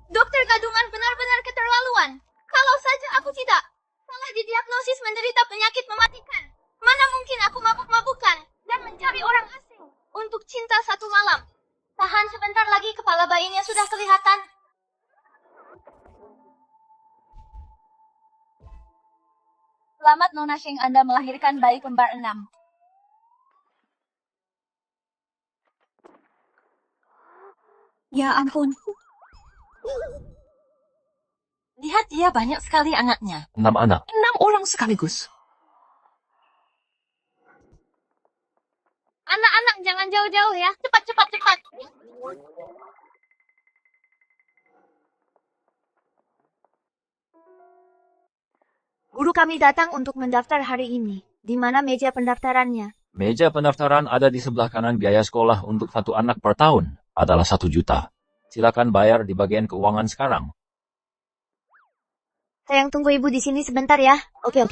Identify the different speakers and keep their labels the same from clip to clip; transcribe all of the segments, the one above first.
Speaker 1: Dokter kandungan benar-benar keterlaluan. Kalau saja aku tidak salah didiagnosis menderita penyakit mematikan. Mana mungkin aku mabuk-mabukan dan mencari orang asing untuk cinta satu malam. Tahan sebentar lagi, kepala bayinya sudah kelihatan. Selamat Nona Sheng, Anda melahirkan bayi kembar 6. Ya ampun. Lihat, dia banyak sekali anaknya.
Speaker 2: 6 anak.
Speaker 3: 6 orang sekaligus.
Speaker 1: Anak-anak jangan jauh-jauh ya. Cepat, cepat, cepat. Guru kami datang untuk mendaftar hari ini. Di mana meja pendaftarannya?
Speaker 2: Meja pendaftaran ada di sebelah kanan. Biaya sekolah untuk satu anak per tahun adalah 1 juta. Silakan bayar di bagian keuangan sekarang.
Speaker 1: Sayang, tunggu ibu di sini sebentar ya. Oke.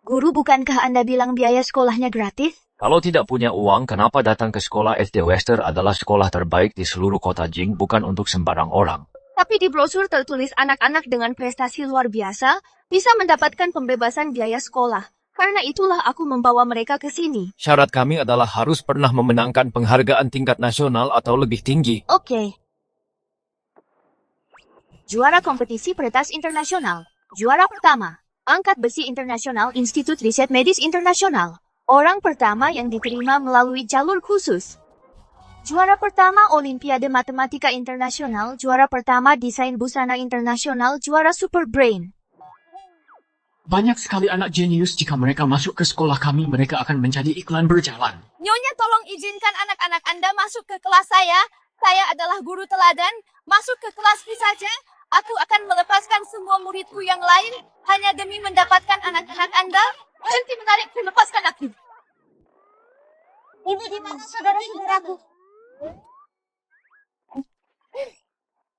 Speaker 1: Guru, bukankah Anda bilang biaya sekolahnya gratis?
Speaker 2: Kalau tidak punya uang, kenapa datang ke sekolah SD Wester adalah sekolah terbaik di seluruh kota Jing, bukan untuk sembarang orang.
Speaker 1: Tapi di brosur tertulis anak-anak dengan prestasi luar biasa bisa mendapatkan pembebasan biaya sekolah. Karena itulah aku membawa mereka ke sini.
Speaker 2: Syarat kami adalah harus pernah memenangkan penghargaan tingkat nasional atau lebih tinggi.
Speaker 1: Oke. Juara kompetisi peretas internasional. Juara pertama, Angkat Besi Internasional Institut Riset Medis Internasional. Orang pertama yang diterima melalui jalur khusus. Juara pertama Olimpiade Matematika Internasional, juara pertama Desain Busana Internasional, juara Super Brain.
Speaker 3: Banyak sekali anak jenius. Jika mereka masuk ke sekolah kami, mereka akan menjadi iklan berjalan.
Speaker 1: Nyonya, tolong izinkan anak-anak Anda masuk ke kelas saya. Saya adalah guru teladan. Masuk ke kelasku saja. Aku akan melepaskan semua muridku yang lain hanya demi mendapatkan anak-anak Anda. Berhenti menarikku, lepaskan aku. Ibu, di mana saudara-saudaraku?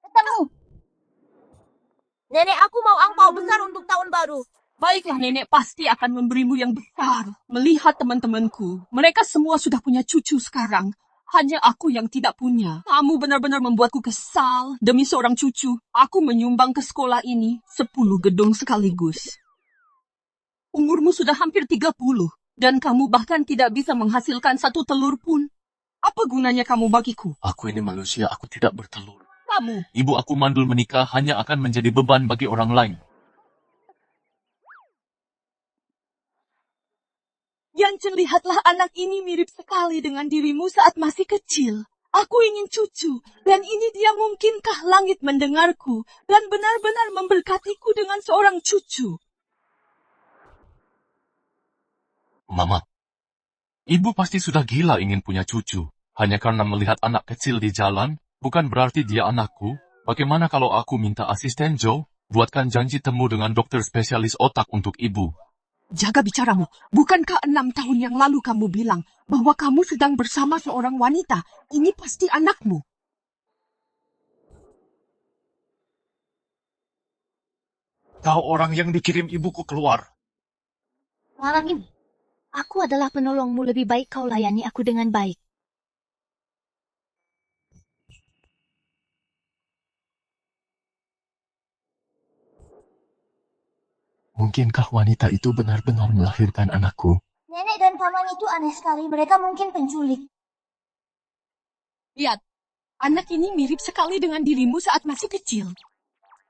Speaker 1: Ketemu. Nenek, aku mau angpau besar untuk tahun baru.
Speaker 4: Baiklah, nenek pasti akan memberimu yang besar. Melihat teman-temanku, mereka semua sudah punya cucu sekarang. Hanya aku yang tidak punya. Kamu benar-benar membuatku kesal. Demi seorang cucu, aku menyumbang ke sekolah ini 10 gedung sekaligus. Umurmu sudah hampir 30, dan kamu bahkan tidak bisa menghasilkan 1 telur pun. Apa gunanya kamu bagiku?
Speaker 5: Aku ini manusia, aku tidak bertelur.
Speaker 4: Kamu,
Speaker 5: Ibu aku mandul menikah hanya akan menjadi beban bagi orang lain.
Speaker 4: Yang lihatlah anak ini mirip sekali dengan dirimu saat masih kecil. Aku ingin cucu, dan ini dia. Mungkinkah langit mendengarku dan benar-benar memberkatiku dengan seorang cucu?
Speaker 5: Mama, ibu pasti sudah gila ingin punya cucu. Hanya karena melihat anak kecil di jalan, bukan berarti dia anakku. Bagaimana kalau aku minta asisten Joe, buatkan janji temu dengan dokter spesialis otak untuk ibu?
Speaker 4: Jaga bicaramu. Bukankah 6 tahun yang lalu kamu bilang bahwa kamu sedang bersama seorang wanita? Ini pasti anakmu.
Speaker 5: Kau orang yang dikirim ibuku keluar.
Speaker 1: Malam ini, aku adalah penolongmu. Lebih baik kau layani aku dengan baik.
Speaker 5: Mungkinkah wanita itu benar-benar melahirkan anakku?
Speaker 1: Nenek dan paman itu aneh sekali. Mereka mungkin penculik.
Speaker 4: Lihat, anak ini mirip sekali dengan dirimu saat masih kecil.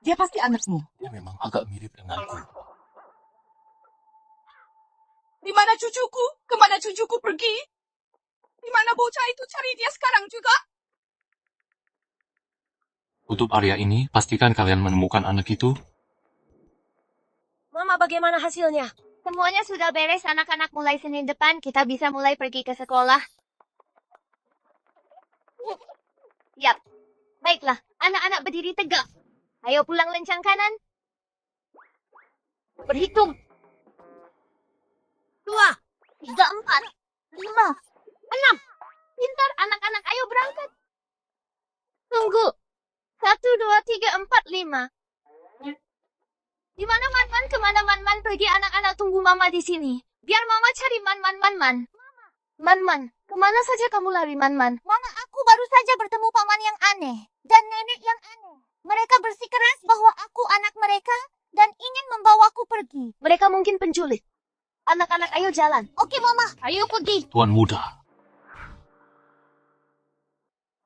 Speaker 4: Dia pasti anakmu.
Speaker 5: Dia memang agak mirip denganku.
Speaker 4: Di mana cucuku? Kemana cucuku pergi? Di mana bocah itu? Cari dia sekarang juga.
Speaker 5: Tutup area ini, pastikan kalian menemukan anak itu.
Speaker 1: Mama, bagaimana hasilnya? Semuanya sudah beres, anak-anak. Mulai Senin depan, kita bisa mulai pergi ke sekolah. Yap. Baiklah, anak-anak berdiri tegak. Ayo pulang lencang kanan. Berhitung. 2, 3, 4, 5, 6. Pintar, anak-anak. Ayo berangkat. Tunggu. 1, 2, 3, 4, 5. Di mana Man-Man? Kemana Man-Man pergi? Anak-anak, tunggu Mama di sini. Biar Mama cari Man-Man. Man-Man, kemana saja kamu lari, Man-Man? Mama, aku baru saja yang aneh dan nenek yang aneh. Mereka bersikeras bahwa aku anak mereka dan ingin membawaku pergi. Mereka mungkin penculik. Anak-anak, ayo jalan. Oke, Mama. Ayo pergi.
Speaker 5: Tuan muda,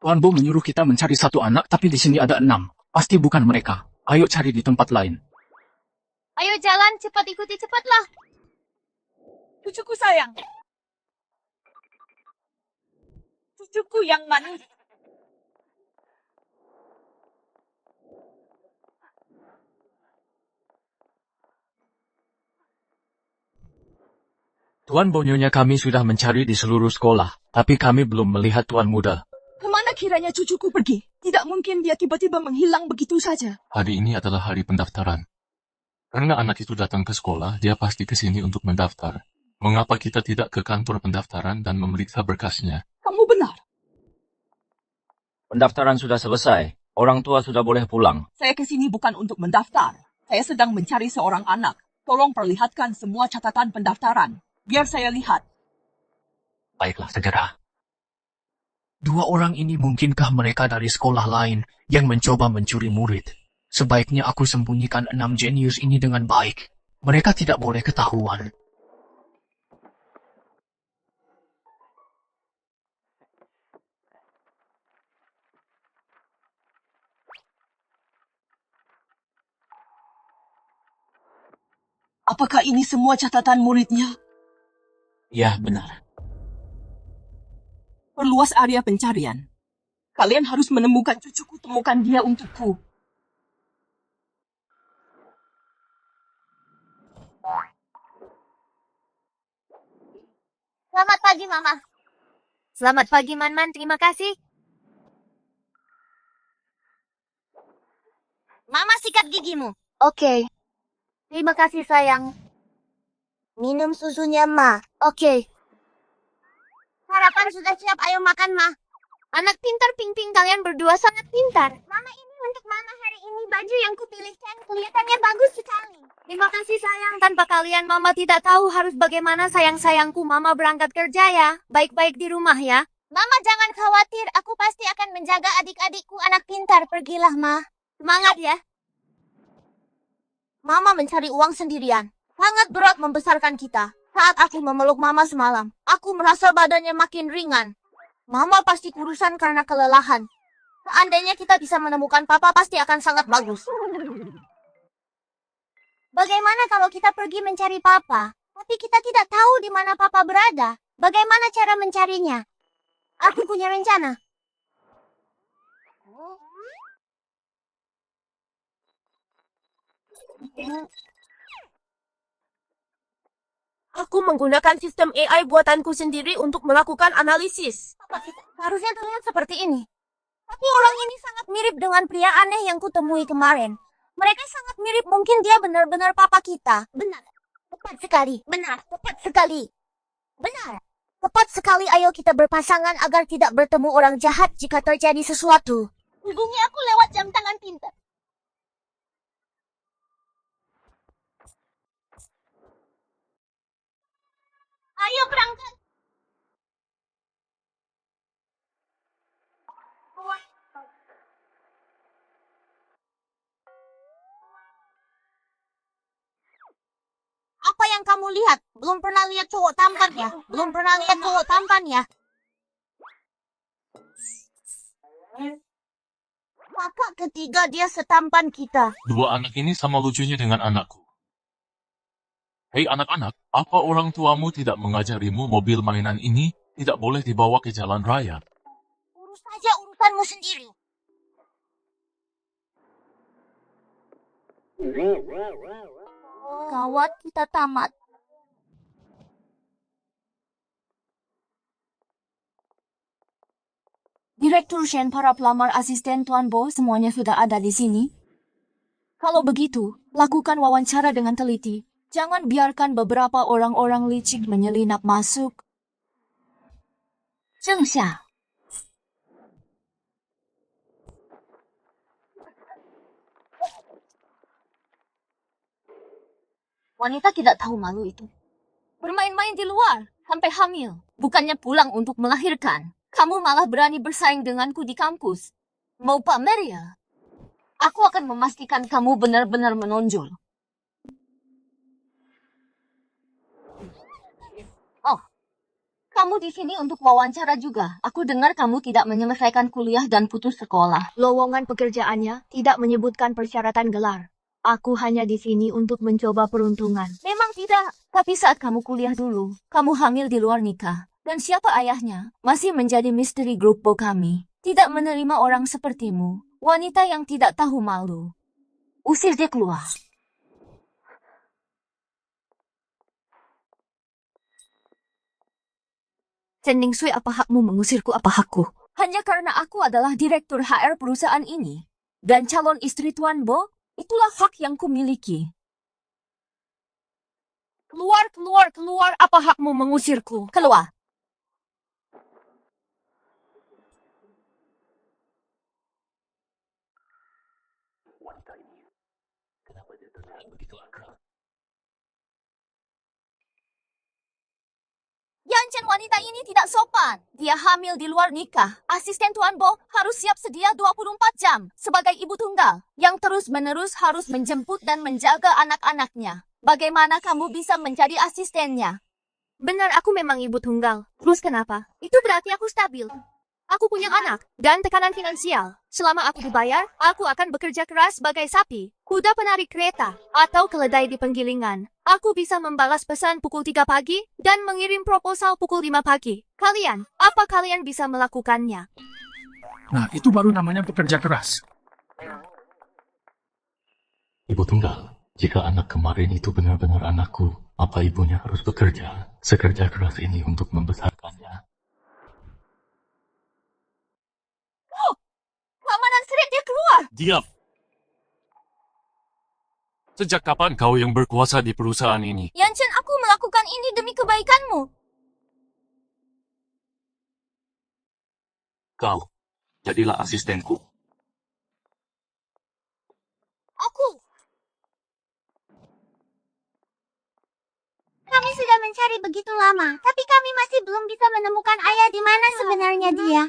Speaker 3: Tuan Bo menyuruh kita mencari satu anak, tapi di sini ada 6. Pasti bukan mereka. Ayo cari di tempat lain.
Speaker 1: Ayo jalan, cepat ikuti, cepatlah.
Speaker 4: Cucuku sayang. Cucuku yang manis.
Speaker 3: Tuan Bo, nyonya kami sudah mencari di seluruh sekolah, tapi kami belum melihat Tuan Muda.
Speaker 4: Kemana kiranya cucuku pergi? Tidak mungkin dia tiba-tiba menghilang begitu saja.
Speaker 5: hari ini adalah hari pendaftaran. Karena anak itu datang ke sekolah, dia pasti ke sini untuk mendaftar. Mengapa kita tidak ke kantor pendaftaran dan memeriksa berkasnya?
Speaker 4: Kamu benar.
Speaker 2: Pendaftaran sudah selesai. Orang tua sudah boleh pulang.
Speaker 4: Saya ke sini bukan untuk mendaftar. Saya sedang mencari seorang anak. Tolong perlihatkan semua catatan pendaftaran. Biar saya lihat.
Speaker 3: Baiklah, segera. 2 orang ini mungkinkah mereka dari sekolah lain yang mencoba mencuri murid? Sebaiknya aku sembunyikan 6 jenius ini dengan baik. Mereka tidak boleh ketahuan.
Speaker 4: Apakah ini semua catatan muridnya?
Speaker 3: Ya, benar.
Speaker 4: Perluas area pencarian. Kalian harus menemukan cucuku, temukan dia untukku.
Speaker 1: Selamat pagi, Mama. Selamat pagi, Man-Man. Terima kasih. Mama, sikat gigimu. Oke. Terima kasih, sayang. Minum susunya, Ma. Oke. Sarapan sudah siap. Ayo makan, Ma. Anak pintar Ping-Ping, kalian berdua sangat pintar. Mama, ini untuk Mama hari ini. Baju yang kupilihkan kelihatannya bagus sekali. Terima kasih, sayang. Tanpa kalian, Mama tidak tahu harus bagaimana. Sayang-sayangku, Mama berangkat kerja ya. Baik-baik di rumah ya. Mama, jangan khawatir. Aku pasti akan menjaga adik-adikku anak pintar. Pergilah, Ma. Semangat ya. Mama mencari uang sendirian. Sangat berat membesarkan kita. Saat aku memeluk Mama semalam, aku merasa badannya makin ringan. Mama pasti kurusan karena kelelahan. Seandainya kita bisa menemukan Papa, pasti akan sangat bagus. Bagaimana kalau kita pergi mencari Papa, tapi kita tidak tahu di mana Papa berada? Bagaimana cara mencarinya? Aku punya rencana.
Speaker 6: Aku menggunakan sistem AI buatanku sendiri untuk melakukan analisis.
Speaker 1: Harusnya terlihat seperti ini. Tapi orang ini sangat mirip dengan pria aneh yang kutemui kemarin. Mereka sangat mirip, mungkin dia benar-benar Papa kita. Benar. Tepat sekali. Benar. Tepat sekali. Benar. Tepat sekali, ayo kita berpasangan agar tidak bertemu orang jahat jika terjadi sesuatu. Hubungi aku lewat jam tangan pintar. Ayo berangkat. Apa yang kamu lihat? Belum pernah lihat cowok tampan ya? Belum pernah lihat cowok tampan ya? Kakak ketiga dia setampan kita.
Speaker 5: 2 anak ini sama lucunya dengan anakku. Hei anak-anak, apa orang tuamu tidak mengajarimu mobil mainan ini tidak boleh dibawa ke jalan raya?
Speaker 1: Urus saja urusanmu sendiri. Gawat, kita tamat. Direktur Shen, para pelamar, asisten Tuan Bo, semuanya sudah ada di sini. Kalau begitu, lakukan wawancara dengan teliti. Jangan biarkan beberapa orang-orang licik menyelinap masuk. Zheng Xia. Wanita tidak tahu malu itu. Bermain-main di luar, sampai hamil. Bukannya pulang untuk melahirkan. Kamu malah berani bersaing denganku di kampus. Mau pamer ya? Aku akan memastikan kamu benar-benar menonjol. Oh, kamu di sini untuk wawancara juga. Aku dengar kamu tidak menyelesaikan kuliah dan putus sekolah. Lowongan pekerjaannya tidak menyebutkan persyaratan gelar. Aku hanya di sini untuk mencoba peruntungan. Memang tidak. Tapi saat kamu kuliah dulu, kamu hamil di luar nikah. Dan siapa ayahnya? Masih menjadi misteri grup kami. Tidak menerima orang sepertimu. Wanita yang tidak tahu malu. Usir dia keluar. Chen Ningsui, apa hakmu mengusirku, apa hakku? Hanya karena aku adalah direktur HR perusahaan ini. Dan calon istri Tuan Bo, itulah hak yang kumiliki. Keluar, keluar, keluar. Apa hakmu mengusirku? Keluar. Yancen, wanita ini tidak sopan. Dia hamil di luar nikah. Asisten Tuan Bo harus siap sedia 24 jam sebagai ibu tunggal yang terus-menerus harus menjemput dan menjaga anak-anaknya. Bagaimana kamu bisa menjadi asistennya? Benar, aku memang ibu tunggal. Terus kenapa? Itu berarti aku stabil. Aku punya anak dan tekanan finansial. Selama aku dibayar, aku akan bekerja keras sebagai sapi, kuda penarik kereta, atau keledai di penggilingan. Aku bisa membalas pesan pukul 3 pagi dan mengirim proposal pukul 5 pagi. Kalian, apa kalian bisa melakukannya?
Speaker 3: Nah, itu baru namanya bekerja keras.
Speaker 5: Ibu tunggal, jika anak kemarin itu benar-benar anakku, apa ibunya harus bekerja sekerja keras ini untuk membesarkannya?
Speaker 1: Keamanan Sirip, dia keluar!
Speaker 5: Diam! Sejak kapan kau yang berkuasa di perusahaan ini?
Speaker 1: Yancen, aku melakukan ini demi kebaikanmu.
Speaker 5: Kau, jadilah asistenku.
Speaker 1: Aku. Kami sudah mencari begitu lama, tapi kami masih belum bisa menemukan ayah di mana sebenarnya dia.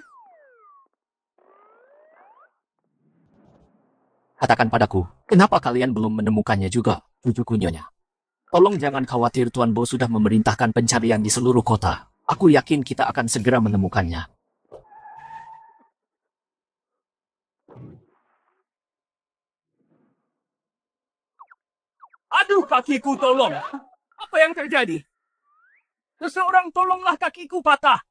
Speaker 3: Katakan padaku, kenapa kalian belum menemukannya juga, cucuku Nyonya? Tolong jangan khawatir, Tuan Bo sudah memerintahkan pencarian di seluruh kota. Aku yakin kita akan segera menemukannya.
Speaker 7: Aduh, kakiku, tolong. Apa yang terjadi? Seseorang tolonglah, kakiku patah.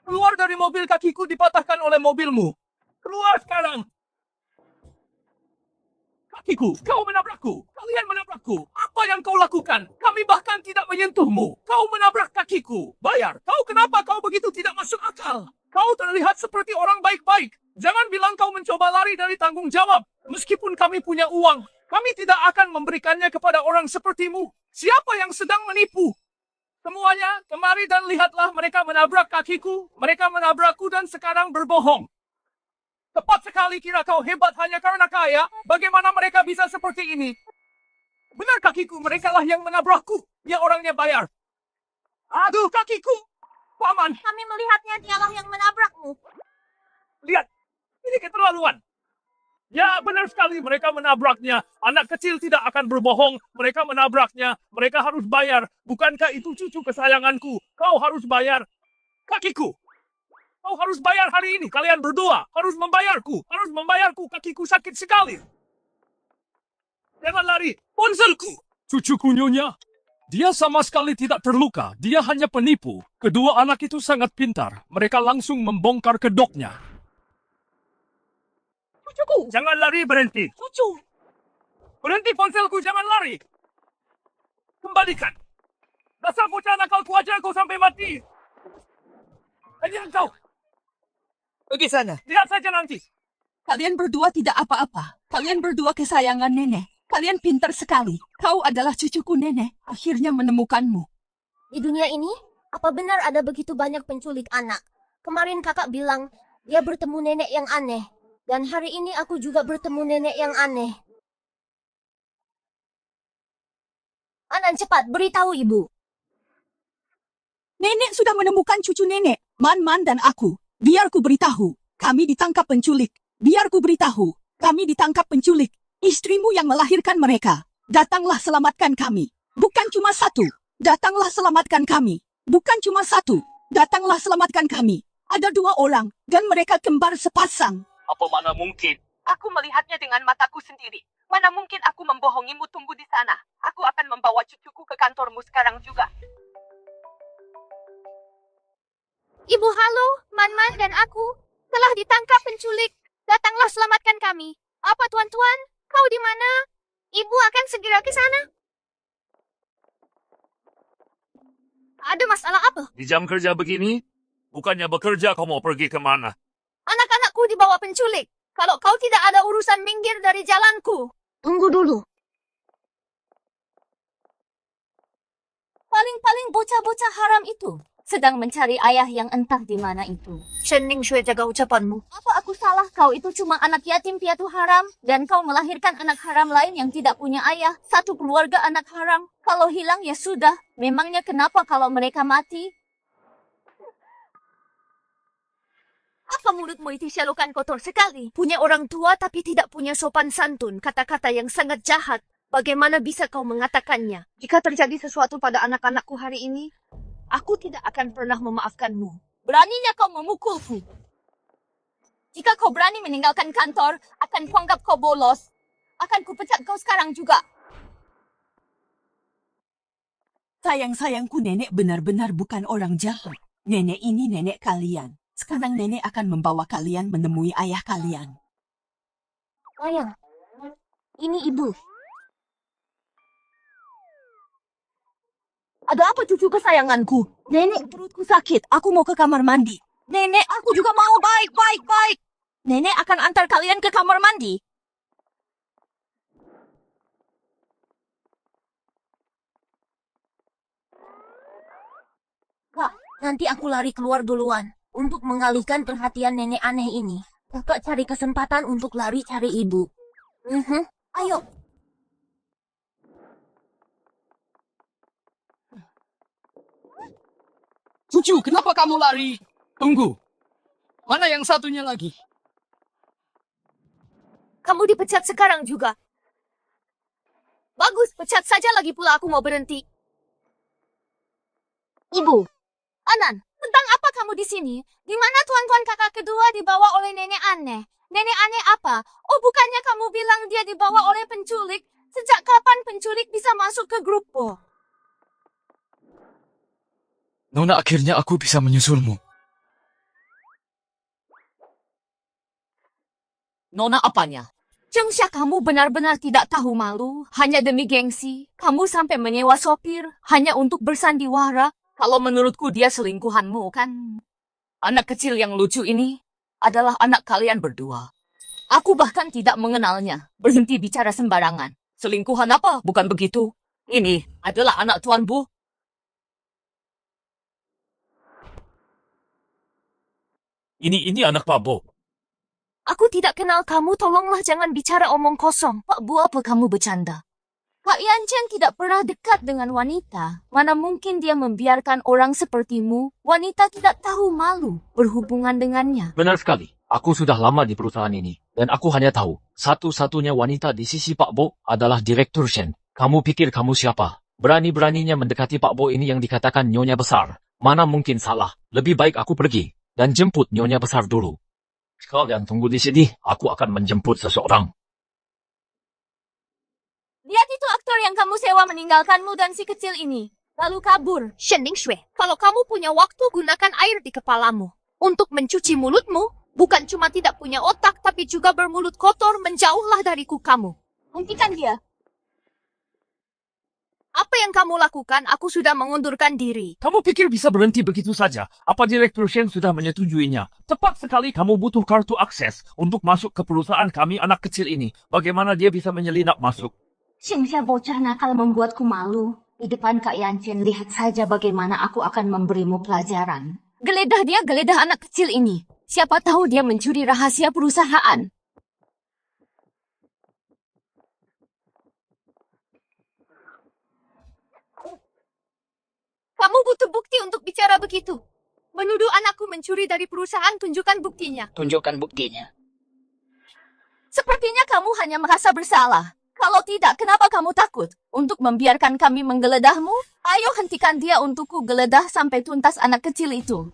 Speaker 7: Keluar dari mobil, kakiku dipatahkan oleh mobilmu. Keluar sekarang. Kakiku, kau menabrakku. Kalian menabrakku. Apa yang kau lakukan? Kami bahkan tidak menyentuhmu. Kau menabrak kakiku. Bayar. Kau kenapa kau begitu tidak masuk akal? Kau terlihat seperti orang baik-baik. Jangan bilang kau mencoba lari dari tanggung jawab. Meskipun kami punya uang, kami tidak akan memberikannya kepada orang sepertimu. Siapa yang sedang menipu? Semuanya, kemari dan lihatlah, mereka menabrak kakiku. Mereka menabrakku dan sekarang berbohong. Tepat sekali, kira kau hebat hanya karena kaya? Bagaimana mereka bisa seperti ini? Benar, kakiku, mereka lah yang menabrakku. Dia orangnya bayar. Aduh, kakiku. Paman.
Speaker 1: Kami melihatnya, dialah yang menabrakmu.
Speaker 7: Lihat, ini keterlaluan. Ya, benar sekali, mereka menabraknya. Anak kecil tidak akan berbohong. Mereka menabraknya. Mereka harus bayar. Bukankah itu cucu kesayanganku? Kau harus bayar. Kakiku. Kau harus bayar hari ini. Kalian berdua harus membayarku. Harus membayarku. Kakiku sakit sekali. Jangan lari. Ponselku. Cucuku Nyonya. Dia sama sekali tidak terluka. Dia hanya penipu. Kedua anak itu sangat pintar. Mereka langsung membongkar kedoknya. Cucuku. Jangan lari, berhenti. Cucu. Berhenti, ponselku. Jangan lari. Kembalikan. Dasar bocah nakal, ku ajar kau sampai mati. Hanya kau. Pergi sana. Lihat saja nanti.
Speaker 4: Kalian berdua tidak apa-apa. Kalian berdua kesayangan nenek. Kalian pintar sekali. Kau adalah cucuku nenek. Akhirnya menemukanmu.
Speaker 6: Di dunia ini, apa benar ada begitu banyak penculik anak? Kemarin kakak bilang, dia bertemu nenek yang aneh. Dan hari ini aku juga bertemu nenek yang aneh. Anan, cepat, beritahu ibu.
Speaker 4: Nenek sudah menemukan cucu nenek, Man-Man dan aku. Biar ku beritahu, kami ditangkap penculik. Biar ku beritahu, kami ditangkap penculik. Istrimu yang melahirkan mereka. Datanglah selamatkan kami. Bukan cuma satu. Datanglah selamatkan kami. Bukan cuma satu. Datanglah selamatkan kami. Ada 2 orang, dan mereka kembar sepasang.
Speaker 7: Apa mana mungkin?
Speaker 4: Aku melihatnya dengan mataku sendiri. Mana mungkin aku membohongimu, tunggu di sana. Aku akan membawa cucuku ke kantormu sekarang juga.
Speaker 6: Ibu halo, Man-Man dan aku telah ditangkap penculik. Datanglah selamatkan kami. Apa tuan-tuan? Kau di mana? Ibu akan segera ke sana. Ada masalah apa?
Speaker 7: Di jam kerja begini? Bukannya bekerja, kau mau pergi kemana?
Speaker 6: Anak-anakku dibawa penculik. Kalau kau tidak ada urusan, minggir dari jalanku. Tunggu dulu. Paling-paling bocah-bocah haram itu sedang mencari ayah yang entah di mana itu. Shen Ningshui, jaga ucapanmu. Apa aku salah? Kau itu cuma anak yatim piatu haram. Dan kau melahirkan anak haram lain yang tidak punya ayah. Satu keluarga anak haram. Kalau hilang ya sudah. Memangnya kenapa kalau mereka mati? Apa mulutmu itu selokan kotor sekali? Punya orang tua tapi tidak punya sopan santun. Kata-kata yang sangat jahat. Bagaimana bisa kau mengatakannya? Jika terjadi sesuatu pada anak-anakku hari ini, aku tidak akan pernah memaafkanmu. Beraninya kau memukulku. Jika kau berani meninggalkan kantor, akan kuanggap kau bolos. Akan kupecat kau sekarang juga.
Speaker 4: Sayang-sayangku, nenek benar-benar bukan orang jahat. Nenek ini nenek kalian. Sekarang nenek akan membawa kalian menemui ayah kalian.
Speaker 6: Ayah, ini ibu.
Speaker 4: Ada apa cucu kesayanganku? Nenek, perutku sakit. Aku mau ke kamar mandi. Nenek, aku juga mau. Baik. Nenek akan antar kalian ke kamar mandi.
Speaker 6: Kak, nanti aku lari keluar duluan untuk mengalihkan perhatian nenek aneh ini. Kakak cari kesempatan untuk lari cari ibu. Ayo.
Speaker 7: Cucu, kenapa kamu lari? Tunggu. Mana yang satunya lagi?
Speaker 6: Kamu dipecat sekarang juga. Bagus, pecat saja lagi pula aku mau berhenti. Ibu, Anan, tentang apa kamu di sini? Di mana tuan-tuan kakak kedua dibawa oleh nenek aneh? Nenek aneh apa? Oh, bukannya kamu bilang dia dibawa oleh penculik? Sejak kapan penculik bisa masuk ke gruppo?
Speaker 5: Nona, akhirnya aku bisa menyusulmu.
Speaker 4: Nona apanya?
Speaker 6: Cengsha, kamu benar-benar tidak tahu malu. Hanya demi gengsi, kamu sampai menyewa sopir hanya untuk bersandiwara.
Speaker 4: Kalau menurutku dia selingkuhanmu kan? Anak kecil yang lucu ini adalah anak kalian berdua. Aku bahkan tidak mengenalnya. Berhenti bicara sembarangan. Selingkuhan apa? Bukan begitu. Ini adalah anak Tuan Bu.
Speaker 7: Ini anak Pak Bo.
Speaker 6: Aku tidak kenal kamu, tolonglah jangan bicara omong kosong. Pak Bu, apa kamu bercanda? Kak Yanchen tidak pernah dekat dengan wanita. Mana mungkin dia membiarkan orang sepertimu, wanita tidak tahu malu, berhubungan dengannya.
Speaker 2: Benar sekali. Aku sudah lama di perusahaan ini. Dan aku hanya tahu, satu-satunya wanita di sisi Pak Bo adalah Direktur Shen. Kamu pikir kamu siapa? Berani-beraninya mendekati Pak Bo ini yang dikatakan nyonya besar. Mana mungkin salah. Lebih baik aku pergi dan jemput nyonya besar dulu. Kalian tunggu di sini, aku akan menjemput seseorang.
Speaker 6: Lihat itu aktor yang kamu sewa meninggalkanmu dan si kecil ini. Lalu kabur. Shen Ningshui, kalau kamu punya waktu, gunakan air di kepalamu. Untuk mencuci mulutmu, bukan cuma tidak punya otak, tapi juga bermulut kotor, menjauhlah dariku kamu. Hentikan dia. Apa yang kamu lakukan? Aku sudah mengundurkan diri.
Speaker 7: Kamu pikir bisa berhenti begitu saja? Apa Direktur Shen sudah menyetujuinya? Tepat sekali kamu butuh kartu akses untuk masuk ke perusahaan kami anak kecil ini. Bagaimana dia bisa menyelinap masuk?
Speaker 1: Cengsha bocah nakal membuatku malu. Di depan Kak Yanchen, lihat saja bagaimana aku akan memberimu pelajaran.
Speaker 6: Geledah dia, geledah anak kecil ini. Siapa tahu dia mencuri rahasia perusahaan. Kamu butuh bukti untuk bicara begitu. Menuduh anakku mencuri dari perusahaan, tunjukkan buktinya.
Speaker 3: Tunjukkan buktinya.
Speaker 6: Sepertinya kamu hanya merasa bersalah. Kalau tidak, kenapa kamu takut? Untuk membiarkan kami menggeledahmu? Ayo hentikan dia untukku geledah sampai tuntas anak kecil itu.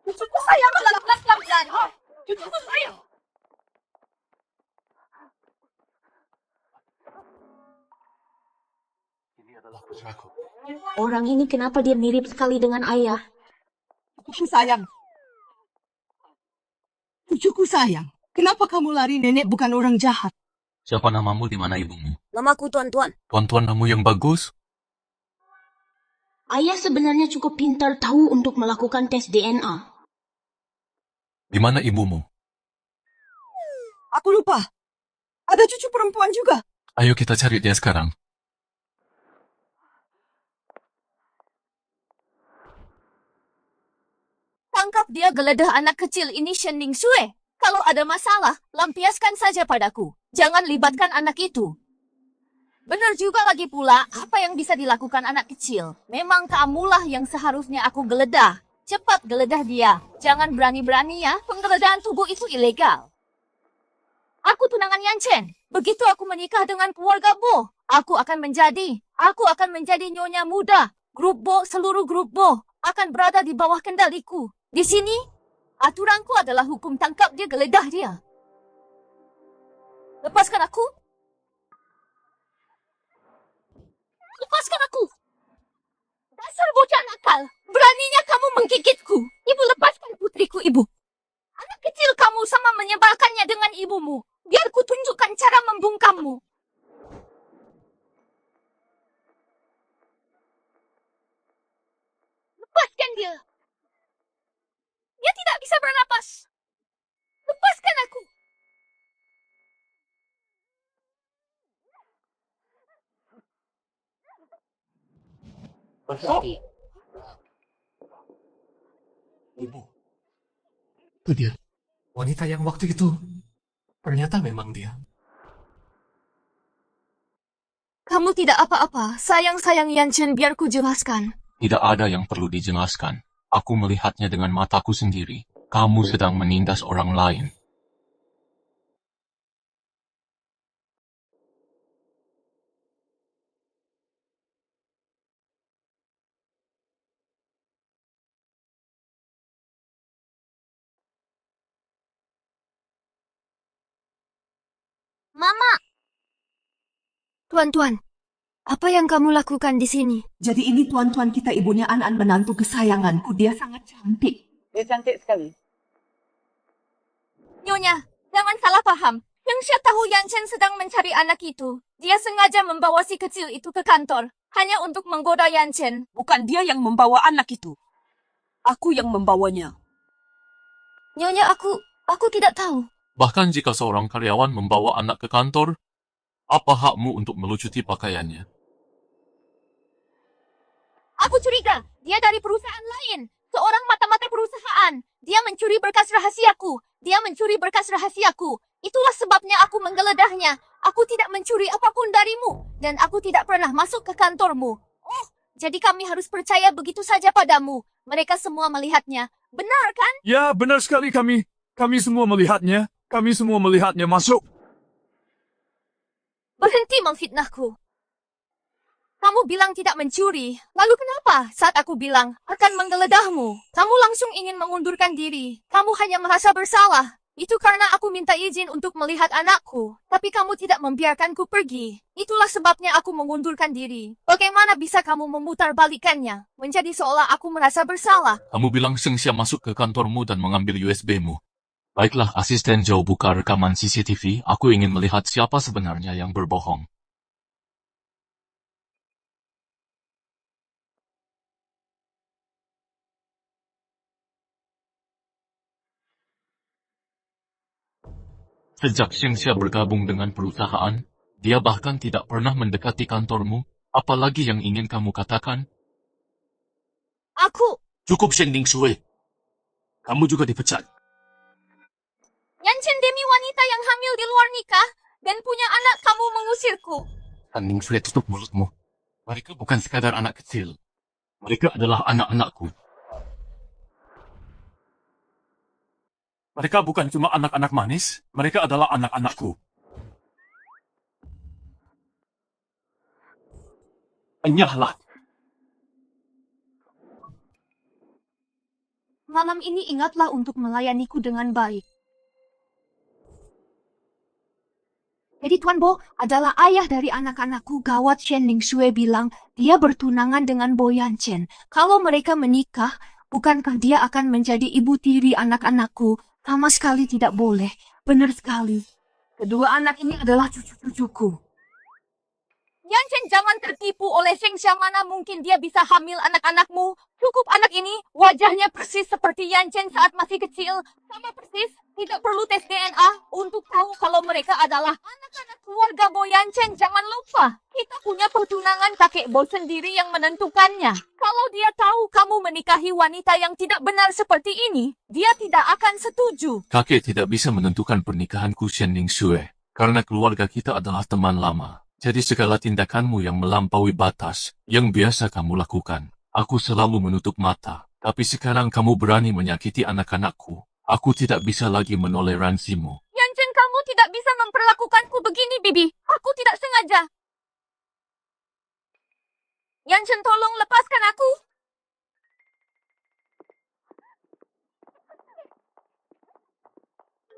Speaker 6: Cucuku sayang adalah pelan-pelan. Cucuku sayang.
Speaker 5: Ini adalah putraku.
Speaker 1: Orang ini kenapa dia mirip sekali dengan ayah?
Speaker 4: Cucuku sayang. Cucuku sayang. Kenapa kamu lari? Nenek bukan orang jahat.
Speaker 5: Siapa namamu, di mana ibumu?
Speaker 6: Namaku Tuan-Tuan.
Speaker 5: Tuan-tuan kamu yang bagus?
Speaker 1: Ayah sebenarnya cukup pintar tahu untuk melakukan tes DNA.
Speaker 5: Di mana ibumu?
Speaker 4: Aku lupa. Ada cucu perempuan juga.
Speaker 5: Ayo kita cari dia sekarang.
Speaker 6: Tangkap dia geledah anak kecil ini Shen Ning Shui. Kalau ada masalah, lampiaskan saja padaku. Jangan libatkan anak itu. Benar juga lagi pula, apa yang bisa dilakukan anak kecil? Memang kamulah yang seharusnya aku geledah. Cepat geledah dia. Jangan berani-berani ya, penggeledahan tubuh itu ilegal. Aku tunangan Yan Chen. Begitu aku menikah dengan keluarga Bo, aku akan menjadi nyonya muda. Grup Bo, seluruh grup Bo akan berada di bawah kendaliku. Di sini, aturanku adalah hukum tangkap dia, geledah dia. Lepaskan aku. Lepaskan aku. Dasar bocah nakal. Beraninya kamu menggigitku. Ibu, lepaskan putriku, ibu. Anak kecil kamu sama menyebalkannya dengan ibumu. Biar ku tunjukkan cara membungkammu. Lepaskan dia. Dia tidak bisa bernapas. Lepaskan aku.
Speaker 3: Ibu. Itu dia. Wanita yang waktu itu. Ternyata memang dia.
Speaker 6: Kamu tidak apa-apa. Sayang-sayang Yan Chen, biar ku jelaskan.
Speaker 5: Tidak ada yang perlu dijelaskan. Aku melihatnya dengan mataku sendiri. Kamu sedang menindas orang lain.
Speaker 6: Mama! Tuan-tuan, apa yang kamu lakukan di sini?
Speaker 4: Jadi ini tuan-tuan kita, ibunya An-An, menantu kesayanganku. Dia sangat cantik.
Speaker 8: Dia cantik sekali.
Speaker 6: Nyonya, jangan salah paham. Yang saya tahu Yan Chen sedang mencari anak itu. Dia sengaja membawa si kecil itu ke kantor. Hanya untuk menggoda Yan Chen.
Speaker 4: Bukan dia yang membawa anak itu. Aku yang membawanya.
Speaker 6: Nyonya, aku tidak tahu.
Speaker 5: Bahkan jika seorang karyawan membawa anak ke kantor, apa hakmu untuk melucuti pakaiannya?
Speaker 6: Aku curiga, dia dari perusahaan lain. Seorang mata-mata perusahaan. Dia mencuri berkas rahasiaku. Itulah sebabnya aku menggeledahnya. Aku tidak mencuri apapun darimu. Dan aku tidak pernah masuk ke kantormu. Oh, jadi kami harus percaya begitu saja padamu. Mereka semua melihatnya. Benar kan?
Speaker 7: Ya, benar sekali kami. Kami semua melihatnya. Kami semua melihatnya masuk.
Speaker 6: Berhenti memfitnahku. Kamu bilang tidak mencuri. Lalu kenapa saat aku bilang akan menggeledahmu? Kamu langsung ingin mengundurkan diri. Kamu hanya merasa bersalah. Itu karena aku minta izin untuk melihat anakku. Tapi kamu tidak membiarkanku pergi. Itulah sebabnya aku mengundurkan diri. Bagaimana bisa kamu memutarbalikkannya? Menjadi seolah aku merasa bersalah.
Speaker 5: Kamu bilang Shengxia masuk ke kantormu dan mengambil USB-mu. Baiklah, asisten Joe buka rekaman CCTV. Aku ingin melihat siapa sebenarnya yang berbohong. Sejak Shengxia bergabung dengan perusahaan, dia bahkan tidak pernah mendekati kantormu. Apalagi yang ingin kamu katakan?
Speaker 6: Aku,
Speaker 5: Cukup, Shen Ning Shui. Kamu juga dipecat.
Speaker 6: Yan Chen demi wanita yang hamil di luar nikah dan punya anak, kamu mengusirku.
Speaker 5: Shen Ning Shui, tutup mulutmu. Mereka bukan sekadar anak kecil. Mereka adalah anak-anakku. Mereka bukan cuma anak-anak manis, mereka adalah anak-anakku. Enyahlah.
Speaker 6: Malam ini ingatlah untuk melayaniku dengan baik. Jadi Tuan Bo adalah ayah dari anak-anakku. Gawat, Shen Ning Shui bilang dia bertunangan dengan Bo Yan Chen. Kalau mereka menikah, bukankah dia akan menjadi ibu tiri anak-anakku? Sama sekali tidak boleh. Benar sekali. Kedua anak ini adalah cucu-cucuku.
Speaker 4: Yan Chen jangan tertipu oleh Sheng Xia, mana mungkin dia bisa hamil anak-anakmu. Cukup anak ini, wajahnya persis seperti Yan Chen saat masih kecil. Sama persis, tidak perlu tes DNA untuk tahu kalau mereka adalah anak-anak keluarga Bo Yan Chen. Jangan lupa, kita punya pertunangan kakek Bo sendiri yang menentukannya. Kalau dia tahu kamu menikahi wanita yang tidak benar seperti ini, dia tidak akan setuju.
Speaker 5: Kakek tidak bisa menentukan pernikahanku Shen Ning Shui, karena keluarga kita adalah teman lama. Jadi segala tindakanmu yang melampaui batas, yang biasa kamu lakukan, aku selalu menutup mata. Tapi sekarang kamu berani menyakiti anak-anakku. Aku tidak bisa lagi menoleransimu.
Speaker 4: Yan Chen, kamu tidak bisa memperlakukanku begini, Bibi. Aku tidak sengaja. Yan Chen, tolong lepaskan aku.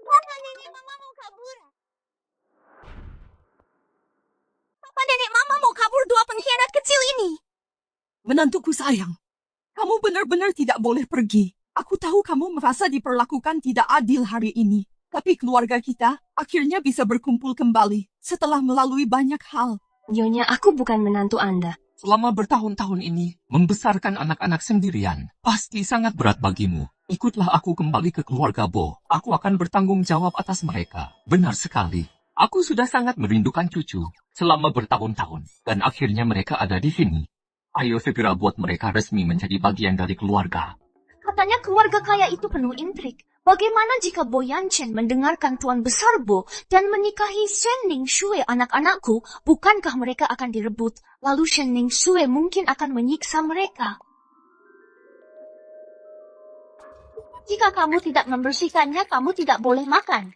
Speaker 4: Papa, nenek mama mau kabur. Papa, nenek mama mau kabur dua pengkhianat kecil ini. Menantuku sayang, kamu benar-benar tidak boleh pergi. Aku tahu kamu merasa diperlakukan tidak adil hari ini. Tapi keluarga kita akhirnya bisa berkumpul kembali setelah melalui banyak hal.
Speaker 6: Nyonya, aku bukan menantu Anda.
Speaker 3: Selama bertahun-tahun ini, membesarkan anak-anak sendirian pasti sangat berat bagimu. Ikutlah aku kembali ke keluarga Bo. Aku akan bertanggung jawab atas mereka. Benar sekali. Aku sudah sangat merindukan cucu selama bertahun-tahun. Dan akhirnya mereka ada di sini. Ayo segera buat mereka resmi menjadi bagian dari keluarga.
Speaker 1: Katanya keluarga kaya itu penuh intrik. Bagaimana jika Bo Yan Chen mendengarkan Tuan Besar Bo dan menikahi Shen Ning Shui anak-anakku? Bukankah mereka akan direbut? Lalu Shen Ning Shui mungkin akan menyiksa mereka. Jika kamu tidak membersihkannya, kamu tidak boleh makan.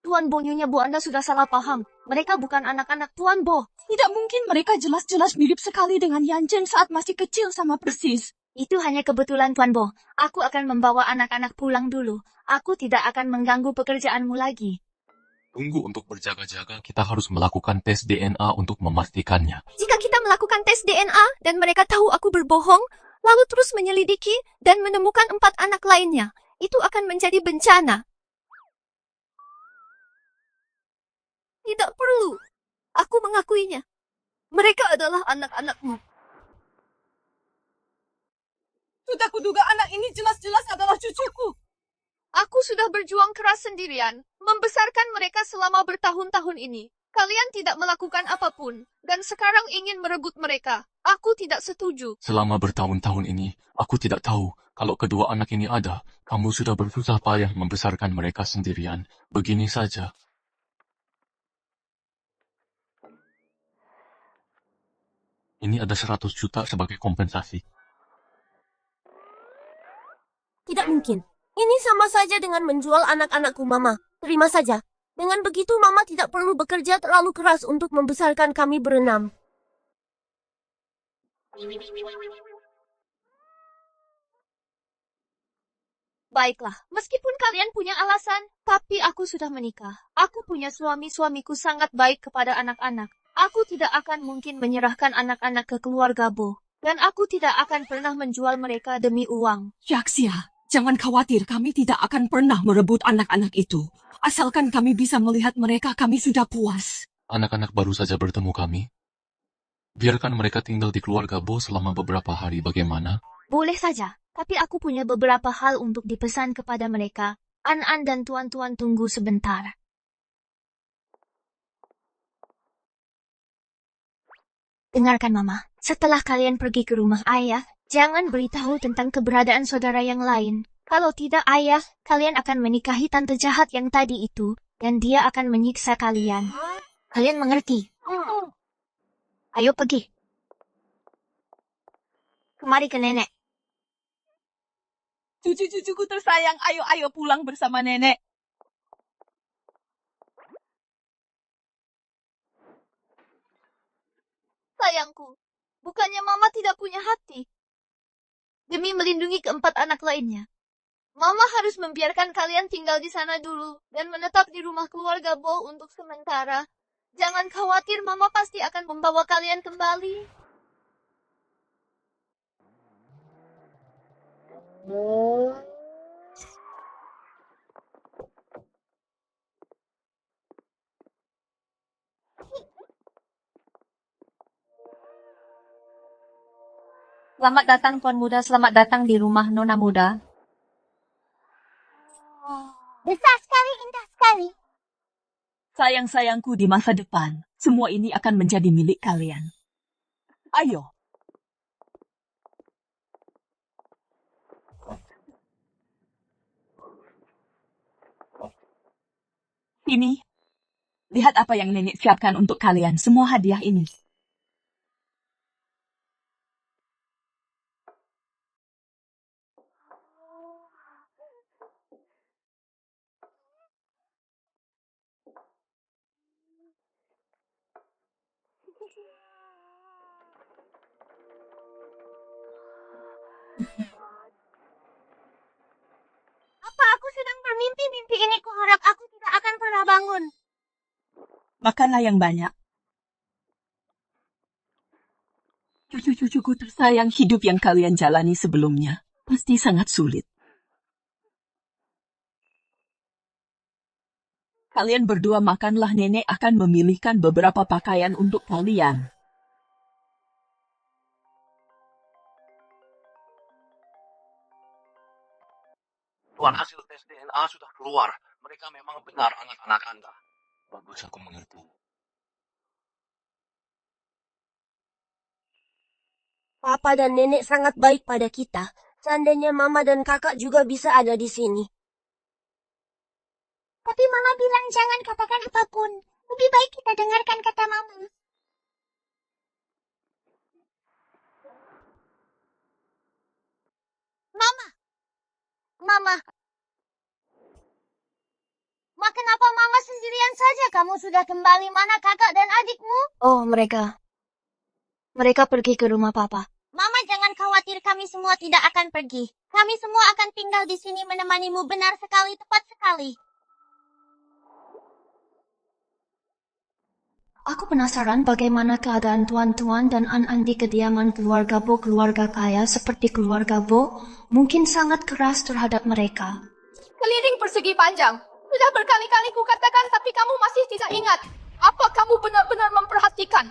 Speaker 1: Tuan Bo, Nyonya Bu, Anda sudah salah paham. Mereka bukan anak-anak Tuan Bo.
Speaker 4: Tidak mungkin, mereka jelas-jelas mirip sekali dengan Yan Chen saat masih kecil sama persis.
Speaker 1: Itu hanya kebetulan, Tuan Bo. Aku akan membawa anak-anak pulang dulu. Aku tidak akan mengganggu pekerjaanmu lagi.
Speaker 5: Tunggu, untuk berjaga-jaga kita harus melakukan tes DNA untuk memastikannya.
Speaker 6: Jika kita melakukan tes DNA dan mereka tahu aku berbohong, lalu terus menyelidiki dan menemukan 4 anak lainnya, itu akan menjadi bencana. Tidak perlu. Aku mengakuinya. Mereka adalah anak-anakmu.
Speaker 4: Sudah kuduga anak ini jelas-jelas adalah cucuku.
Speaker 6: Aku sudah berjuang keras sendirian, membesarkan mereka selama bertahun-tahun ini. Kalian tidak melakukan apapun, dan sekarang ingin merebut mereka. Aku tidak setuju.
Speaker 5: Selama bertahun-tahun ini, aku tidak tahu kalau kedua anak ini ada. Kamu sudah bersusah payah membesarkan mereka sendirian. Begini saja. Ini ada 100 juta sebagai kompensasi.
Speaker 6: Tidak mungkin. Ini sama saja dengan menjual anak-anakku, Mama. Terima saja. Dengan begitu, Mama tidak perlu bekerja terlalu keras untuk membesarkan kami berenam. Baiklah, meskipun kalian punya alasan, tapi aku sudah menikah. Aku punya suamiku sangat baik kepada anak-anak. Aku tidak akan mungkin menyerahkan anak-anak ke keluarga Bo. Dan aku tidak akan pernah menjual mereka demi uang.
Speaker 4: Yaxia, jangan khawatir, kami tidak akan pernah merebut anak-anak itu. Asalkan kami bisa melihat mereka, kami sudah puas.
Speaker 5: Anak-anak baru saja bertemu kami. Biarkan mereka tinggal di keluarga Bo selama beberapa hari, bagaimana?
Speaker 1: Boleh saja, tapi aku punya beberapa hal untuk dipesan kepada mereka. An-An dan Tuan-Tuan tunggu sebentar. Dengarkan, Mama. Setelah kalian pergi ke rumah ayah, jangan beritahu tentang keberadaan saudara yang lain. Kalau tidak, ayah, kalian akan menikahi tante jahat yang tadi itu, dan dia akan menyiksa kalian. Kalian mengerti? Ayo pergi.
Speaker 6: Kemari ke nenek.
Speaker 4: Cucu-cucuku tersayang, ayo pulang bersama nenek.
Speaker 6: Sayangku, bukannya Mama tidak punya hati. Demi melindungi keempat anak lainnya, Mama harus membiarkan kalian tinggal di sana dulu dan menetap di rumah keluarga Bo untuk sementara. Jangan khawatir, Mama pasti akan membawa kalian kembali.
Speaker 1: Selamat datang Tuan Muda, selamat datang di rumah Nona Muda.
Speaker 6: Besar sekali, indah sekali.
Speaker 4: Sayang-sayangku, di masa depan, semua ini akan menjadi milik kalian. Ayo. Ini, lihat apa yang nenek siapkan untuk kalian, semua hadiah ini.
Speaker 6: Apa aku sedang bermimpi? Mimpi ini kuharap aku tidak akan pernah bangun.
Speaker 4: Makanlah yang banyak. Cucu-cucuku tersayang, hidup yang kalian jalani sebelumnya pasti sangat sulit. Kalian berdua makanlah, nenek akan memilihkan beberapa pakaian untuk kalian.
Speaker 3: Tuan, hasil tes DNA sudah keluar. Mereka memang benar anak-anak Anda.
Speaker 5: Bagus, aku mengerti.
Speaker 6: Papa dan nenek sangat baik pada kita. Seandainya Mama dan kakak juga bisa ada di sini. Tapi Mama bilang jangan katakan apapun. Lebih baik kita dengarkan kata Mama. Mama. Kenapa Mama sendirian saja? Kamu sudah kembali, mana kakak dan adikmu? Oh, mereka. Mereka pergi ke rumah Papa. Mama jangan khawatir, kami semua tidak akan pergi. Kami semua akan tinggal di sini menemanimu. Benar sekali, tepat sekali. Aku penasaran bagaimana keadaan Tuan-Tuan dan An-An di kediaman keluarga Bo. Keluarga kaya seperti keluarga Bo mungkin sangat keras terhadap mereka. Keliling persegi panjang. Sudah berkali-kali kukatakan, tapi kamu masih tidak ingat. Apa kamu benar-benar memperhatikan?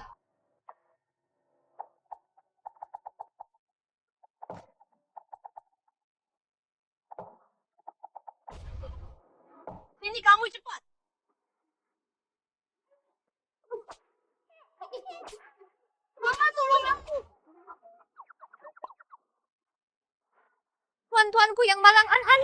Speaker 6: Sini kamu cepat. Mama, tolong aku. Tuan-tuanku yang malang, An-An.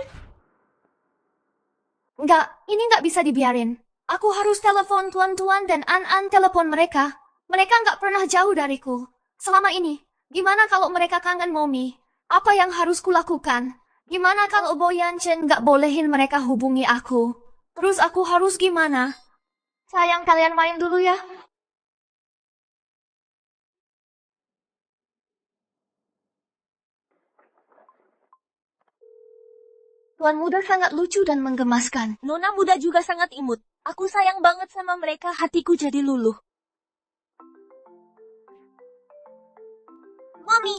Speaker 6: Enggak, ini enggak bisa dibiarin. Aku harus telepon Tuan-Tuan dan An-An telepon mereka. Mereka enggak pernah jauh dariku. Selama ini, gimana kalau mereka kangen Momi? Apa yang harus kulakukan? Gimana kalau Boyan Chen enggak bolehin mereka hubungi aku? Terus aku harus gimana? Sayang, kalian main dulu ya. Tuan Muda sangat lucu dan menggemaskan.
Speaker 1: Nona Muda juga sangat imut. Aku sayang banget sama mereka, hatiku jadi luluh.
Speaker 6: Mami.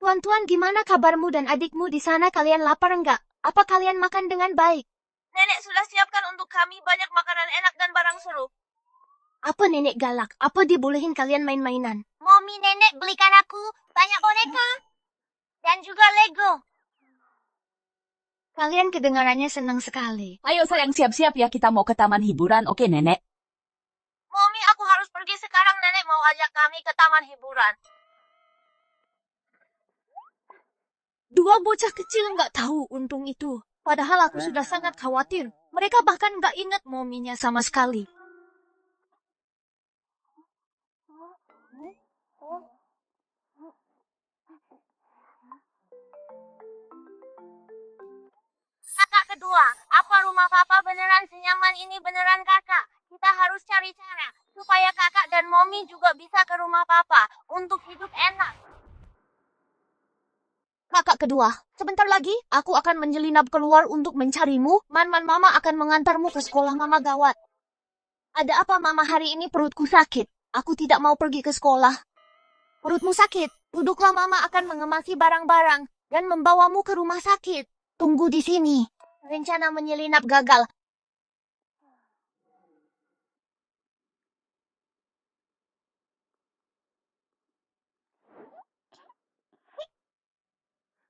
Speaker 6: Tuan-tuan, gimana kabarmu dan adikmu di sana? Kalian lapar enggak? Apa kalian makan dengan baik?
Speaker 1: Nenek sudah siapkan untuk kami banyak makanan enak dan barang seru.
Speaker 6: Apa nenek galak? Apa dibolehin kalian main-mainan?
Speaker 1: Mami, nenek belikan aku banyak boneka. Dan juga Lego.
Speaker 6: Kalian kedengarannya senang sekali.
Speaker 4: Ayo sayang, siap-siap ya, kita mau ke taman hiburan, oke nenek?
Speaker 1: Mami, aku harus pergi sekarang. Nenek mau ajak kami ke taman hiburan.
Speaker 6: Dua bocah kecil nggak tahu untung itu. Padahal aku sudah sangat khawatir. Mereka bahkan nggak ingat mominya sama sekali.
Speaker 8: kedua, apa rumah papa beneran senyaman ini beneran kakak? Kita harus cari cara supaya kakak dan mommy juga bisa ke rumah papa untuk hidup enak.
Speaker 1: Kakak kedua, sebentar lagi aku akan menyelinap keluar untuk mencarimu. Mama akan mengantarmu ke sekolah Mama gawat. Ada apa Mama hari ini perutku sakit? Aku tidak mau pergi ke sekolah. Perutmu sakit? Duduklah Mama akan mengemasi barang-barang dan membawamu ke rumah sakit. Tunggu di sini. Rencana menyelinap gagal.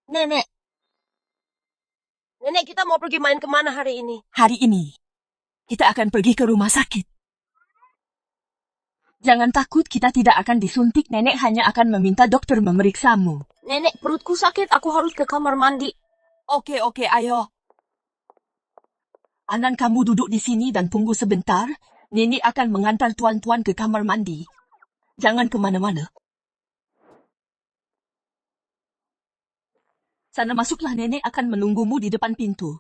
Speaker 6: Nenek. Nenek, kita mau pergi main kemana hari ini?
Speaker 4: Hari ini, kita akan pergi ke rumah sakit. Jangan takut, kita tidak akan disuntik. Nenek hanya akan meminta dokter memeriksamu.
Speaker 6: Nenek, perutku sakit. Aku harus ke kamar mandi.
Speaker 4: Oke, ayo. Anan, kamu duduk di sini dan tunggu sebentar. Nenek akan mengantar tuan-tuan ke kamar mandi. Jangan kemana-mana. Sana masuklah, nenek akan menunggumu di depan pintu.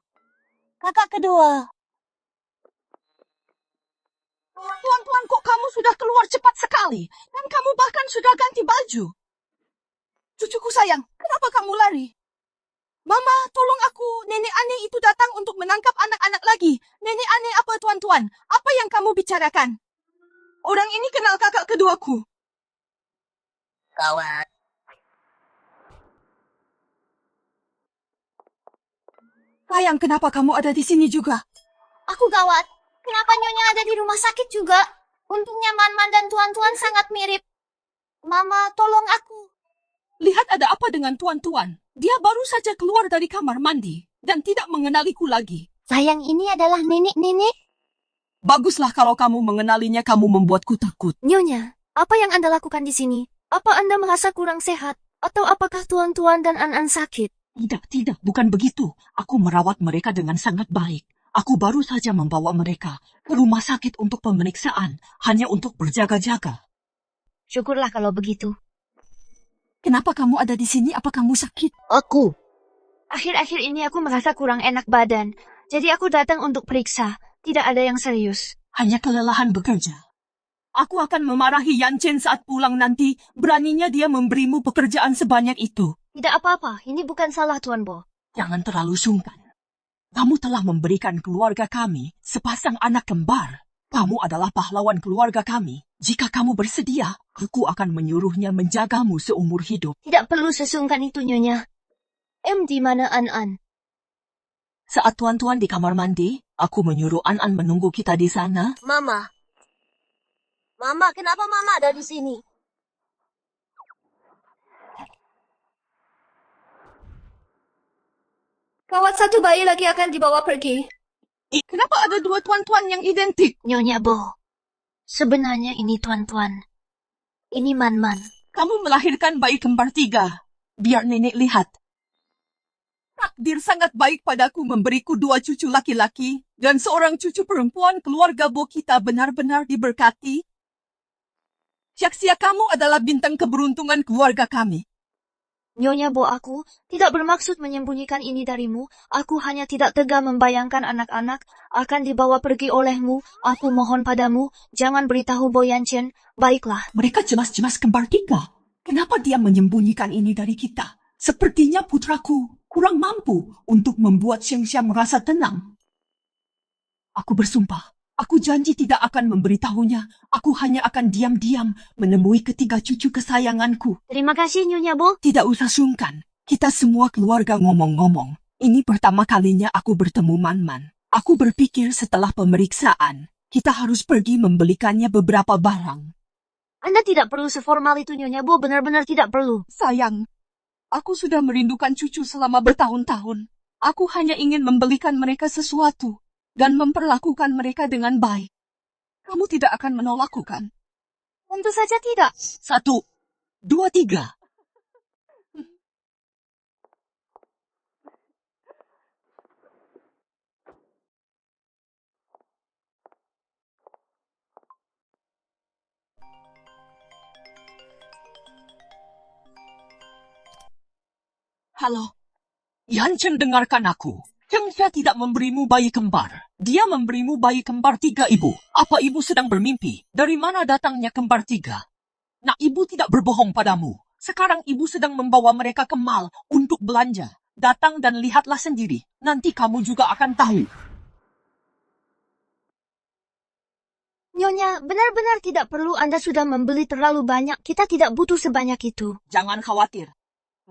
Speaker 6: Kakak kedua.
Speaker 4: Tuan-tuan, kok kamu sudah keluar cepat sekali? Dan kamu bahkan sudah ganti baju. Cucuku sayang, kenapa kamu lari? Mama, tolong aku. Nenek aneh itu datang untuk menangkap anak-anak lagi. Nenek aneh apa, tuan-tuan? Apa yang kamu bicarakan? Orang ini kenal kakak keduaku.
Speaker 6: Gawat.
Speaker 4: Sayang, kenapa kamu ada di sini juga?
Speaker 1: Aku gawat. Kenapa Nyonya ada di rumah sakit juga? Untungnya Man dan tuan-tuan sangat mirip. Mama, tolong aku.
Speaker 4: Lihat ada apa dengan tuan-tuan. Dia baru saja keluar dari kamar mandi dan tidak mengenaliku lagi.
Speaker 1: Sayang, ini adalah nenek-nenek.
Speaker 4: Baguslah kalau kamu mengenalinya, kamu membuatku takut.
Speaker 1: Nyonya, apa yang Anda lakukan di sini? Apa Anda merasa kurang sehat? Atau apakah tuan-tuan dan An-An sakit?
Speaker 4: Tidak, bukan begitu. Aku merawat mereka dengan sangat baik. Aku baru saja membawa mereka ke rumah sakit untuk pemeriksaan, hanya untuk berjaga-jaga.
Speaker 1: Syukurlah kalau begitu.
Speaker 4: Kenapa kamu ada di sini? Apa kamu sakit?
Speaker 1: Aku. Akhir-akhir ini aku merasa kurang enak badan. Jadi aku datang untuk periksa. Tidak ada yang serius.
Speaker 4: Hanya kelelahan bekerja. Aku akan memarahi Yan Chen saat pulang nanti. Beraninya dia memberimu pekerjaan sebanyak itu.
Speaker 1: Tidak apa-apa, ini bukan salah Tuan Bo.
Speaker 4: Jangan terlalu sungkan. Kamu telah memberikan keluarga kami sepasang anak kembar. Kamu adalah pahlawan keluarga kami. Jika kamu bersedia, aku akan menyuruhnya menjagamu seumur hidup.
Speaker 1: Tidak perlu sesungkan itu, Nyonya. Di mana An-An?
Speaker 4: Saat tuan-tuan di kamar mandi, aku menyuruh An-An menunggu kita di sana.
Speaker 6: Mama. Mama, kenapa Mama ada di sini? Kawat, satu bayi lagi akan dibawa pergi.
Speaker 4: Kenapa ada dua tuan-tuan yang identik?
Speaker 1: Nyonya Bo. Sebenarnya ini tuan-tuan. Ini Man-Man.
Speaker 4: Kamu melahirkan bayi kembar 3. Biar nenek lihat. Takdir sangat baik padaku memberiku 2 cucu laki-laki dan seorang cucu perempuan. Keluarga Bo kita benar-benar diberkati. Syaksia kamu adalah bintang keberuntungan keluarga kami.
Speaker 1: Nyonya Bo, aku tidak bermaksud menyembunyikan ini darimu. Aku hanya tidak tega membayangkan anak-anak akan dibawa pergi olehmu. Aku mohon padamu, jangan beritahu Bo Yanchen. Baiklah.
Speaker 4: Mereka jelas-jelas kembar 3. Kenapa dia menyembunyikan ini dari kita? Sepertinya putraku kurang mampu untuk membuat Xiangxia merasa tenang. Aku bersumpah. Aku janji tidak akan memberitahunya. Aku hanya akan diam-diam menemui ketiga cucu kesayanganku.
Speaker 1: Terima kasih, Nyonya Bo.
Speaker 4: Tidak usah sungkan. Kita semua keluarga ngomong-ngomong. Ini pertama kalinya aku bertemu Man-Man. Aku berpikir setelah pemeriksaan, kita harus pergi membelikannya beberapa barang.
Speaker 1: Anda tidak perlu seformal itu, Nyonya Bo. Benar-benar tidak perlu.
Speaker 4: Sayang, aku sudah merindukan cucu selama bertahun-tahun. Aku hanya ingin membelikan mereka sesuatu dan memperlakukan mereka dengan baik. Kamu tidak akan menolakku, kan?
Speaker 1: Tentu saja tidak.
Speaker 4: 1, 2, 3. Halo, Yan Chen, dengarkan aku. Cheng Xia tidak memberimu bayi kembar. Dia memberimu bayi kembar 3 ibu. Apa ibu sedang bermimpi? Dari mana datangnya kembar 3? Nah, ibu tidak berbohong padamu. Sekarang ibu sedang membawa mereka ke mall untuk belanja. Datang dan lihatlah sendiri. Nanti kamu juga akan tahu.
Speaker 6: Nyonya, benar-benar tidak perlu Anda sudah membeli terlalu banyak. Kita tidak butuh sebanyak itu.
Speaker 4: Jangan khawatir.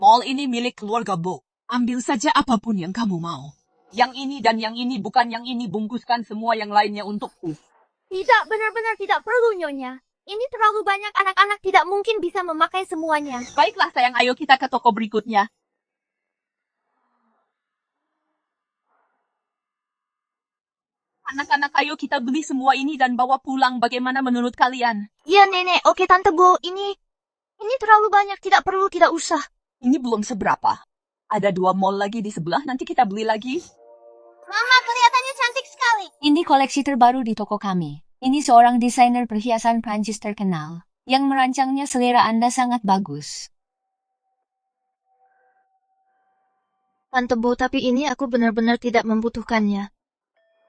Speaker 4: Mall ini milik keluarga Bo. Ambil saja apapun yang kamu mau. Yang ini dan yang ini, bukan yang ini. Bungkuskan semua yang lainnya untukku.
Speaker 6: Tidak, benar-benar tidak perlu, Nyonya. Ini terlalu banyak anak-anak tidak mungkin bisa memakai semuanya.
Speaker 4: Baiklah sayang, ayo kita ke toko berikutnya. Anak-anak, ayo kita beli semua ini dan bawa pulang. Bagaimana menurut kalian?
Speaker 6: Iya, Nenek. Oke, Tante Bo. Ini terlalu banyak. Tidak perlu, tidak usah.
Speaker 4: Ini belum seberapa. Ada 2 mall lagi di sebelah, nanti kita beli lagi.
Speaker 8: Mama, kelihatannya cantik sekali.
Speaker 1: Ini koleksi terbaru di toko kami. Ini seorang desainer perhiasan Prancis terkenal. Yang merancangnya selera Anda sangat bagus.
Speaker 6: Tante Bo, tapi ini aku benar-benar tidak membutuhkannya.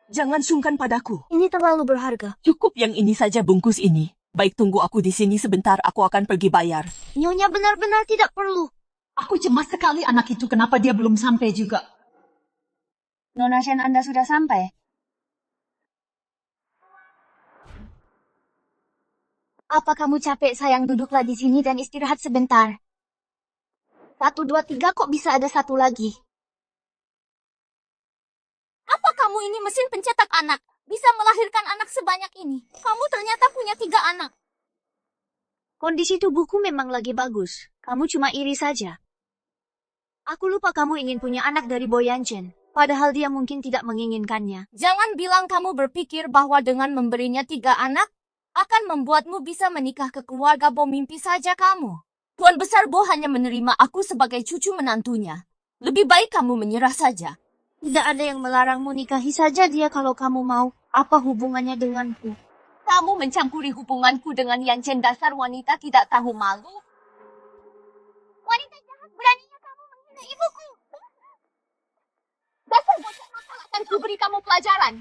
Speaker 4: Jangan sungkan padaku.
Speaker 6: Ini terlalu berharga.
Speaker 4: Cukup yang ini saja bungkus ini. Baik, tunggu aku di sini sebentar, aku akan pergi bayar.
Speaker 6: Nyonya benar-benar tidak perlu.
Speaker 4: Aku cemas sekali anak itu, kenapa dia belum sampai juga?
Speaker 1: Nona Shen, Anda sudah sampai?
Speaker 6: Apa kamu capek, sayang? Duduklah di sini dan istirahat sebentar. 1, 2, 3, kok bisa ada 1 lagi?
Speaker 8: Apa kamu ini mesin pencetak anak? Bisa melahirkan anak sebanyak ini. Kamu ternyata punya 3 anak.
Speaker 6: Kondisi tubuhku memang lagi bagus. Kamu cuma iri saja. Aku lupa kamu ingin punya anak dari Boyan Chen. Padahal dia mungkin tidak menginginkannya.
Speaker 8: Jangan bilang kamu berpikir bahwa dengan memberinya 3 anak, akan membuatmu bisa menikah ke keluarga Bo. Mimpi saja kamu. Tuan Besar Bo hanya menerima aku sebagai cucu menantunya. Lebih baik kamu menyerah saja.
Speaker 6: Tidak ada yang melarangmu, nikahi saja dia kalau kamu mau. Apa hubungannya denganku?
Speaker 8: Kamu mencampuri hubunganku dengan Yan Chen, dasar wanita tidak tahu malu. Wanita jahat, beraninya kamu menghina ibuku. Dasar bocah nakal, akan kuberi kamu pelajaran.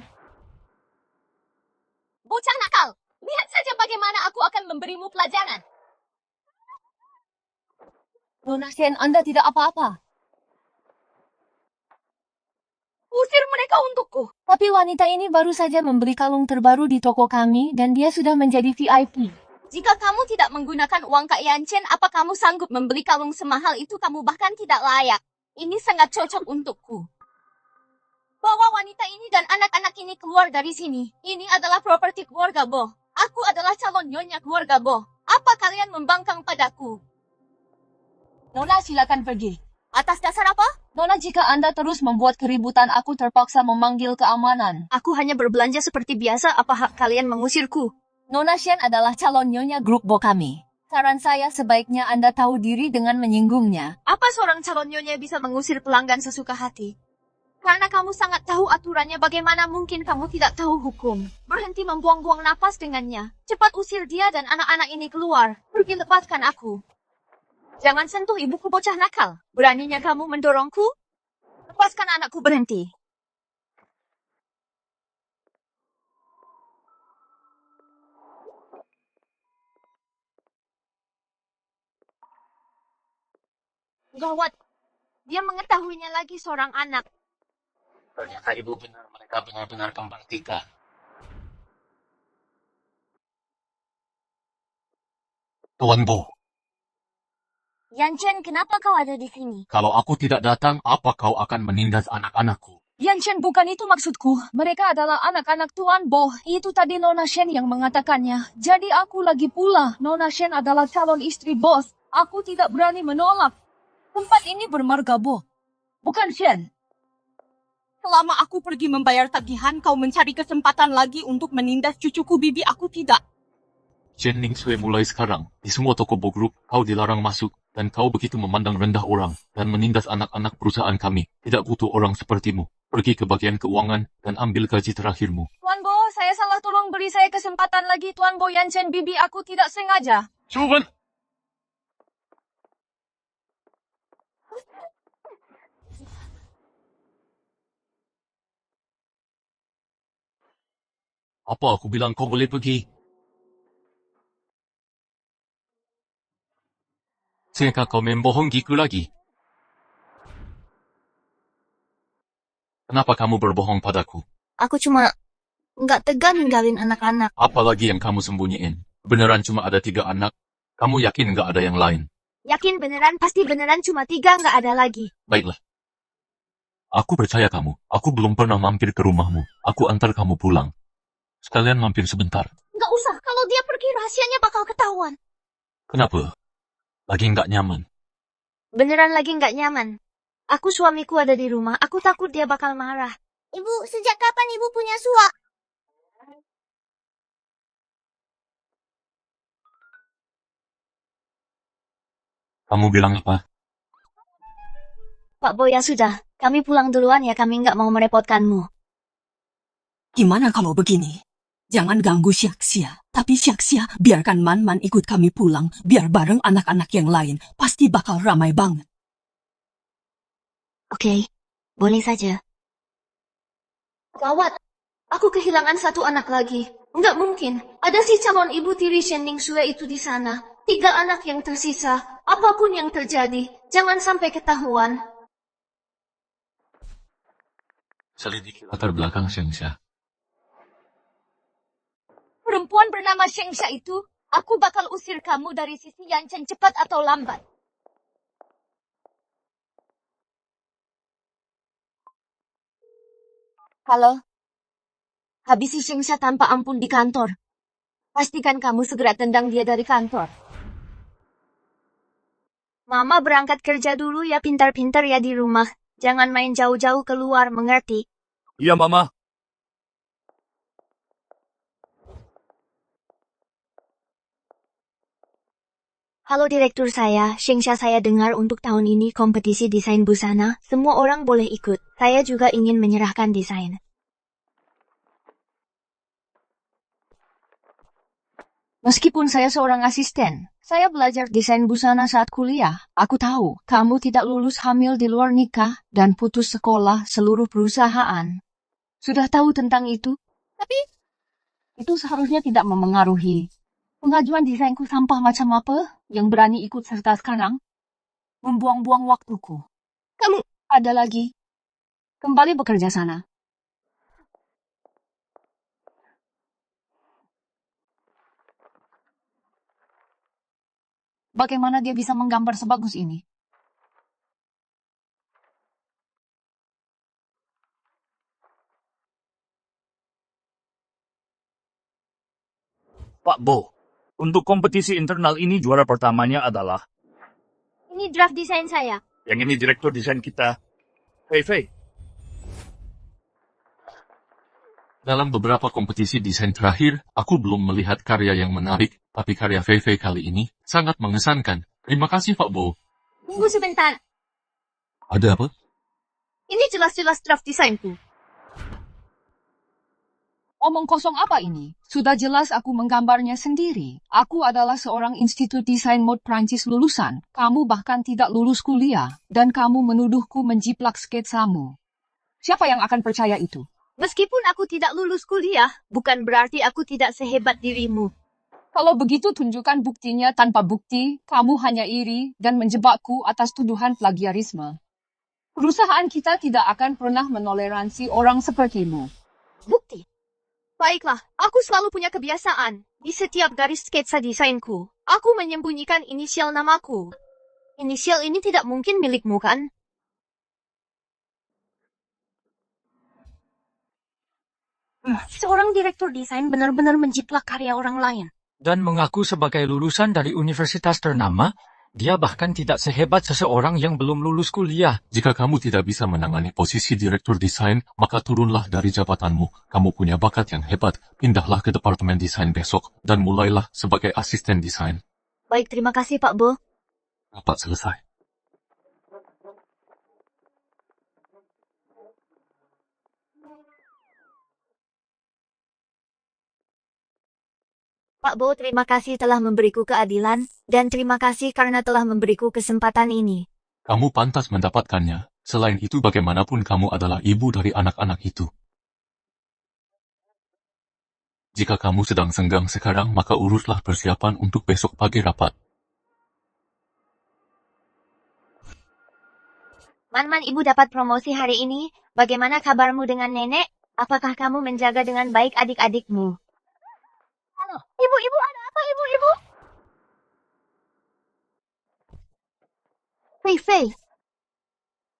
Speaker 8: Bocah nakal, lihat saja bagaimana aku akan memberimu pelajaran.
Speaker 1: Nona Shen, Anda tidak apa-apa.
Speaker 8: Usir mereka untukku.
Speaker 1: Tapi wanita ini baru saja membeli kalung terbaru di toko kami dan dia sudah menjadi VIP.
Speaker 8: Jika kamu tidak menggunakan uang Kak Yan Chen, apa kamu sanggup membeli kalung semahal itu? Kamu bahkan tidak layak. Ini sangat cocok untukku. Bawa wanita ini dan anak-anak ini keluar dari sini. Ini adalah properti keluarga Bo. Aku adalah calon nyonya keluarga Bo. Apa kalian membangkang padaku?
Speaker 1: Nona, silakan pergi.
Speaker 8: Atas dasar apa?
Speaker 1: Nona, jika Anda terus membuat keributan, aku terpaksa memanggil keamanan.
Speaker 6: Aku hanya berbelanja seperti biasa. Apa hak kalian mengusirku?
Speaker 1: Nona Shen adalah calon nyonya grup Bo kami. Saran saya sebaiknya Anda tahu diri dengan menyinggungnya.
Speaker 6: Apa seorang calon nyonya bisa mengusir pelanggan sesuka hati? Karena kamu sangat tahu aturannya, bagaimana mungkin kamu tidak tahu hukum? Berhenti membuang-buang napas dengannya. Cepat usir dia dan anak-anak ini keluar. Pergi, lepaskan aku. Jangan sentuh ibuku, bocah nakal. Beraninya kamu mendorongku? Lepaskan anakku, berhenti. Gawat. Dia mengetahuinya lagi seorang anak.
Speaker 3: Ternyata ibu benar, mereka benar-benar kembar 3.
Speaker 5: Tuan Bo,
Speaker 8: Yan Chen, kenapa kau ada di sini?
Speaker 5: kalau aku tidak datang, apa kau akan menindas anak-anakku?
Speaker 1: Yan Chen, bukan itu maksudku. Mereka adalah anak-anak Tuan Bo. Itu tadi Nona Shen yang mengatakannya. Jadi aku lagi pula. Nona Shen adalah calon istri bos. Aku tidak berani menolak. Tempat ini bermarga Bo. Bukan Shen.
Speaker 4: Selama aku pergi membayar tagihan, kau mencari kesempatan lagi untuk menindas cucuku bibi, aku tidak.
Speaker 5: Chen Ning Sui, mulai sekarang, di semua toko Bo Group, kau dilarang masuk, dan kau begitu memandang rendah orang, dan menindas anak-anak perusahaan kami. Tidak butuh orang sepertimu. Pergi ke bagian keuangan, dan ambil gaji terakhirmu.
Speaker 1: Tuan Bo, saya salah, tolong beri saya kesempatan lagi. Tuan Bo, Yan Chen bibi, aku tidak sengaja.
Speaker 5: Cuman, Apa aku bilang kau boleh pergi? Sehingga kau membohongiku lagi. Kenapa kamu berbohong padaku?
Speaker 6: Aku cuma nggak tegan ninggalin anak-anak.
Speaker 5: Apa lagi yang kamu sembunyiin? Beneran cuma ada 3 anak? Kamu yakin nggak ada yang lain?
Speaker 6: Yakin beneran, pasti beneran cuma 3, nggak ada lagi.
Speaker 5: Baiklah. Aku percaya kamu. Aku belum pernah mampir ke rumahmu. Aku antar kamu pulang. Sekalian mampir sebentar.
Speaker 8: Nggak usah, kalau dia pergi rahasianya bakal ketahuan.
Speaker 5: Kenapa? Lagi nggak nyaman.
Speaker 6: Beneran lagi nggak nyaman. Aku suamiku ada di rumah, aku takut dia bakal marah.
Speaker 8: Ibu, sejak kapan ibu punya suami?
Speaker 5: Kamu bilang apa?
Speaker 6: Pak Boy, ya sudah, kami pulang duluan ya, kami nggak mau merepotkanmu.
Speaker 4: Gimana kalau begini? Jangan ganggu Syaksia. Tapi Syaksia, biarkan Man-Man ikut kami pulang. Biar bareng anak-anak yang lain. Pasti bakal ramai banget.
Speaker 6: Oke, boleh saja. Gawat, aku kehilangan 1 anak lagi. Nggak mungkin, ada si calon ibu tiri Shen Ningsue itu di sana. 3 anak yang tersisa, apapun yang terjadi, jangan sampai ketahuan.
Speaker 5: Selidiki latar belakang Shengsha.
Speaker 8: Perempuan bernama Shengsha itu, aku bakal usir kamu dari sisi Yanchen cepat atau lambat.
Speaker 6: Halo? Habisi Shengsha tanpa ampun di kantor. Pastikan kamu segera tendang dia dari kantor. Mama berangkat kerja dulu ya, pintar-pintar ya di rumah. Jangan main jauh-jauh keluar, mengerti?
Speaker 7: Iya, Mama.
Speaker 6: Halo direktur saya, Shengsha, saya dengar untuk tahun ini kompetisi desain busana, semua orang boleh ikut. Saya juga ingin menyerahkan desain. Meskipun saya seorang asisten, saya belajar desain busana saat kuliah. Aku tahu, kamu tidak lulus hamil di luar nikah dan putus sekolah seluruh perusahaan. Sudah tahu tentang itu?
Speaker 8: Tapi,
Speaker 6: Itu seharusnya tidak memengaruhi. Pengajuan desainku sampah macam apa yang berani ikut serta sekarang? Membuang-buang waktuku.
Speaker 8: kamu,
Speaker 6: Ada lagi. Kembali bekerja sana. Bagaimana dia bisa menggambar sebagus ini?
Speaker 7: Pak Bo, untuk kompetisi internal ini juara pertamanya adalah
Speaker 8: ini draft desain saya.
Speaker 7: yang ini direktur desain kita, Fei Fei.
Speaker 5: Dalam beberapa kompetisi desain terakhir, aku belum melihat karya yang menarik, tapi karya Fei Fei kali ini sangat mengesankan. Terima kasih, Pak Bo.
Speaker 8: Tunggu sebentar.
Speaker 5: Ada apa?
Speaker 6: Ini jelas-jelas draft desainku.
Speaker 4: Omong kosong apa ini? Sudah jelas aku menggambarnya sendiri. Aku adalah seorang institut desain mode Prancis lulusan. Kamu bahkan tidak lulus kuliah. Dan kamu menuduhku menjiplak sketsamu. Siapa yang akan percaya itu?
Speaker 6: Meskipun aku tidak lulus kuliah, bukan berarti aku tidak sehebat dirimu.
Speaker 4: Kalau begitu tunjukkan buktinya. Tanpa bukti, kamu hanya iri dan menjebakku atas tuduhan plagiarisme. Perusahaan kita tidak akan pernah menoleransi orang sepertimu.
Speaker 6: Bukti. Baiklah, aku selalu punya kebiasaan. Di setiap garis sketsa desainku, aku menyembunyikan inisial namaku. Inisial ini tidak mungkin milikmu, kan? Seorang direktur desain benar-benar menjiplak karya orang lain.
Speaker 2: Dan mengaku sebagai lulusan dari universitas ternama, dia bahkan tidak sehebat seseorang yang belum lulus kuliah.
Speaker 5: Jika kamu tidak bisa menangani posisi direktur desain, maka turunlah dari jabatanmu. Kamu punya bakat yang hebat. Pindahlah ke departemen desain besok dan mulailah sebagai asisten desain.
Speaker 6: Baik, terima kasih Pak Bo.
Speaker 5: Rapat selesai.
Speaker 6: Pak Bo, terima kasih telah memberiku keadilan, dan terima kasih karena telah memberiku kesempatan ini.
Speaker 5: Kamu pantas mendapatkannya. Selain itu, bagaimanapun kamu adalah ibu dari anak-anak itu. Jika kamu sedang senggang sekarang, maka uruslah persiapan untuk besok pagi rapat.
Speaker 1: Man, ibu dapat promosi hari ini. Bagaimana kabarmu dengan nenek? Apakah kamu menjaga dengan baik adik-adikmu? Halo, ibu, ada apa ibu?
Speaker 6: Fei,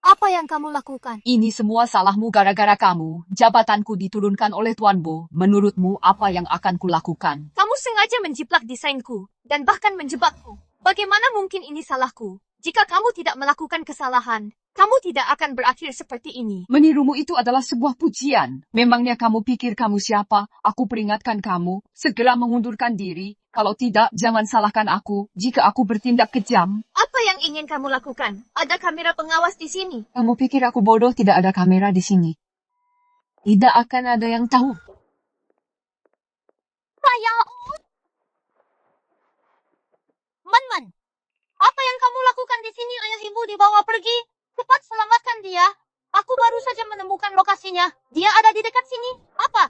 Speaker 6: apa yang kamu lakukan?
Speaker 4: Ini semua salahmu gara-gara kamu. Jabatanku diturunkan oleh Tuan Bo. Menurutmu apa yang akan kulakukan?
Speaker 6: Kamu sengaja menjiplak desainku dan bahkan menjebakku. Bagaimana mungkin ini salahku? Jika kamu tidak melakukan kesalahan, kamu tidak akan berakhir seperti ini.
Speaker 4: Menirumu itu adalah sebuah pujian. Memangnya kamu pikir kamu siapa? Aku peringatkan kamu, segera mengundurkan diri. Kalau tidak, jangan salahkan aku jika aku bertindak kejam.
Speaker 6: Apa yang ingin kamu lakukan? Ada kamera pengawas di sini.
Speaker 4: Kamu pikir aku bodoh tidak ada kamera di sini? Tidak akan ada yang tahu.
Speaker 8: Saya... Man, apa yang kamu lakukan di sini? Ayah ibu dibawa pergi. Cepat selamatkan dia. Aku baru saja menemukan lokasinya. Dia ada di dekat sini. Apa?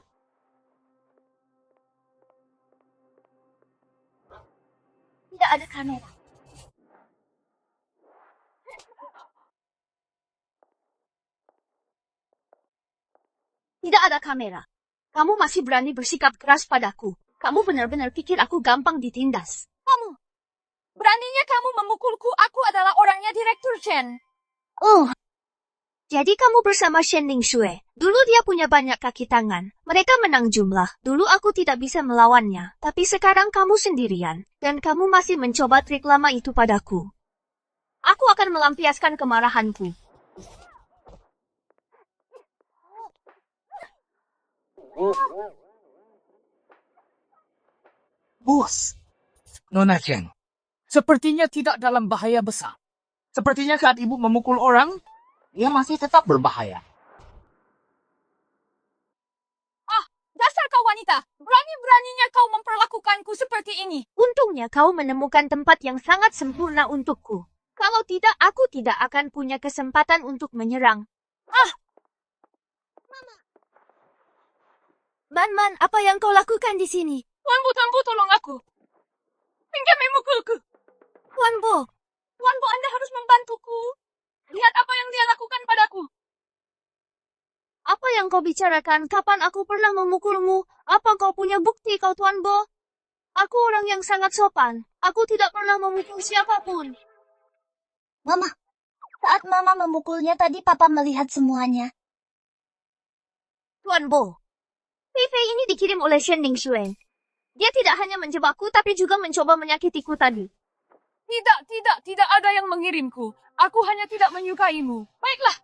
Speaker 8: Tidak ada kamera.
Speaker 6: Tidak ada kamera. Kamu masih berani bersikap keras padaku. Kamu benar-benar pikir aku gampang ditindas.
Speaker 8: Beraninya kamu memukulku. Aku adalah orangnya Direktur Chen.
Speaker 6: Oh, jadi kamu bersama Shen Ning Shue. Dulu dia punya banyak kaki tangan. Mereka menang jumlah. Dulu aku tidak bisa melawannya. Tapi sekarang kamu sendirian. Dan kamu masih mencoba trik lama itu padaku. Aku akan melampiaskan kemarahanku.
Speaker 7: Bos, Nona Chen, sepertinya tidak dalam bahaya besar. Sepertinya saat ibu memukul orang, dia masih tetap berbahaya.
Speaker 8: Dasar kau wanita. Berani-beraninya kau memperlakukanku seperti ini.
Speaker 6: Untungnya kau menemukan tempat yang sangat sempurna untukku. Kalau tidak, aku tidak akan punya kesempatan untuk menyerang. Man, apa yang kau lakukan di sini?
Speaker 8: Tuan Bu, tolong aku. Pinjam memukulku.
Speaker 6: Tuan Bo,
Speaker 8: Anda harus membantuku. Lihat apa yang dia lakukan padaku.
Speaker 6: apa yang kau bicarakan? Kapan aku pernah memukulmu? Apa kau punya bukti kau Tuan Bo? Aku orang yang sangat sopan. Aku tidak pernah memukul siapapun.
Speaker 8: Mama, saat Mama memukulnya tadi Papa melihat semuanya.
Speaker 6: Tuan Bo, Fei ini dikirim oleh Shen Ning Shue. Dia tidak hanya menjebakku, tapi juga mencoba menyakitiku tadi.
Speaker 4: Tidak ada yang mengirimku. Aku hanya tidak menyukaimu. Baiklah.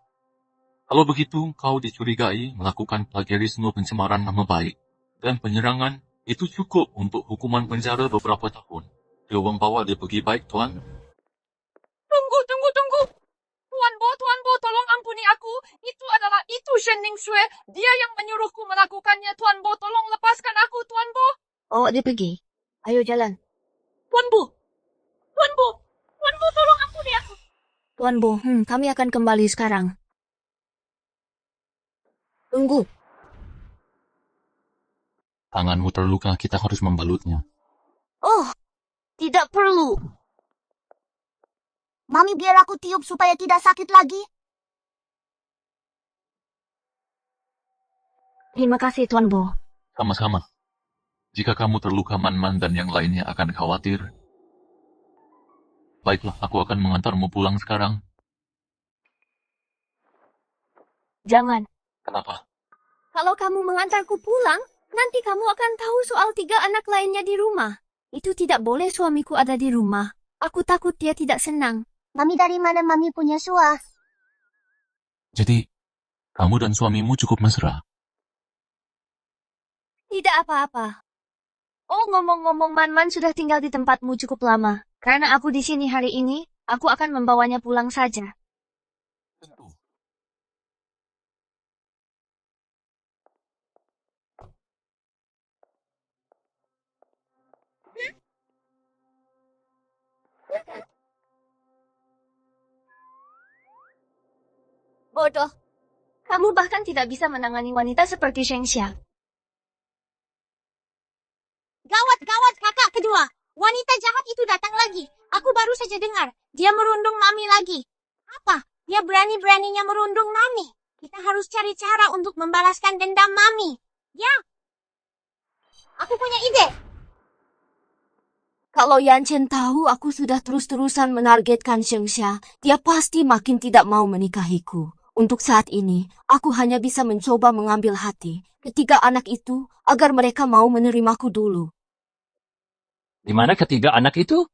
Speaker 5: Kalau begitu, kau dicurigai melakukan plagiarisme pencemaran nama baik. Dan penyerangan itu cukup untuk hukuman penjara beberapa tahun. Coba bawa dia pergi baik, Tuan.
Speaker 4: Tunggu. Tuan Bo, tolong ampuni aku. Itu Shen Ning Shue. Dia yang menyuruhku melakukannya. Tuan Bo, tolong lepaskan aku, Tuan Bo.
Speaker 6: Oh, dia pergi. Ayo jalan.
Speaker 4: Tuan Bo, tolong ampuni aku.
Speaker 6: Tuan Bo, kami akan kembali sekarang. Tunggu.
Speaker 5: Tanganmu terluka, kita harus membalutnya.
Speaker 6: Oh, tidak perlu.
Speaker 8: Mami, biar aku tiup supaya tidak sakit lagi.
Speaker 6: Terima kasih, Tuan Bo.
Speaker 5: Sama-sama. Jika kamu terluka, Man dan yang lainnya akan khawatir. Baiklah, aku akan mengantarmu pulang sekarang.
Speaker 6: Jangan.
Speaker 5: Kenapa?
Speaker 6: Kalau kamu mengantarku pulang, nanti kamu akan tahu soal 3 anak lainnya di rumah. Itu tidak boleh suamiku ada di rumah. Aku takut dia tidak senang.
Speaker 8: Mami, dari mana Mami punya suah?
Speaker 5: Jadi, kamu dan suamimu cukup mesra.
Speaker 6: Tidak apa-apa. Oh, ngomong-ngomong, Man sudah tinggal di tempatmu cukup lama. Karena aku di sini hari ini, aku akan membawanya pulang saja.
Speaker 5: Tentu.
Speaker 6: Bodoh. Kamu bahkan tidak bisa menangani wanita seperti Sheng Xia.
Speaker 8: kedua, wanita jahat itu datang lagi. Aku baru saja dengar. Dia merundung Mami lagi. Apa? Dia berani-beraninya merundung Mami. Kita harus cari cara untuk membalaskan dendam Mami. Ya. Aku punya ide.
Speaker 6: Kalau Yan Chen tahu aku sudah terus-terusan menargetkan Shengsha, dia pasti makin tidak mau menikahiku. Untuk saat ini, aku hanya bisa mencoba mengambil hati ketiga anak itu agar mereka mau menerimaku dulu.
Speaker 2: Di mana ketiga anak itu?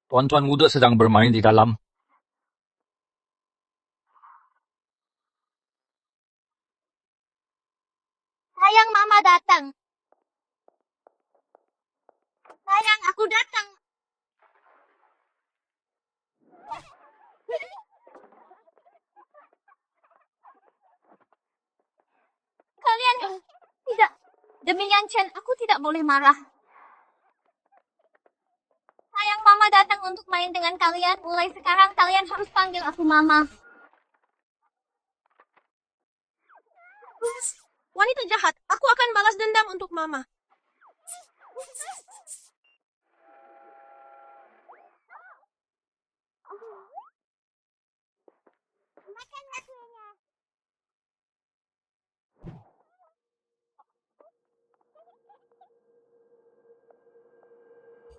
Speaker 2: Tuan-tuan muda sedang bermain di dalam.
Speaker 8: Sayang, Mama datang. Sayang, aku datang. Kalian tidak. Demi Yan Chen, aku tidak boleh marah. Sayang, Mama datang untuk main dengan kalian. Mulai sekarang kalian harus panggil aku Mama.
Speaker 4: Wanita jahat, aku akan balas dendam untuk Mama.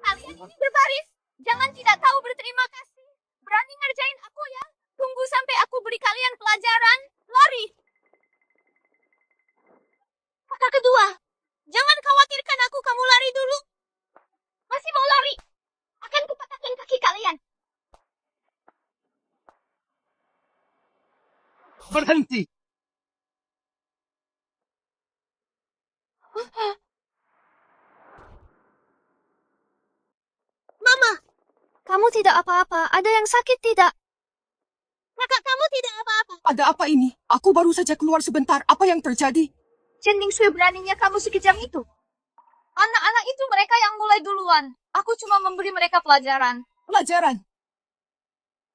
Speaker 8: Kalian berbaris. Jangan tidak tahu berterima kasih. Berani ngerjain aku ya. Tunggu sampai aku beri kalian pelajaran. Lari. Kakak kedua. Jangan khawatirkan aku, kamu lari dulu. Masih mau lari? Akan kupatahkan kaki kalian.
Speaker 7: Berhenti.
Speaker 6: Mama, kamu tidak apa-apa. Ada yang sakit tidak?
Speaker 8: Kakak kamu tidak apa-apa.
Speaker 4: Ada apa ini? Aku baru saja keluar sebentar. Apa yang terjadi?
Speaker 6: Chen Ningshui, beraninya kamu sekejam itu.
Speaker 8: Anak-anak itu mereka yang mulai duluan. Aku cuma memberi mereka pelajaran.
Speaker 4: Pelajaran.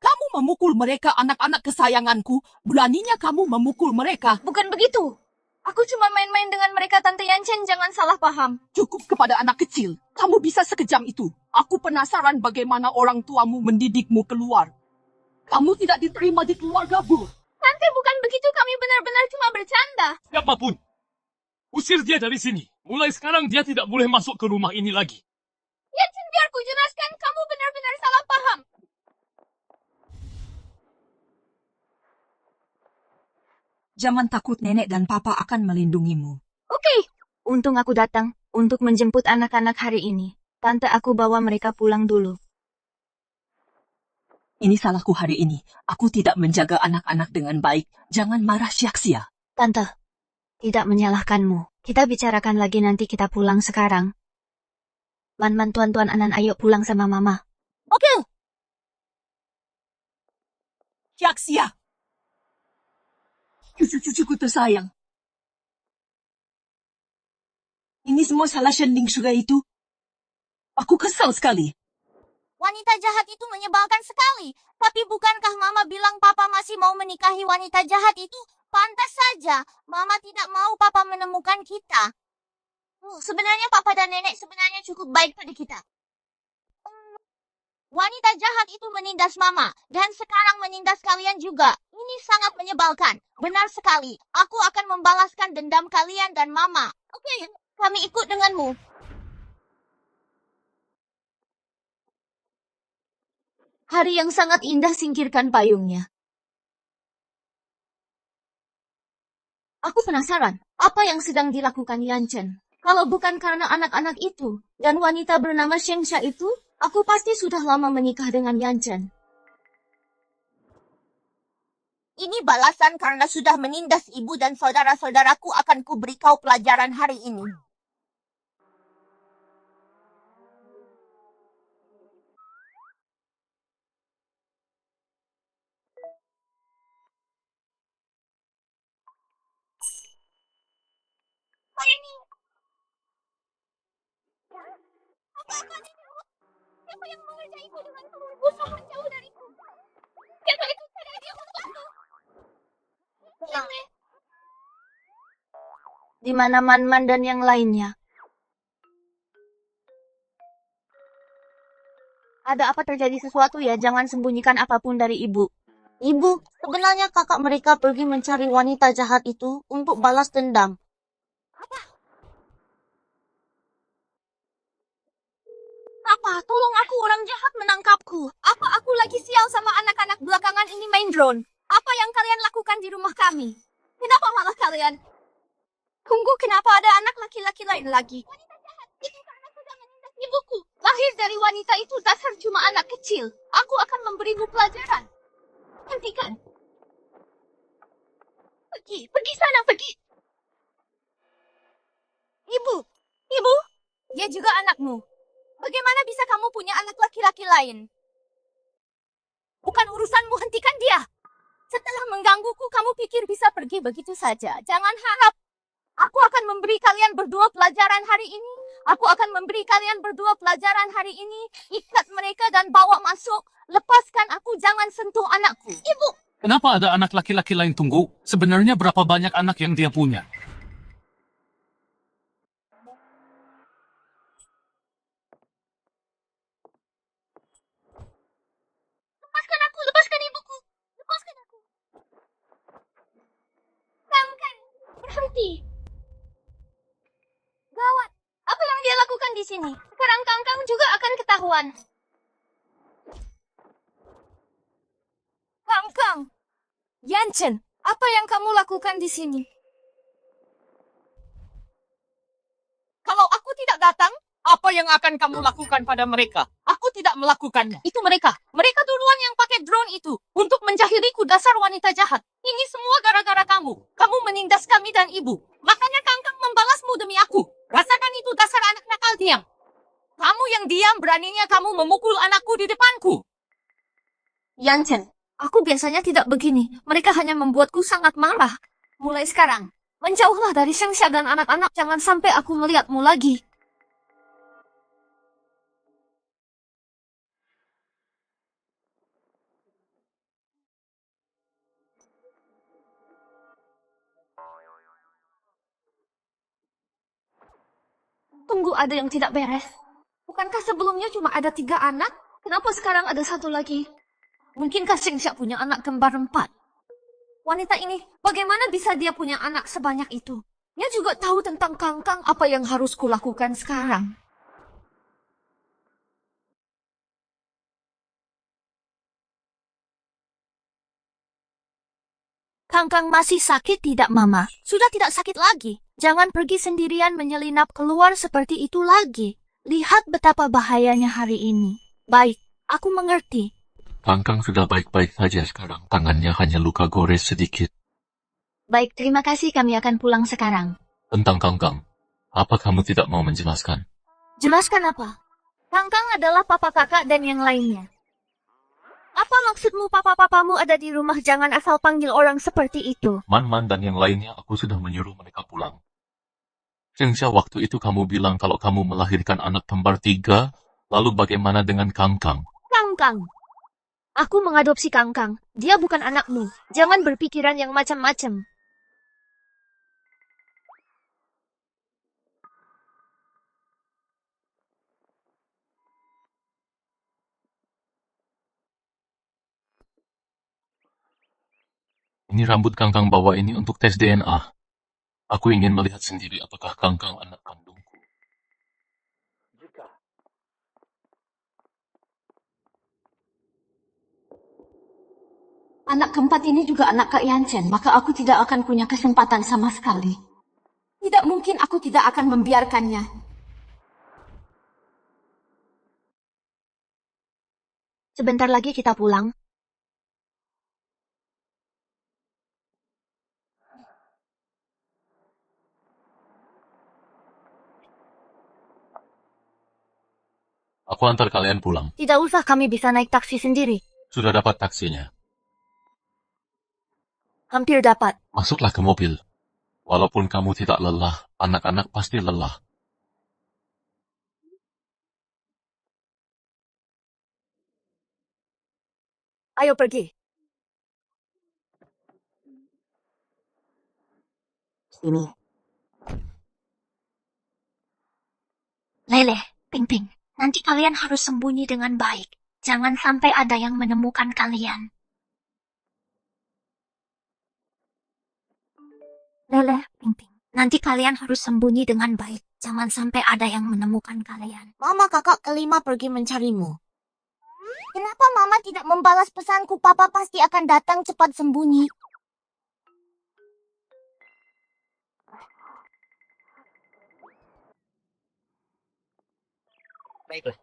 Speaker 4: Kamu memukul mereka, anak-anak kesayanganku. Beraninya kamu memukul mereka.
Speaker 8: Bukan begitu. Aku cuma main-main dengan mereka, Tante Yan Chen. Jangan salah paham.
Speaker 4: Cukup kepada anak kecil. Kamu bisa sekejam itu. Aku penasaran bagaimana orang tuamu mendidikmu keluar. Kamu tidak diterima di keluarga Bu.
Speaker 8: Tante, bukan begitu. Kami benar-benar cuma bercanda.
Speaker 5: Siapapun, usir dia dari sini. Mulai sekarang dia tidak boleh masuk ke rumah ini lagi.
Speaker 8: Yan Chen, biar ku jelaskan. Kamu benar-benar salah paham.
Speaker 4: Jangan takut, nenek dan papa akan melindungimu.
Speaker 8: Oke.
Speaker 1: Untung aku datang untuk menjemput anak-anak hari ini. Tante, aku bawa mereka pulang dulu.
Speaker 4: Ini salahku hari ini. Aku tidak menjaga anak-anak dengan baik. Jangan marah sia-sia.
Speaker 1: Tante, tidak menyalahkanmu. Kita bicarakan lagi nanti kita pulang sekarang. Man-man tuan-tuan Anan, ayo pulang sama Mama.
Speaker 8: Oke.
Speaker 4: Sia-sia. Cucu-cucuku tersayang. Ini semua salah Shen Ningshui itu. Aku kesal sekali.
Speaker 8: Wanita jahat itu menyebalkan sekali. Tapi bukankah Mama bilang Papa masih mau menikahi wanita jahat itu? Pantas saja. Mama tidak mau Papa menemukan kita. Sebenarnya Papa dan Nenek sebenarnya cukup baik pada kita. Wanita jahat itu menindas Mama. Dan sekarang menindas kalian juga. Ini sangat menyebalkan. Benar sekali. Aku akan membalaskan dendam kalian dan Mama. Oke, kami ikut denganmu.
Speaker 1: Hari yang sangat indah, singkirkan payungnya. Aku penasaran, apa yang sedang dilakukan Yan Chen? Kalau bukan karena anak-anak itu dan wanita bernama Shengsha itu, aku pasti sudah lama menikah dengan Yan Chen.
Speaker 8: Ini balasan karena sudah menindas ibu dan saudara-saudaraku, akan kuberi kau pelajaran hari ini. Apa ini? Apa ini? Siapa yang mengerjaiku dengan telur busuk menjauh dariku? Siapa itu? Sadar dia untuk aku.
Speaker 1: Di mana Man-Man dan yang lainnya? Ada apa terjadi sesuatu ya? Jangan sembunyikan apapun dari ibu.
Speaker 8: Ibu, sebenarnya kakak mereka pergi mencari wanita jahat itu untuk balas dendam. Apa? Tolong aku, orang jahat menangkapku.
Speaker 6: Apa aku lagi sial sama anak-anak belakangan ini main drone? Apa yang kalian lakukan di rumah kami? Kenapa malah kalian? Tunggu, kenapa ada anak laki-laki lain lagi?
Speaker 8: Wanita jahat itu karena sudah menindas ibuku. Lahir dari wanita itu dasar cuma anak kecil. Aku akan memberimu pelajaran. Hentikan. Pergi sana, pergi.
Speaker 6: Ibu, ibu, dia juga anakmu. Bagaimana bisa kamu punya anak laki-laki lain? Bukan urusanmu, hentikan dia. Setelah menggangguku, kamu pikir bisa pergi begitu saja. Jangan harap. Aku akan memberi kalian berdua pelajaran hari ini. Aku akan memberi kalian berdua pelajaran hari ini. Ikat mereka dan bawa masuk. Lepaskan aku, jangan sentuh anakku.
Speaker 8: Ibu,
Speaker 7: Kenapa ada anak laki-laki lain tunggu? Sebenarnya berapa banyak anak yang dia punya?
Speaker 8: lepaskan aku, lepaskan ibuku. Lepaskan aku. Kangkang, berhenti. Gawat, apa yang dia lakukan di sini? Sekarang Kangkang juga akan ketahuan.
Speaker 6: Kang, Yanchen, apa yang kamu lakukan di sini?
Speaker 4: Kalau aku tidak datang, apa yang akan kamu lakukan pada mereka? Aku tidak melakukannya. Itu mereka. Mereka duluan yang pakai drone itu untuk menjahiliku, dasar wanita jahat. Ini semua gara-gara kamu. Kamu menindas kami dan ibu. Makanya Kangkang membalasmu demi aku. Rasakan itu, dasar anak nakal diam. Kamu yang diam, beraninya kamu memukul anakku di depanku.
Speaker 6: Yanchen, aku biasanya tidak begini. Mereka hanya membuatku sangat marah. Mulai sekarang, menjauhlah dari Shengsha dan anak-anak. Jangan sampai aku melihatmu lagi. Tunggu, ada yang tidak beres. Bukankah sebelumnya cuma ada 3 anak? Kenapa sekarang ada 1 lagi? Mungkinkah Shengsha punya anak kembar 4? Wanita ini, bagaimana bisa dia punya anak sebanyak itu? Dia juga tahu tentang Kangkang, apa yang harus kulakukan sekarang. Kangkang masih sakit tidak, Mama? Sudah tidak sakit lagi. Jangan pergi sendirian menyelinap keluar seperti itu lagi. Lihat betapa bahayanya hari ini. Baik, aku mengerti.
Speaker 5: Kangkang sudah baik-baik saja sekarang. Tangannya hanya luka gores sedikit.
Speaker 1: Baik, terima kasih, kami akan pulang sekarang.
Speaker 5: Tentang Kangkang, apa kamu tidak mau menjelaskan?
Speaker 1: Jelaskan apa? Kangkang adalah papa kakak dan yang lainnya. Apa maksudmu papa-papamu ada di rumah? Jangan asal panggil orang seperti itu.
Speaker 5: Man-Man dan yang lainnya aku sudah menyuruh mereka pulang. Shengsha, waktu itu kamu bilang kalau kamu melahirkan anak kembar 3, lalu bagaimana dengan Kangkang?
Speaker 1: Kangkang. Aku mengadopsi Kangkang. Dia bukan anakmu. Jangan berpikiran yang macam-macam.
Speaker 5: Ini rambut Kangkang bawa ini untuk tes DNA. Aku ingin melihat sendiri apakah Kangkang anak kandungku.
Speaker 8: Anak keempat ini juga anak Kak Yanchen, maka aku tidak akan punya kesempatan sama sekali.
Speaker 6: Tidak mungkin aku tidak akan membiarkannya.
Speaker 1: Sebentar lagi kita pulang.
Speaker 5: Aku antar kalian pulang.
Speaker 1: Tidak usah, kami bisa naik taksi sendiri.
Speaker 5: Sudah dapat taksinya.
Speaker 1: Hampir dapat.
Speaker 5: Masuklah ke mobil. Walaupun kamu tidak lelah, anak-anak pasti lelah.
Speaker 1: Ayo pergi. Sini. Lele, Ping Ping.
Speaker 8: Nanti kalian harus sembunyi dengan baik. Jangan sampai ada yang menemukan kalian. Leleh, Ping-Ping. Nanti kalian harus sembunyi dengan baik. Jangan sampai ada yang menemukan kalian.
Speaker 6: Mama kakak kelima pergi mencarimu. Kenapa Mama tidak membalas pesanku? Papa pasti akan datang cepat sembunyi.
Speaker 2: Baiklah.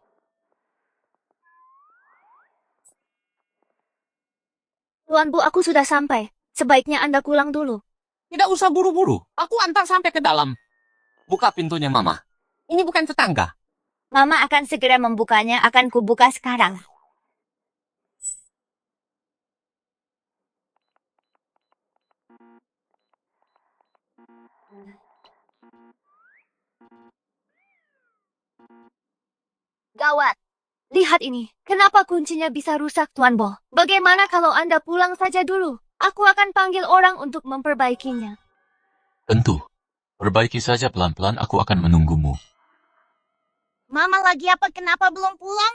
Speaker 1: Tuan Bu, aku sudah sampai. Sebaiknya Anda pulang dulu.
Speaker 7: Tidak usah buru-buru. Aku antar sampai ke dalam. Buka pintunya, Mama. Ini bukan tetangga.
Speaker 1: Mama akan segera membukanya, akan kubuka sekarang. Gawat. Lihat ini. Kenapa kuncinya bisa rusak, Tuan Bo? Bagaimana kalau Anda pulang saja dulu? Aku akan panggil orang untuk memperbaikinya.
Speaker 5: Tentu. Perbaiki saja pelan-pelan, aku akan menunggumu.
Speaker 6: Mama lagi apa? Kenapa belum pulang?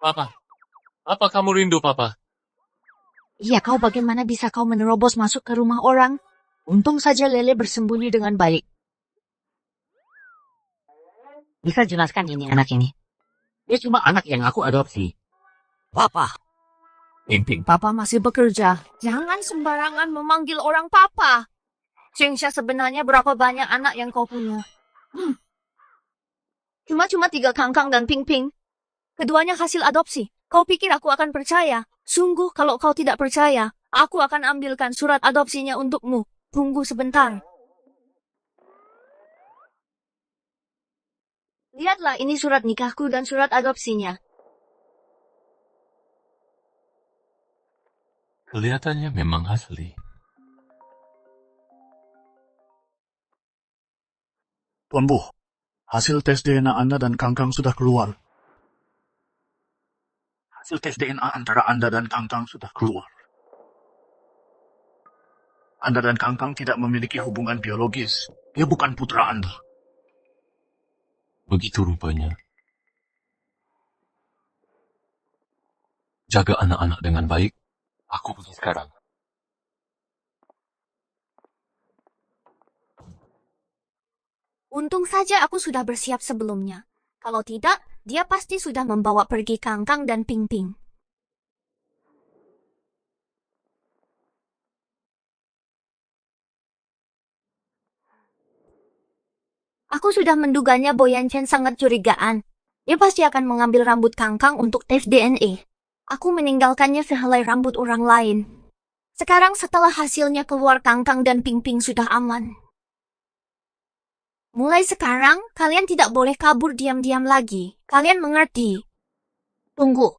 Speaker 5: Papa. Apa kamu rindu, Papa?
Speaker 1: Iya, kau bagaimana bisa kau menerobos masuk ke rumah orang? Untung saja Lele bersembunyi dengan baik.
Speaker 9: Bisa jelaskan ini anak ini? Dia cuma anak yang aku adopsi.
Speaker 7: Papa. Ping-Ping.
Speaker 1: Papa masih bekerja. Jangan sembarangan memanggil orang papa. Shengsha, sebenarnya berapa banyak anak yang kau punya? Cuma 3 Kangkang dan Ping-Ping. Keduanya hasil adopsi. Kau pikir aku akan percaya? Sungguh, kalau kau tidak percaya, aku akan ambilkan surat adopsinya untukmu. Tunggu sebentar. Lihatlah, ini surat nikahku dan surat adopsinya.
Speaker 5: Kelihatannya memang asli.
Speaker 3: Tuan Bu, hasil tes DNA Anda dan Kangkang sudah keluar. Hasil tes DNA antara Anda dan Kangkang sudah keluar. Anda dan Kangkang tidak memiliki hubungan biologis. Dia bukan putra Anda.
Speaker 5: Begitu rupanya. Jaga anak-anak dengan baik. Aku pergi sekarang.
Speaker 1: Untung saja aku sudah bersiap sebelumnya. Kalau tidak, dia pasti sudah membawa pergi Kangkang dan Ping-Ping. Aku sudah menduganya Boyan Chen sangat curigaan. Dia pasti akan mengambil rambut Kangkang untuk tes DNA. Aku meninggalkannya sehelai rambut orang lain. Sekarang setelah hasilnya keluar, Kangkang dan Ping-Ping sudah aman. Mulai sekarang, kalian tidak boleh kabur diam-diam lagi. Kalian mengerti? Tunggu.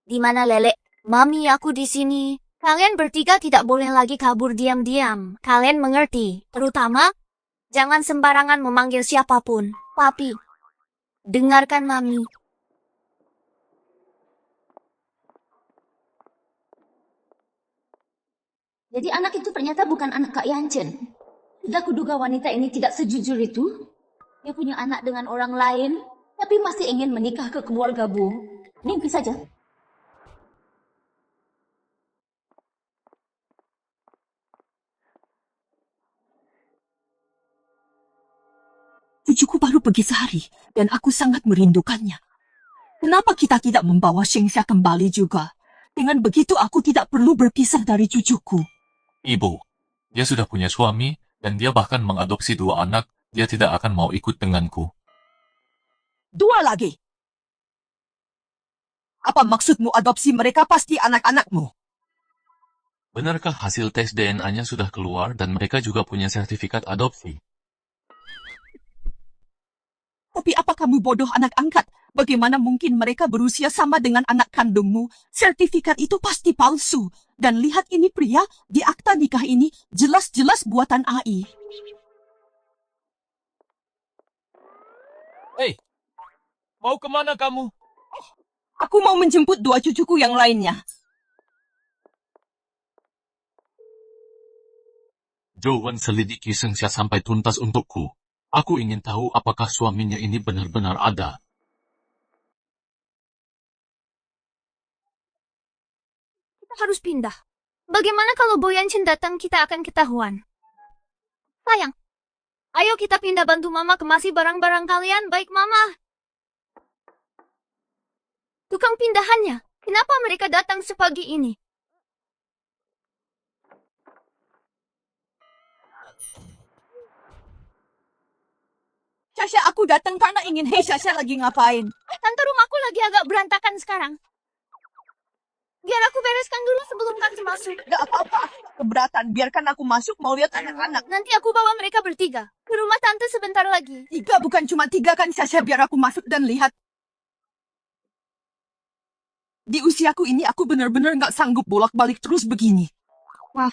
Speaker 1: Di mana Lele? Mami, aku di sini. Kalian bertiga tidak boleh lagi kabur diam-diam. Kalian mengerti? Terutama, jangan sembarangan memanggil siapapun. Papi, dengarkan Mami.
Speaker 8: Jadi anak itu ternyata bukan anak Kak Yanchen. Sudah kuduga wanita ini tidak sejujur itu. Dia punya anak dengan orang lain, tapi masih ingin menikah ke keluarga Bu. Mimpi saja.
Speaker 4: Cucuku baru pergi sehari, dan aku sangat merindukannya. Kenapa kita tidak membawa Shengsha kembali juga? Dengan begitu aku tidak perlu berpisah dari cucuku.
Speaker 5: Ibu, dia sudah punya suami, dan dia bahkan mengadopsi 2 anak. Dia tidak akan mau ikut denganku.
Speaker 4: 2 lagi. Apa maksudmu adopsi mereka pasti anak-anakmu?
Speaker 5: Benarkah hasil tes DNA-nya sudah keluar dan mereka juga punya sertifikat adopsi?
Speaker 4: Tapi apa kamu bodoh anak angkat? Bagaimana mungkin mereka berusia sama dengan anak kandungmu? Sertifikat itu pasti palsu. Dan lihat ini pria, di akta nikah ini jelas-jelas buatan AI.
Speaker 7: Hei, mau kemana kamu?
Speaker 4: Aku mau menjemput 2 cucuku yang lainnya.
Speaker 5: Jowan selidiki Sengsya sampai tuntas untukku. Aku ingin tahu apakah suaminya ini benar-benar ada.
Speaker 6: Kita harus pindah. Bagaimana kalau Boyancin datang kita akan ketahuan? Sayang, ayo kita pindah bantu Mama kemasi barang-barang kalian, baik Mama. Tukang pindahannya, kenapa mereka datang sepagi ini?
Speaker 4: Sasha, aku datang karena ingin, hei Sasha lagi ngapain?
Speaker 6: Tante rumahku lagi agak berantakan sekarang. Biar aku bereskan dulu sebelum Tante masuk.
Speaker 4: Gak apa-apa, keberatan. Biarkan aku masuk, mau lihat anak-anak.
Speaker 6: Nanti aku bawa mereka bertiga ke rumah Tante sebentar lagi.
Speaker 4: 3 bukan cuma 3 kan Sasha, biar aku masuk dan lihat. Di usiaku ini aku benar-benar gak sanggup bolak-balik terus begini.
Speaker 6: Maaf.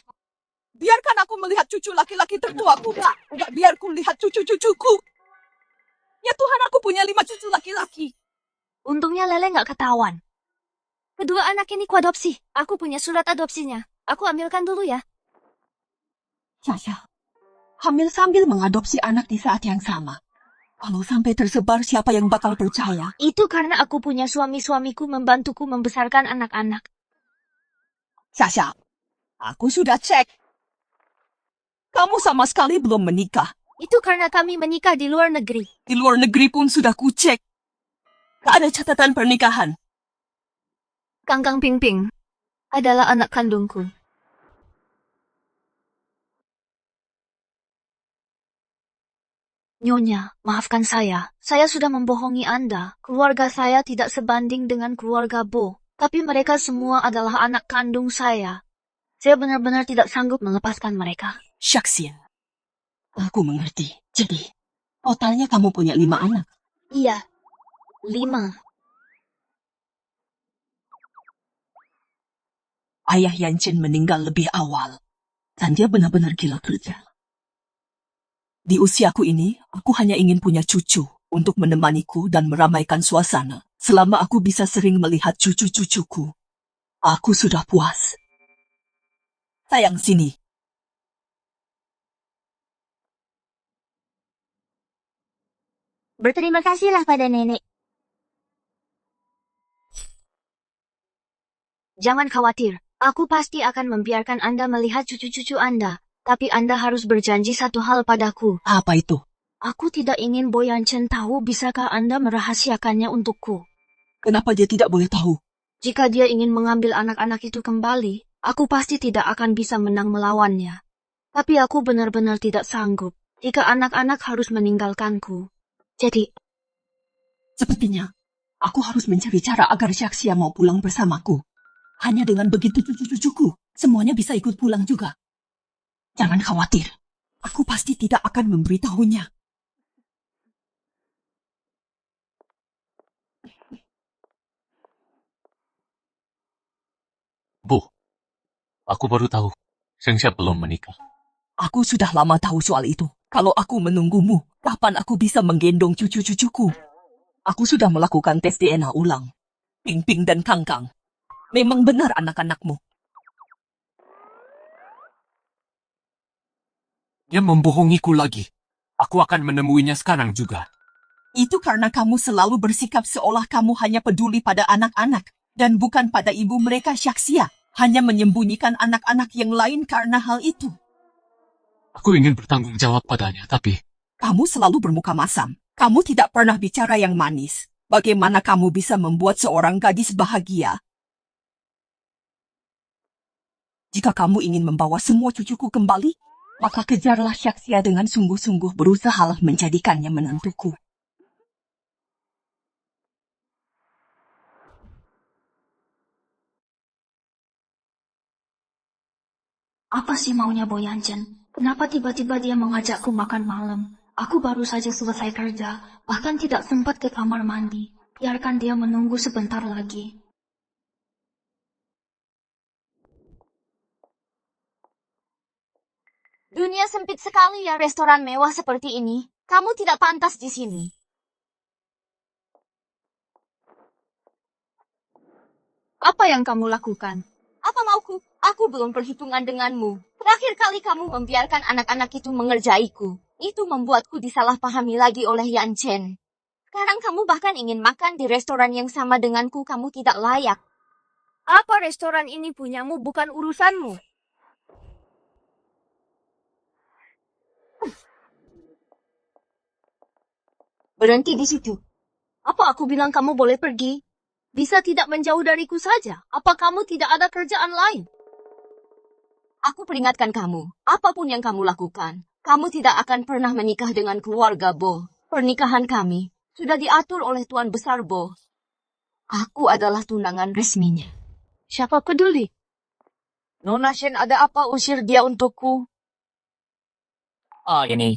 Speaker 4: Biarkan aku melihat cucu laki-laki tertuaku, gak biar ku lihat cucu-cucuku. Ya Tuhan, aku punya 5 cucu laki-laki.
Speaker 6: Untungnya Lele nggak ketahuan. Kedua anak ini kuadopsi. Aku punya surat adopsinya. Aku ambilkan dulu ya.
Speaker 4: Sasha, hamil sambil mengadopsi anak di saat yang sama. Kalau sampai tersebar, siapa yang bakal percaya?
Speaker 6: Itu karena aku punya suamiku membantuku membesarkan anak-anak.
Speaker 4: Sasha, aku sudah cek. Kamu sama sekali belum menikah.
Speaker 6: Itu karena kami menikah di luar negeri.
Speaker 4: Di luar negeri pun sudah kucek. Gak ada catatan pernikahan.
Speaker 6: Kangkang Pingping adalah anak kandungku. Nyonya, maafkan saya. Saya sudah membohongi Anda. Keluarga saya tidak sebanding dengan keluarga Bo. Tapi mereka semua adalah anak kandung saya. Saya benar-benar tidak sanggup melepaskan mereka.
Speaker 4: Syaksia. Aku mengerti. Jadi, totalnya kamu punya 5 anak.
Speaker 6: Iya, 5.
Speaker 4: Ayah Yancin meninggal lebih awal. Dan dia benar-benar gila kerja. Di usiaku ini, aku hanya ingin punya cucu untuk menemaniku dan meramaikan suasana. Selama aku bisa sering melihat cucu-cucuku, aku sudah puas. Sayang, sini.
Speaker 1: Berterima kasihlah pada nenek. Jangan khawatir, aku pasti akan membiarkan Anda melihat cucu-cucu Anda. Tapi Anda harus berjanji satu hal padaku.
Speaker 4: Apa itu?
Speaker 1: Aku tidak ingin Boyancin tahu, bisakah Anda merahasiakannya untukku?
Speaker 4: Kenapa dia tidak boleh tahu?
Speaker 1: Jika dia ingin mengambil anak-anak itu kembali, aku pasti tidak akan bisa menang melawannya. Tapi aku benar-benar tidak sanggup jika anak-anak harus meninggalkanku. Jadi,
Speaker 4: Sepertinya, aku harus mencari cara agar Syaksia mau pulang bersamaku. Hanya dengan begitu cucu-cucuku, semuanya bisa ikut pulang juga. Jangan khawatir, aku pasti tidak akan memberitahunya.
Speaker 5: Bu, aku baru tahu. Sengsya belum menikah.
Speaker 4: Aku sudah lama tahu soal itu. Kalau aku menunggumu, kapan aku bisa menggendong cucu-cucuku? Aku sudah melakukan tes DNA ulang. Ping-Ping dan Kangkang. Memang benar anak-anakmu.
Speaker 7: Dia membohongiku lagi. Aku akan menemuinya sekarang juga.
Speaker 4: Itu karena kamu selalu bersikap seolah kamu hanya peduli pada anak-anak dan bukan pada ibu mereka Syaksia. Hanya menyembunyikan anak-anak yang lain karena hal itu.
Speaker 5: Aku ingin bertanggung jawab padanya, tapi
Speaker 4: Kamu selalu bermuka masam. Kamu tidak pernah bicara yang manis. Bagaimana kamu bisa membuat seorang gadis bahagia? Jika kamu ingin membawa semua cucuku kembali, maka kejarlah Syaksia dengan sungguh-sungguh, berusahalah menjadikannya menantuku.
Speaker 1: apa sih maunya Boyancin? Kenapa tiba-tiba dia mengajakku makan malam? Aku baru saja selesai kerja, bahkan tidak sempat ke kamar mandi. Biarkan dia menunggu sebentar lagi.
Speaker 8: Dunia sempit sekali ya restoran mewah seperti ini. Kamu tidak pantas di sini.
Speaker 6: apa yang kamu lakukan?
Speaker 8: Apa mauku? Aku belum perhitungan denganmu. Terakhir kali kamu membiarkan anak-anak itu mengerjaiku. Itu membuatku disalahpahami lagi oleh Yan Chen. Sekarang kamu bahkan ingin makan di restoran yang sama denganku. Kamu tidak layak.
Speaker 6: Apa restoran ini punyamu bukan urusanmu?
Speaker 1: Berhenti di situ. Apa aku bilang kamu boleh pergi? Bisa tidak menjauh dariku saja? Apa kamu tidak ada kerjaan lain?
Speaker 8: Aku peringatkan kamu, apapun yang kamu lakukan, kamu tidak akan pernah menikah dengan keluarga Bo. Pernikahan kami sudah diatur oleh Tuan Besar Bo. Aku adalah tunangan resminya.
Speaker 1: Siapa peduli?
Speaker 9: Nona Shen ada apa usir dia untukku?
Speaker 2: Ini.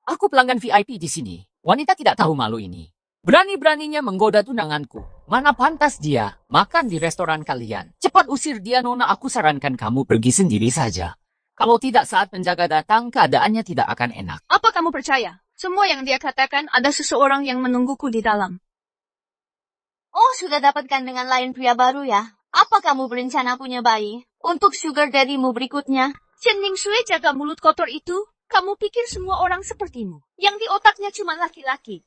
Speaker 2: Aku pelanggan VIP di sini. Wanita tidak tahu malu ini. Berani-beraninya menggoda tunanganku. Mana pantas dia makan di restoran kalian. Cepat usir dia, Nona. Aku sarankan kamu pergi sendiri saja. Kalau tidak saat penjaga datang, keadaannya tidak akan enak.
Speaker 1: Apa kamu percaya? Semua yang dia katakan ada seseorang yang menungguku di dalam.
Speaker 8: Oh, sudah dapatkan dengan lain pria baru ya? Apa kamu berencana punya bayi? Untuk sugar daddy-mu berikutnya?
Speaker 1: Chen Ningshui, jaga mulut kotor itu. Kamu pikir semua orang sepertimu, yang di otaknya cuma laki-laki.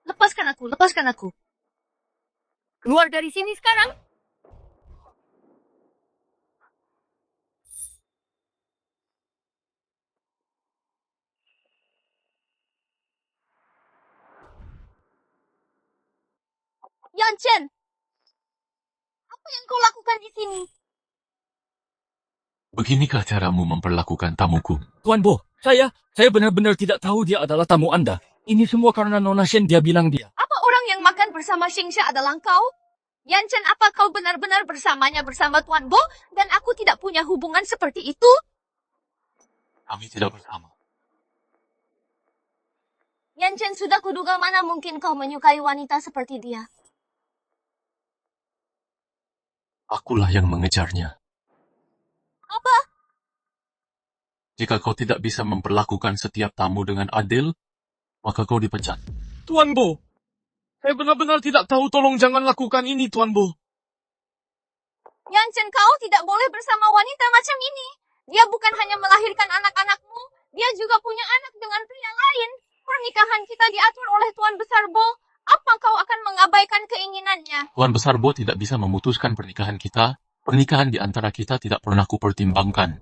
Speaker 1: Lepaskan aku, lepaskan aku.
Speaker 6: Keluar dari sini sekarang.
Speaker 8: Yan Chen, apa yang kau lakukan di sini?
Speaker 5: Beginikah caramu memperlakukan tamuku?
Speaker 7: Tuan Bo, saya benar-benar tidak tahu dia adalah tamu Anda. Ini semua karena Nona Shen dia bilang dia.
Speaker 8: Apa orang yang makan bersama Xingsha adalah kau? Yan Chen, apa kau benar-benar bersamanya bersama Tuan Bo dan aku tidak punya hubungan seperti itu?
Speaker 5: Kami tidak bersama.
Speaker 8: Yan Chen, sudah kuduga mana mungkin kau menyukai wanita seperti dia.
Speaker 5: Akulah yang mengejarnya.
Speaker 8: Apa?
Speaker 5: Jika kau tidak bisa memperlakukan setiap tamu dengan adil, maka kau dipecat.
Speaker 7: Tuan Bo, saya benar-benar tidak tahu. Tolong jangan lakukan ini, Tuan Bo.
Speaker 8: Yan Chen, kau tidak boleh bersama wanita macam ini. Dia bukan hanya melahirkan anak-anakmu, dia juga punya anak dengan pria lain. Pernikahan kita diatur oleh Tuan Besar Bo. Apa kau akan mengabaikan keinginannya?
Speaker 5: Tuan Besar Bo tidak bisa memutuskan pernikahan kita. Pernikahan di antara kita tidak pernah kupertimbangkan.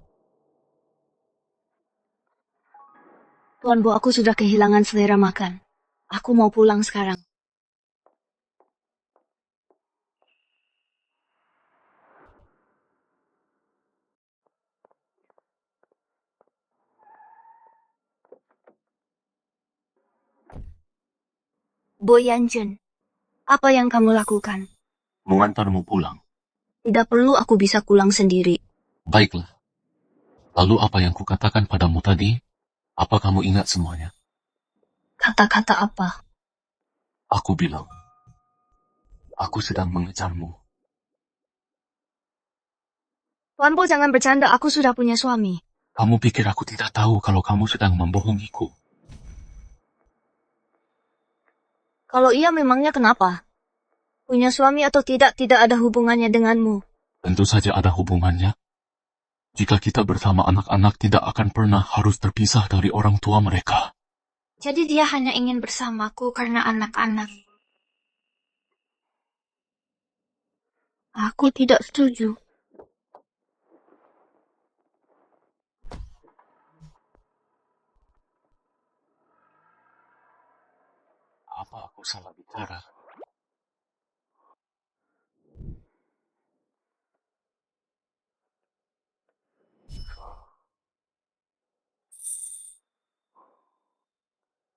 Speaker 1: Tuan Bo, aku sudah kehilangan selera makan. Aku mau pulang sekarang. Bo Yan Chen, apa yang kamu lakukan?
Speaker 5: Mengantarmu pulang.
Speaker 1: Tidak perlu, aku bisa pulang sendiri.
Speaker 5: Baiklah. Lalu apa yang kukatakan padamu tadi? Apa kamu ingat semuanya?
Speaker 1: Kata-kata apa?
Speaker 5: Aku bilang, aku sedang mengejarmu.
Speaker 1: Tuan Bo, jangan bercanda, aku sudah punya suami.
Speaker 5: Kamu pikir aku tidak tahu kalau kamu sedang membohongiku?
Speaker 1: Kalau iya, memangnya kenapa? Punya suami atau tidak ada hubungannya denganmu.
Speaker 5: Tentu saja ada hubungannya. Jika kita bersama anak-anak tidak akan pernah harus terpisah dari orang tua mereka.
Speaker 1: Jadi dia hanya ingin bersamaku karena anak-anak. Aku tidak setuju.
Speaker 5: Apa aku salah bicara?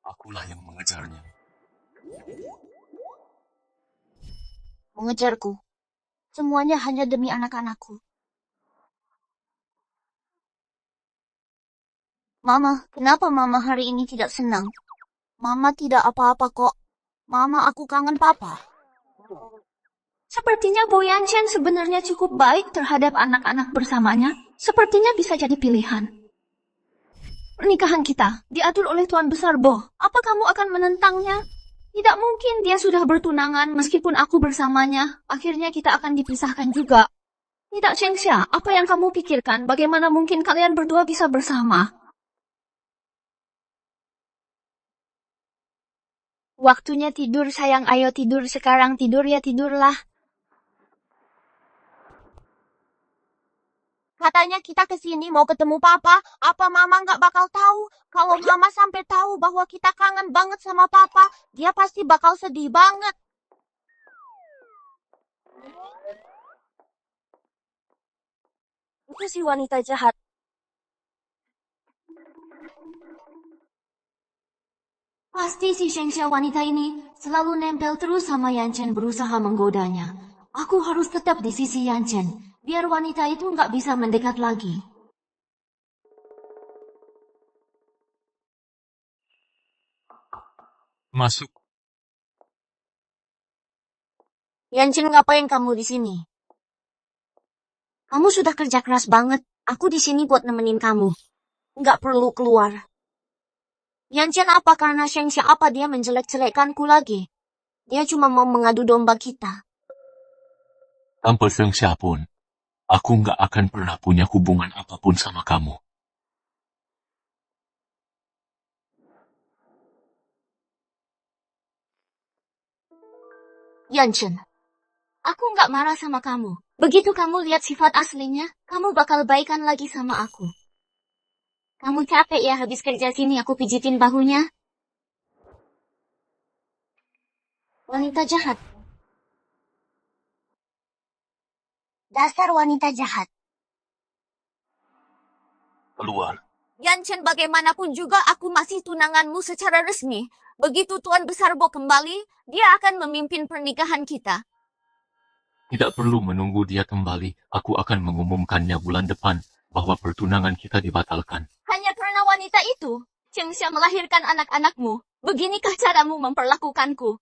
Speaker 5: Akulah yang mengejarnya.
Speaker 1: Mengejarku. Semuanya hanya demi anak-anakku. Mama, kenapa Mama hari ini tidak senang? Mama tidak apa-apa kok. Mama, aku kangen Papa. Sepertinya Bo Yan Chen sebenarnya cukup baik terhadap anak-anak bersamanya. Sepertinya bisa jadi pilihan. Pernikahan kita diatur oleh Tuan Besar Bo. Apa kamu akan menentangnya?
Speaker 8: Tidak mungkin dia sudah bertunangan meskipun aku bersamanya. Akhirnya kita akan dipisahkan juga. Tidak, Shengxia. Apa yang kamu pikirkan? Bagaimana mungkin kalian berdua bisa bersama?
Speaker 1: Waktunya tidur sayang, ayo tidur sekarang, tidur ya, tidurlah.
Speaker 6: Katanya kita ke sini mau ketemu papa. Apa mama nggak bakal tahu? Kalau mama sampai tahu bahwa kita kangen banget sama papa, dia pasti bakal sedih banget. Itu si wanita jahat.
Speaker 8: Pasti si Shengxia wanita ini selalu nempel terus sama Yanchen berusaha menggodanya. Aku harus tetap di sisi Yanchen, biar wanita itu nggak bisa mendekat lagi.
Speaker 5: Masuk.
Speaker 8: Yanchen, ngapain kamu di sini? Kamu sudah kerja keras banget. Aku di sini buat nemenin kamu. Nggak perlu keluar. Yanchen, apa karena Shengxia apa dia menjelek-jelekkanku lagi? Dia cuma mau mengadu domba kita.
Speaker 5: Tanpa Shengxia pun, aku nggak akan pernah punya hubungan apapun sama kamu.
Speaker 8: Yanchen, aku nggak marah sama kamu. Begitu kamu lihat sifat aslinya, kamu bakal baikan lagi sama aku. Kamu capek ya habis kerja sini aku pijitin bahunya? Wanita jahat. Dasar wanita jahat.
Speaker 5: Keluar.
Speaker 6: Yanchen, bagaimanapun juga aku masih tunanganmu secara resmi. Begitu Tuan Besar Bo kembali, dia akan memimpin pernikahan kita.
Speaker 5: Tidak perlu menunggu dia kembali. Aku akan mengumumkannya bulan depan bahwa pertunangan kita dibatalkan.
Speaker 8: Hanya karena wanita itu, Shengxia melahirkan anak-anakmu. Beginikah caramu memperlakukanku?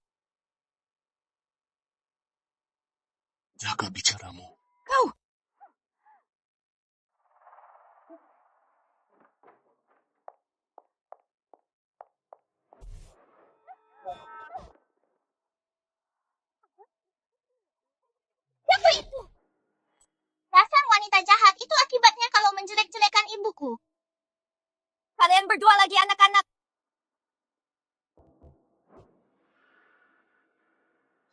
Speaker 5: Jaga bicaramu.
Speaker 8: Kau! Siapa itu? Dasar wanita jahat, itu akibatnya kalau menjelek-jelekan ibuku.
Speaker 6: Kalian berdua lagi anak-anak.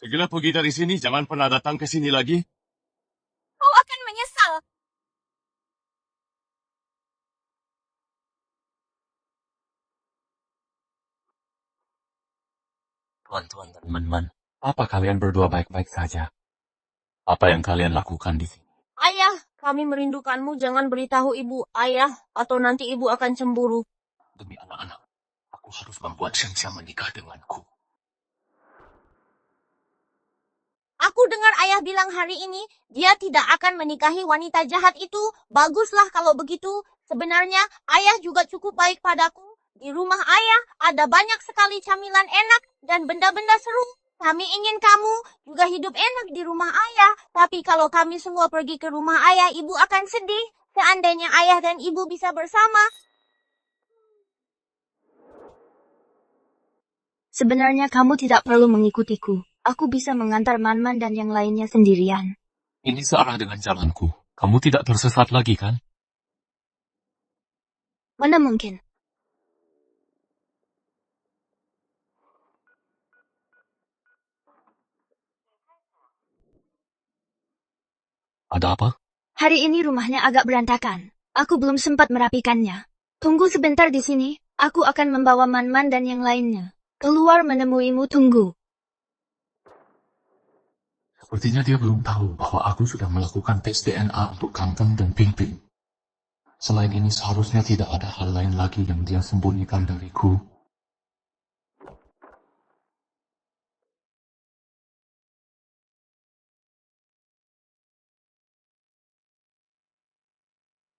Speaker 5: Segera pergi dari sini, jangan pernah datang ke sini lagi.
Speaker 6: Kau akan menyesal.
Speaker 5: Tuan-tuan dan teman-teman, apa kalian berdua baik-baik saja? Apa yang kalian lakukan di sini?
Speaker 6: Ayah, kami merindukanmu. Jangan beritahu ibu, ayah, atau nanti ibu akan cemburu.
Speaker 5: Demi anak-anak, aku harus membuat Shengxia menikah denganku.
Speaker 6: Aku dengar ayah bilang hari ini, dia tidak akan menikahi wanita jahat itu. Baguslah kalau begitu. Sebenarnya, ayah juga cukup baik padaku. Di rumah ayah ada banyak sekali camilan enak dan benda-benda seru. Kami ingin kamu juga hidup enak di rumah ayah. Tapi kalau kami semua pergi ke rumah ayah, ibu akan sedih. Seandainya ayah dan ibu bisa bersama.
Speaker 1: Sebenarnya kamu tidak perlu mengikutiku. Aku bisa mengantar Man-Man dan yang lainnya sendirian.
Speaker 5: Ini searah dengan jalanku. Kamu tidak tersesat lagi, kan?
Speaker 1: Mana mungkin?
Speaker 5: Ada apa?
Speaker 1: Hari ini rumahnya agak berantakan. Aku belum sempat merapikannya. Tunggu sebentar di sini. Aku akan membawa Man-Man dan yang lainnya. Keluar menemuimu, tunggu.
Speaker 5: Sepertinya dia belum tahu bahwa aku sudah melakukan tes DNA untuk Kangkang dan Ping Ping. Selain ini seharusnya tidak ada hal lain lagi yang dia sembunyikan dariku.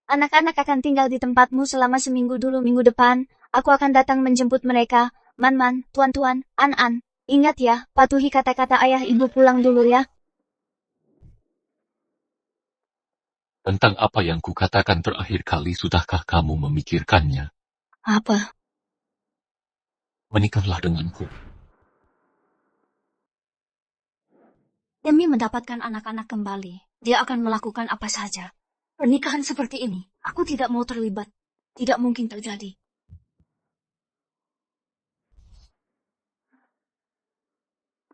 Speaker 1: Anak-anak akan tinggal di tempatmu selama seminggu dulu. Minggu depan, aku akan datang menjemput mereka. Man-Man, tuan-tuan, An-An. Ingat ya, patuhi kata-kata ayah ibu, pulang dulu ya.
Speaker 5: Tentang apa yang kukatakan terakhir kali, sudahkah kamu memikirkannya?
Speaker 1: Apa?
Speaker 5: Menikahlah denganku.
Speaker 1: Demi mendapatkan anak-anak kembali, dia akan melakukan apa saja. Pernikahan seperti ini, aku tidak mau terlibat. Tidak mungkin terjadi.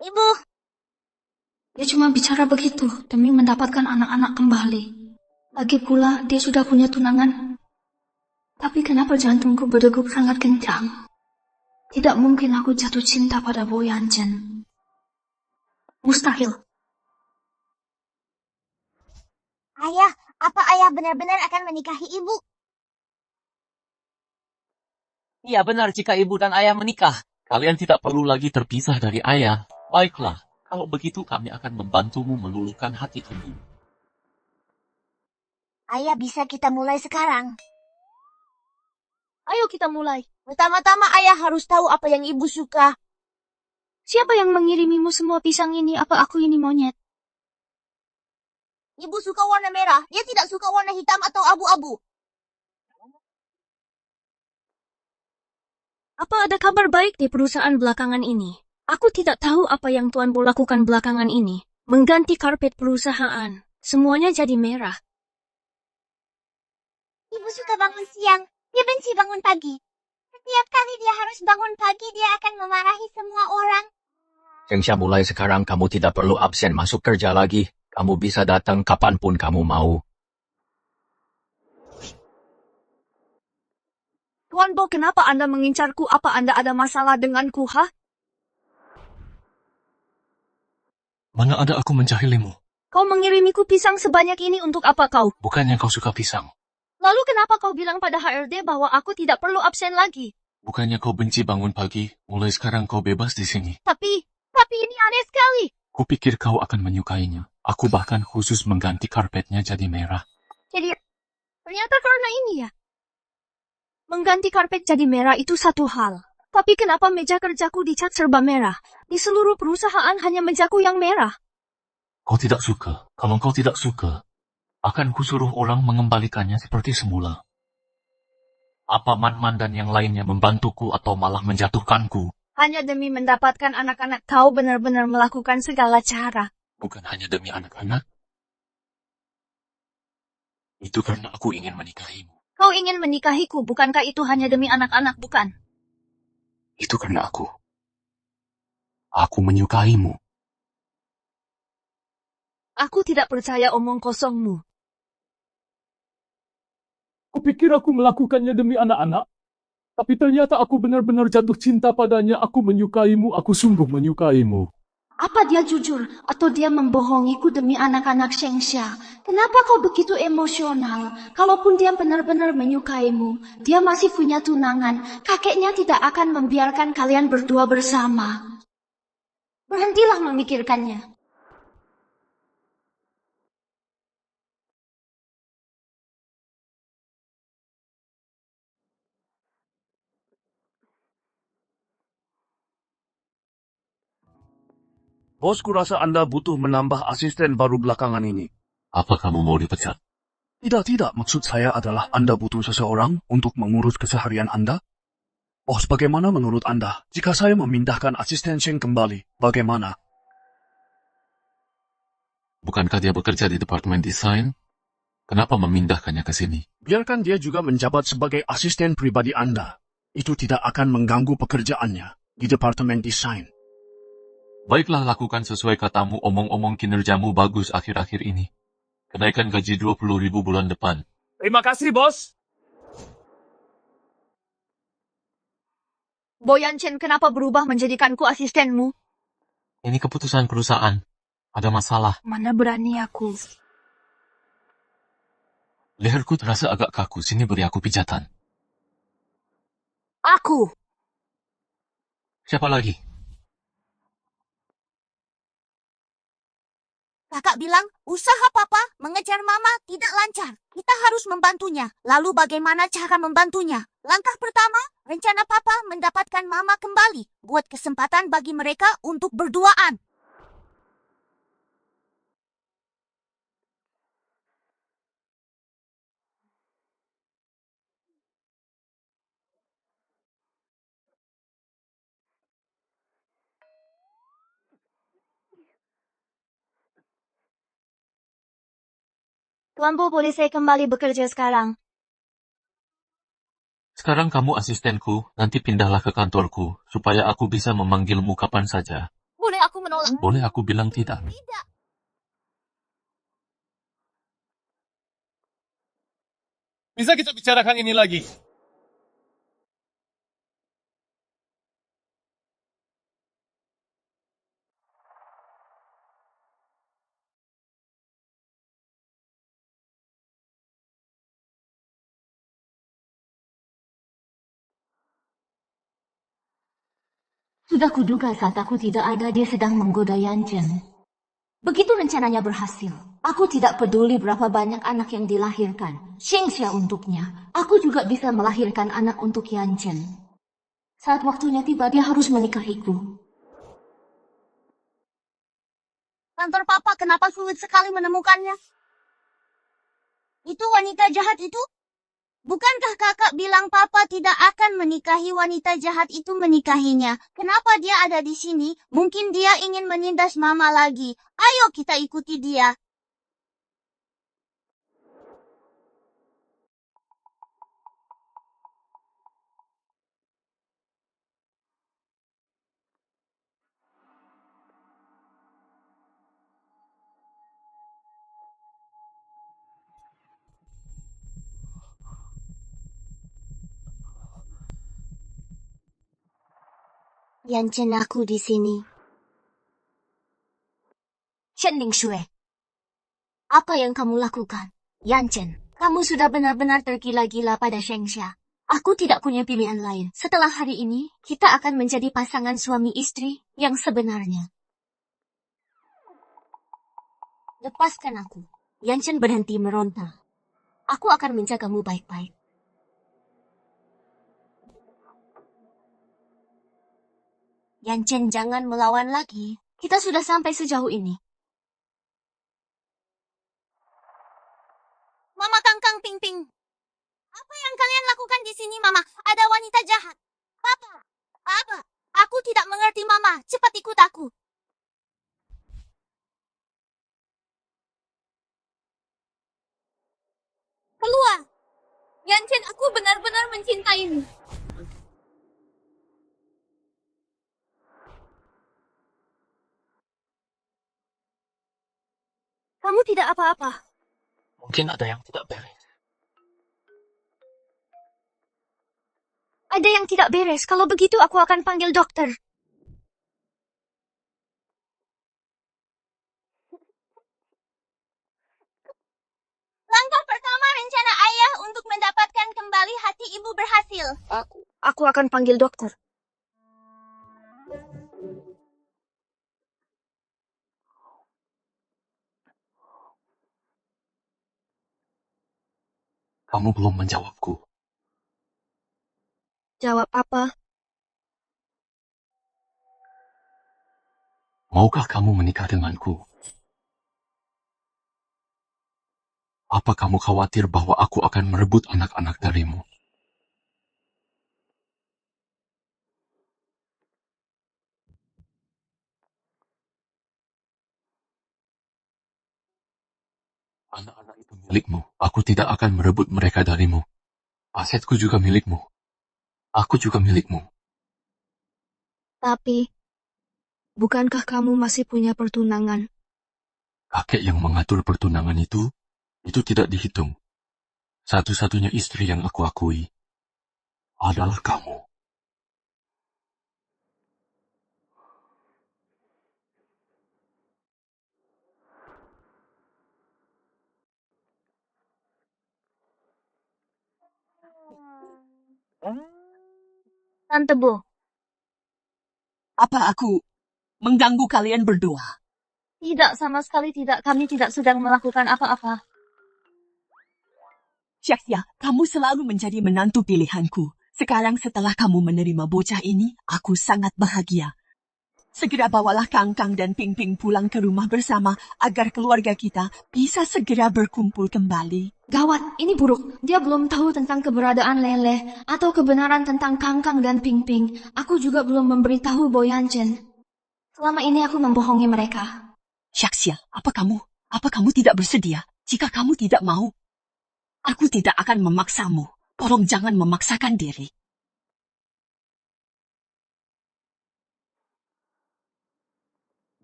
Speaker 8: Ibu,
Speaker 1: Dia cuma bicara begitu demi mendapatkan anak-anak kembali. Lagi pula, dia sudah punya tunangan. Tapi kenapa jantungku berdegup sangat kencang? Tidak mungkin aku jatuh cinta pada Boyan Chen. Mustahil.
Speaker 8: ayah, apa ayah benar-benar akan menikahi ibu?
Speaker 2: Iya benar jika ibu dan ayah menikah.
Speaker 5: Kalian tidak perlu lagi terpisah dari ayah. Baiklah, kalau begitu kami akan membantumu meluluhkan hati ibu.
Speaker 8: Ayah, bisa kita mulai sekarang.
Speaker 1: Ayo kita mulai.
Speaker 8: Pertama-tama ayah harus tahu apa yang ibu suka.
Speaker 1: Siapa yang mengirimimu semua pisang ini? Apa aku ini monyet?
Speaker 8: Ibu suka warna merah, dia tidak suka warna hitam atau abu-abu.
Speaker 1: Apa ada kabar baik di perusahaan belakangan ini? Aku tidak tahu apa yang Tuan Bo lakukan belakangan ini. Mengganti karpet perusahaan. Semuanya jadi merah.
Speaker 8: Ibu suka bangun siang, dia benci bangun pagi. Setiap kali dia harus bangun pagi, dia akan memarahi semua orang.
Speaker 3: Shengsha, mulai sekarang kamu tidak perlu absen masuk kerja lagi. Kamu bisa datang kapanpun kamu mau.
Speaker 1: Tuan Bo, kenapa Anda mengincarku? Apa Anda ada masalah denganku, ha?
Speaker 5: Mana ada aku menjahilimu?
Speaker 1: Kau mengirimiku pisang sebanyak ini untuk apa kau?
Speaker 5: Bukannya kau suka pisang?
Speaker 1: Lalu kenapa kau bilang pada HRD bahwa aku tidak perlu absen lagi?
Speaker 5: Bukannya kau benci bangun pagi? Mulai sekarang kau bebas di sini.
Speaker 1: Tapi ini aneh sekali.
Speaker 5: Kupikir kau akan menyukainya. Aku bahkan khusus mengganti karpetnya jadi merah.
Speaker 1: Jadi, ternyata karena ini ya. Mengganti karpet jadi merah itu satu hal. Tapi kenapa meja kerjaku dicat serba merah? Di seluruh perusahaan hanya mejaku yang merah.
Speaker 5: Kau tidak suka. Kalau kau tidak suka, akan kusuruh orang mengembalikannya seperti semula. Apa Man-Man dan yang lainnya membantuku atau malah menjatuhkanku?
Speaker 1: Hanya demi mendapatkan anak-anak, kau benar-benar melakukan segala cara.
Speaker 5: Bukan hanya demi anak-anak. Itu karena aku ingin menikahimu.
Speaker 1: Kau ingin menikahiku, bukankah itu hanya demi anak-anak, bukan?
Speaker 5: Itu karena aku. Aku menyukaimu.
Speaker 1: Aku tidak percaya omong kosongmu.
Speaker 7: Kupikir aku melakukannya demi anak-anak. Tapi ternyata aku benar-benar jatuh cinta padanya. Aku menyukaimu, aku sungguh menyukaimu.
Speaker 1: Apa dia jujur atau dia membohongiku demi anak-anak Shengsha? Kenapa kau begitu emosional? Kalaupun dia benar-benar menyukaimu, dia masih punya tunangan. Kakeknya tidak akan membiarkan kalian berdua bersama. Berhentilah memikirkannya.
Speaker 7: Bos, kurasa Anda butuh menambah asisten baru belakangan ini.
Speaker 5: Apa kamu mau dipecat?
Speaker 3: Tidak. Maksud saya adalah Anda butuh seseorang untuk mengurus keseharian Anda. Bos, bagaimana menurut Anda? Jika saya memindahkan asisten Sheng kembali, bagaimana?
Speaker 5: Bukankah dia bekerja di departemen desain? Kenapa memindahkannya ke sini?
Speaker 3: Biarkan dia juga menjabat sebagai asisten pribadi Anda. Itu tidak akan mengganggu pekerjaannya di departemen desain.
Speaker 5: Baiklah, lakukan sesuai katamu. Omong-omong kinerjamu bagus akhir-akhir ini. Kenaikan gaji 20.000 bulan depan.
Speaker 7: Terima kasih, bos.
Speaker 1: Boyan Chen, kenapa berubah menjadikanku asistenmu?
Speaker 5: Ini keputusan perusahaan. Ada masalah.
Speaker 1: Mana berani aku.
Speaker 5: Leherku terasa agak kaku. Sini beri aku pijatan.
Speaker 1: Aku.
Speaker 5: Siapa lagi?
Speaker 8: Kakak bilang, usaha papa mengejar mama tidak lancar. Kita harus membantunya. Lalu bagaimana cara membantunya? Langkah pertama, rencana papa mendapatkan mama kembali. Buat kesempatan bagi mereka untuk berduaan.
Speaker 1: Tuan Bu, boleh saya kembali bekerja sekarang?
Speaker 5: Sekarang kamu asistenku, nanti pindahlah ke kantorku, supaya aku bisa memanggilmu kapan saja.
Speaker 6: Boleh aku menolak?
Speaker 5: Boleh aku bilang tidak?
Speaker 6: Tidak.
Speaker 7: Bisa kita bicarakan ini lagi?
Speaker 8: Sudah kuduga saat aku tidak ada dia sedang menggoda Yanchen. Begitu rencananya berhasil. Aku tidak peduli berapa banyak anak yang dilahirkan. Xingxia untuknya. Aku juga bisa melahirkan anak untuk Yanchen. Saat waktunya tiba dia harus menikahiku. Kantor papa kenapa sulit sekali menemukannya? Itu wanita jahat itu? Bukankah kakak bilang papa tidak akan menikahi wanita jahat itu menikahinya? Kenapa dia ada di sini? Mungkin dia ingin menindas mama lagi. Ayo kita ikuti dia. Yanchen aku di sini. Chen Lingshui, apa yang kamu lakukan? Yanchen, kamu sudah benar-benar tergila-gila pada Shengxia. Aku tidak punya pilihan lain. Setelah hari ini, kita akan menjadi pasangan suami istri yang sebenarnya. Lepaskan aku. Yanchen berhenti meronta. Aku akan menjagamu baik-baik. Yanchen, jangan melawan lagi. Kita sudah sampai sejauh ini. Mama Kangkang Ping Ping. Apa yang kalian lakukan di sini, Mama? Ada wanita jahat. Papa. Apa? Aku tidak mengerti, Mama. Cepat ikut aku. Keluar. Yanchen, aku benar-benar mencintaimu.
Speaker 6: Kamu tidak apa-apa.
Speaker 3: Mungkin ada yang tidak beres.
Speaker 1: Ada yang tidak beres. Kalau begitu aku akan panggil dokter.
Speaker 8: Langkah pertama rencana ayah untuk mendapatkan kembali hati ibu berhasil.
Speaker 1: Aku akan panggil dokter.
Speaker 5: Kamu belum menjawabku.
Speaker 1: Jawab apa?
Speaker 5: Maukah kamu menikah denganku? Apa kamu khawatir bahwa aku akan merebut anak-anak darimu? Anak-anak itu milikmu. Aku tidak akan merebut mereka darimu. Asetku juga milikmu. Aku juga milikmu.
Speaker 1: Tapi, bukankah kamu masih punya pertunangan?
Speaker 5: Kakek yang mengatur pertunangan itu tidak dihitung. Satu-satunya istri yang aku akui adalah kamu.
Speaker 8: Tante Bo,
Speaker 4: Apa aku mengganggu kalian berdua?
Speaker 1: Tidak, sama sekali tidak. Kami tidak sedang melakukan apa-apa.
Speaker 4: Xiaxia, kamu selalu menjadi menantu pilihanku. Sekarang setelah kamu menerima bocah ini, aku sangat bahagia. Segera bawalah Kangkang dan Ping Ping pulang ke rumah bersama agar keluarga kita bisa segera berkumpul kembali.
Speaker 1: Gawat, ini buruk. Dia belum tahu tentang keberadaan Lele atau kebenaran tentang Kangkang dan Ping Ping. Aku juga belum memberitahu Bo Yanchen. Selama ini aku membohongi mereka.
Speaker 4: Xiaxia, apa kamu tidak bersedia? Jika kamu tidak mau, aku tidak akan memaksamu. Tolong jangan memaksakan diri.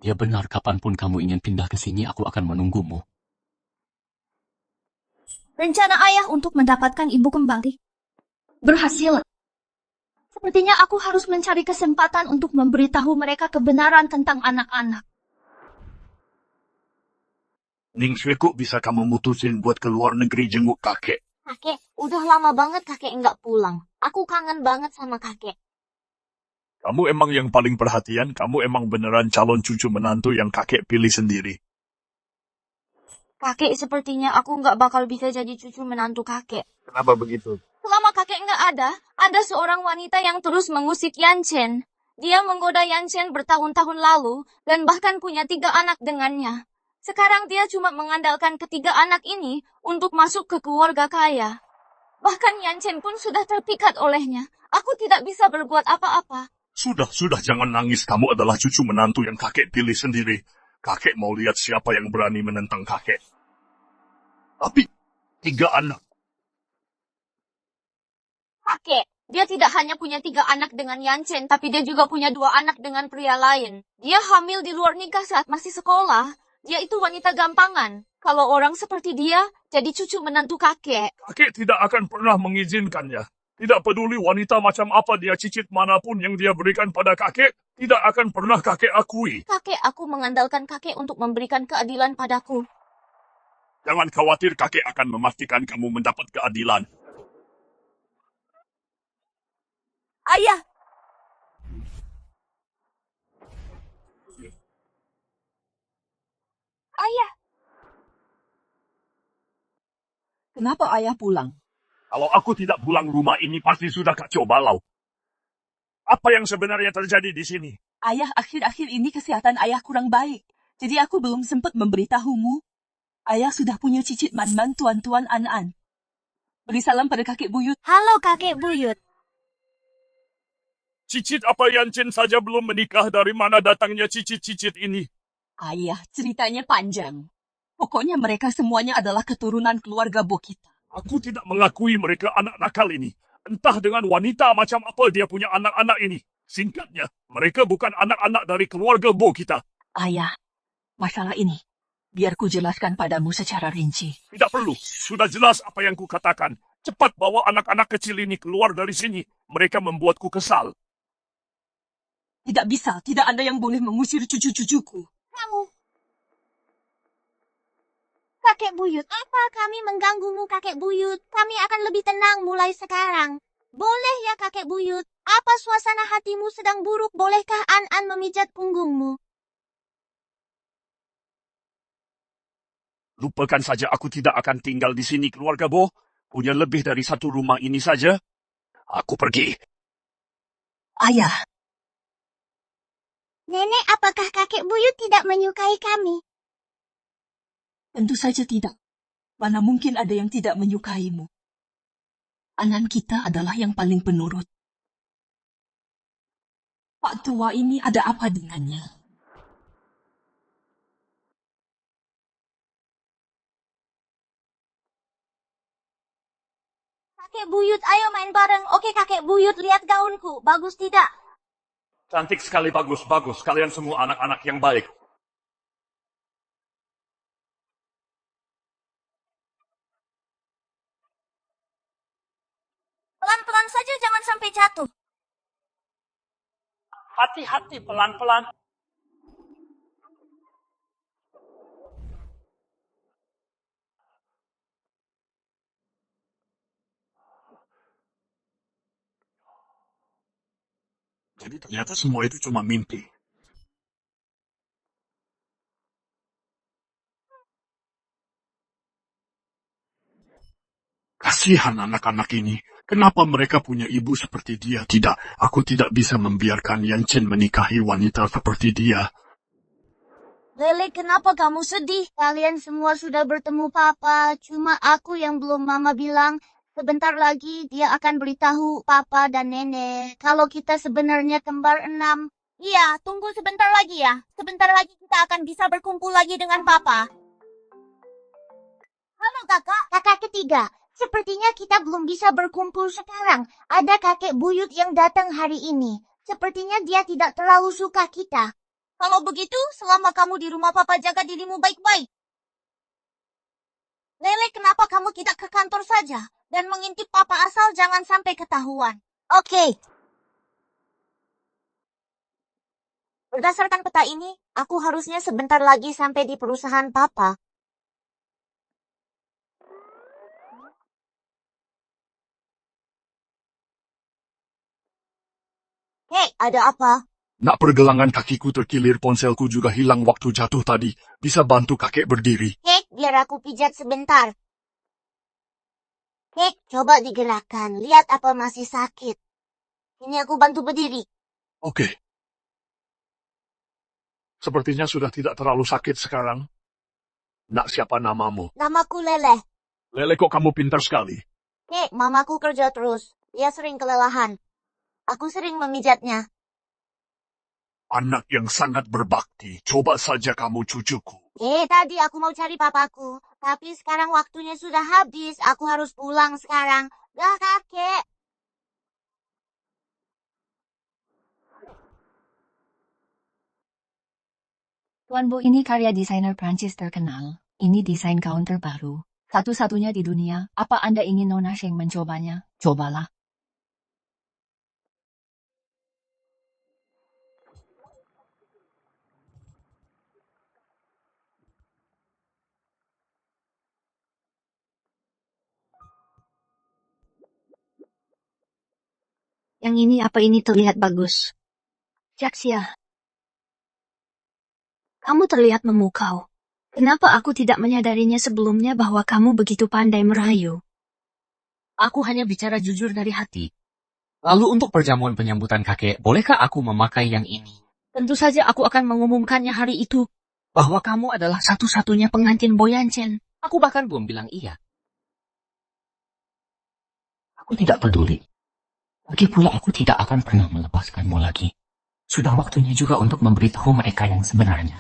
Speaker 5: Dia benar, kapanpun kamu ingin pindah ke sini, aku akan menunggumu.
Speaker 6: Rencana ayah untuk mendapatkan ibu kembali berhasil. Sepertinya aku harus mencari kesempatan untuk memberitahu mereka kebenaran tentang anak-anak.
Speaker 10: Ningsih, kok bisa kamu mutusin buat keluar negeri jenguk kakek?
Speaker 8: Kakek, udah lama banget kakek nggak pulang. Aku kangen banget sama kakek.
Speaker 10: Kamu emang yang paling perhatian, kamu emang beneran calon cucu menantu yang kakek pilih sendiri.
Speaker 8: Kakek, sepertinya aku nggak bakal bisa jadi cucu menantu kakek.
Speaker 10: Kenapa begitu?
Speaker 8: Selama kakek nggak ada seorang wanita yang terus mengusik Yanchen. Dia menggoda Yanchen bertahun-tahun lalu dan bahkan punya 3 anak dengannya. Sekarang dia cuma mengandalkan ketiga anak ini untuk masuk ke keluarga kaya. Bahkan Yanchen pun sudah terpikat olehnya. Aku tidak bisa berbuat apa-apa.
Speaker 10: Sudah, jangan nangis. Kamu adalah cucu menantu yang kakek pilih sendiri. Kakek mau lihat siapa yang berani menentang kakek. Tapi, 3 anak.
Speaker 8: Kakek, dia tidak hanya punya 3 anak dengan Yanchen, tapi dia juga punya 2 anak dengan pria lain. Dia hamil di luar nikah saat masih sekolah. Dia itu wanita gampangan. Kalau orang seperti dia, jadi cucu menantu kakek.
Speaker 10: Kakek tidak akan pernah mengizinkannya. Tidak peduli wanita macam apa dia, cicit manapun yang dia berikan pada kakek, tidak akan pernah kakek akui.
Speaker 8: Kakek, aku mengandalkan kakek untuk memberikan keadilan padaku.
Speaker 10: Jangan khawatir, kakek akan memastikan kamu mendapat keadilan.
Speaker 6: Ayah,
Speaker 8: Ayah,
Speaker 4: Kenapa ayah pulang?
Speaker 10: Kalau aku tidak pulang, rumah ini pasti sudah kacau balau. Apa yang sebenarnya terjadi di sini?
Speaker 4: Ayah, akhir-akhir ini kesehatan ayah kurang baik. Jadi aku belum sempat memberitahumu. Ayah sudah punya cicit Man-Man tuan-tuan An-An. Beri salam pada kakek buyut.
Speaker 6: halo kakek buyut.
Speaker 10: Cicit apa Yanchen saja belum menikah, dari mana datangnya cicit-cicit ini?
Speaker 4: Ayah, ceritanya panjang. Pokoknya mereka semuanya adalah keturunan keluarga Bokita.
Speaker 10: Aku tidak mengakui mereka anak nakal ini. Entah dengan wanita macam apa dia punya anak-anak ini. Singkatnya, mereka bukan anak-anak dari keluarga Bo kita.
Speaker 4: Ayah, masalah ini biar ku jelaskan padamu secara rinci.
Speaker 10: Tidak perlu, sudah jelas apa yang ku katakan. Cepat bawa anak-anak kecil ini keluar dari sini. Mereka membuatku kesal.
Speaker 4: Tidak bisa, tidak ada yang boleh mengusir cucu-cucuku.
Speaker 8: kamu. Kakek buyut, apa kami mengganggumu kakek buyut? Kami akan lebih tenang mulai sekarang. Boleh ya kakek buyut? Apa suasana hatimu sedang buruk? Bolehkah An-An memijat punggungmu?
Speaker 10: Lupakan saja, aku tidak akan tinggal di sini, keluarga Bo. Punya lebih dari 1 rumah ini saja. Aku pergi.
Speaker 4: Ayah,
Speaker 8: Nenek, apakah kakek buyut tidak menyukai kami?
Speaker 4: tentu saja tidak. Mana mungkin ada yang tidak menyukaimu. Anan kita adalah yang paling penurut. Pak tua ini ada apa dengannya?
Speaker 8: Kakek buyut, ayo main bareng. Oke kakek buyut, lihat gaunku. Bagus tidak?
Speaker 10: Cantik sekali, bagus. Kalian semua anak-anak yang baik.
Speaker 6: Pelan-pelan saja, jangan sampai jatuh.
Speaker 9: Hati-hati, pelan-pelan.
Speaker 10: Jadi ternyata semua itu cuma mimpi. Kasihan anak-anak ini. Kenapa mereka punya ibu seperti dia? Tidak, aku tidak bisa membiarkan Yanchen menikahi wanita seperti dia.
Speaker 8: Lele, kenapa kamu sedih? Kalian semua sudah bertemu Papa. Cuma aku yang belum. Mama bilang sebentar lagi dia akan beritahu Papa dan Nenek kalau kita sebenarnya kembar 6.
Speaker 6: Iya, tunggu sebentar lagi ya. Sebentar lagi kita akan bisa berkumpul lagi dengan Papa.
Speaker 8: Halo kakak. Kakak ketiga, sepertinya kita belum bisa berkumpul sekarang. Ada kakek buyut yang datang hari ini. Sepertinya dia tidak terlalu suka kita. Kalau begitu, selama kamu di rumah papa jaga dirimu baik-baik. Lele, kenapa kamu tidak ke kantor saja dan mengintip papa asal jangan sampai ketahuan? Oke. Berdasarkan peta ini, aku harusnya sebentar lagi sampai di perusahaan papa. Hei, ada apa?
Speaker 10: Nak pergelangan kakiku terkilir, ponselku juga hilang waktu jatuh tadi. Bisa bantu kakek berdiri?
Speaker 8: Kek, biar aku pijat sebentar. Kek, coba digerakkan. Lihat apa masih sakit. Ini aku bantu berdiri.
Speaker 10: Oke. Sepertinya sudah tidak terlalu sakit sekarang. Nak, siapa namamu?
Speaker 8: Namaku Lele.
Speaker 10: Lele, kok kamu pintar sekali.
Speaker 8: Kek, mamaku kerja terus. Dia sering kelelahan. Aku sering memijatnya.
Speaker 10: Anak yang sangat berbakti. Coba saja kamu cucuku.
Speaker 8: Tadi aku mau cari papaku. Tapi sekarang waktunya sudah habis. Aku harus pulang sekarang. Dah, kakek.
Speaker 1: Tuan Bu, ini karya desainer Prancis terkenal. Ini desain counter baru. Satu-satunya di dunia. Apa Anda ingin Nona Sheng mencobanya? Cobalah. Yang ini apa ini terlihat bagus. Jaxia, kamu terlihat memukau. Kenapa aku tidak menyadarinya sebelumnya bahwa kamu begitu pandai merayu?
Speaker 2: Aku hanya bicara jujur dari hati. Lalu untuk perjamuan penyambutan kakek, bolehkah aku memakai yang ini? Tentu saja aku akan mengumumkannya hari itu. Bahwa kamu adalah satu-satunya pengantin Boyancen. Aku bahkan belum bilang iya. Aku tidak peduli. Lagi pula aku tidak akan pernah melepaskanmu lagi. Sudah waktunya juga untuk memberitahu mereka yang sebenarnya.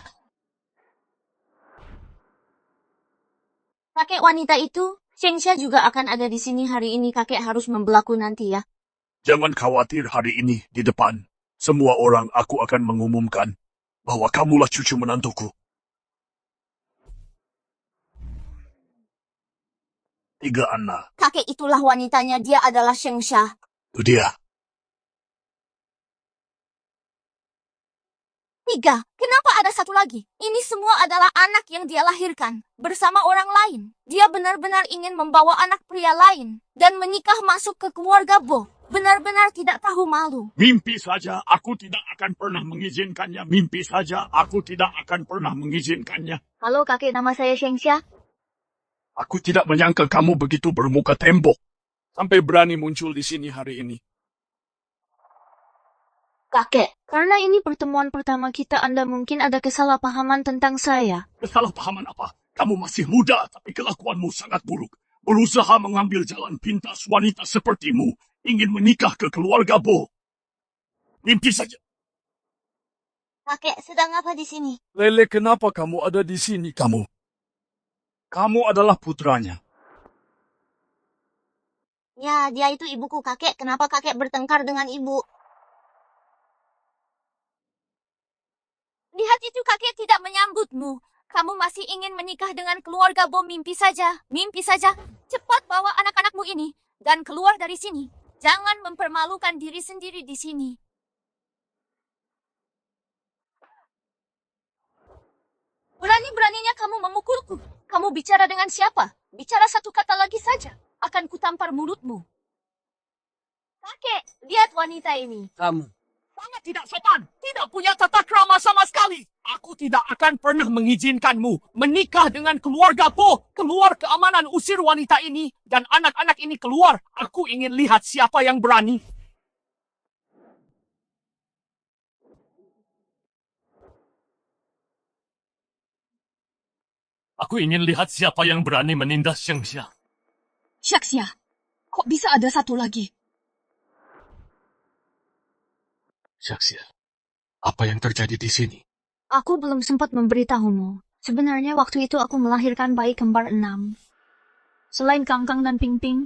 Speaker 8: Kakek wanita itu, Shengsha juga akan ada di sini hari ini. Kakek harus membelaku nanti ya.
Speaker 10: Jangan khawatir, hari ini di depan. Semua orang aku akan mengumumkan bahwa kamulah cucu menantuku. 3 anak.
Speaker 8: Kakek itulah wanitanya. Dia adalah Shengsha.
Speaker 10: Itu dia.
Speaker 8: 3. Kenapa ada satu lagi? Ini semua adalah anak yang dia lahirkan bersama orang lain. Dia benar-benar ingin membawa anak pria lain dan menikah masuk ke keluarga Bo. Benar-benar tidak tahu malu.
Speaker 10: Mimpi saja, aku tidak akan pernah mengizinkannya. Mimpi saja, aku tidak akan pernah mengizinkannya.
Speaker 1: Halo kakek, nama saya Shengsha.
Speaker 10: Aku tidak menyangka kamu begitu bermuka tembok.
Speaker 7: Sampai berani muncul di sini hari ini.
Speaker 1: Kakek, karena ini pertemuan pertama kita, Anda mungkin ada kesalahpahaman tentang saya.
Speaker 10: Kesalahpahaman apa? Kamu masih muda, tapi kelakuanmu sangat buruk. Berusaha mengambil jalan pintas wanita sepertimu. Ingin menikah ke keluarga Bo. Mimpi saja.
Speaker 8: Kakek sedang apa di sini?
Speaker 7: Lele, kenapa kamu ada di sini?
Speaker 10: Kamu adalah putranya.
Speaker 8: Ya, dia itu ibuku. Kakek, kenapa kakek bertengkar dengan ibu? Lihat itu, kakek tidak menyambutmu. Kamu masih ingin menikah dengan keluarga Bo. Mimpi saja. Mimpi saja. Cepat bawa anak-anakmu ini dan keluar dari sini. Jangan mempermalukan diri sendiri di sini. Berani-beraninya kamu memukulku. Kamu bicara dengan siapa? Bicara satu kata lagi saja. Akan kutampar mulutmu. Kakek, lihat wanita ini.
Speaker 7: Kamu sangat tidak sopan. Tidak punya tata krama sama sekali. Aku tidak akan pernah mengizinkanmu menikah dengan keluarga Po. Keluar keamanan, usir wanita ini. Dan anak-anak ini keluar. Aku ingin lihat siapa yang berani. Aku ingin lihat siapa yang berani menindas Shengsha.
Speaker 4: Shaxia, kok bisa ada satu lagi?
Speaker 5: Shaxia, apa yang terjadi di sini?
Speaker 1: Aku belum sempat memberitahumu. Sebenarnya waktu itu aku melahirkan bayi kembar 6. Selain Kangkang dan Pingping,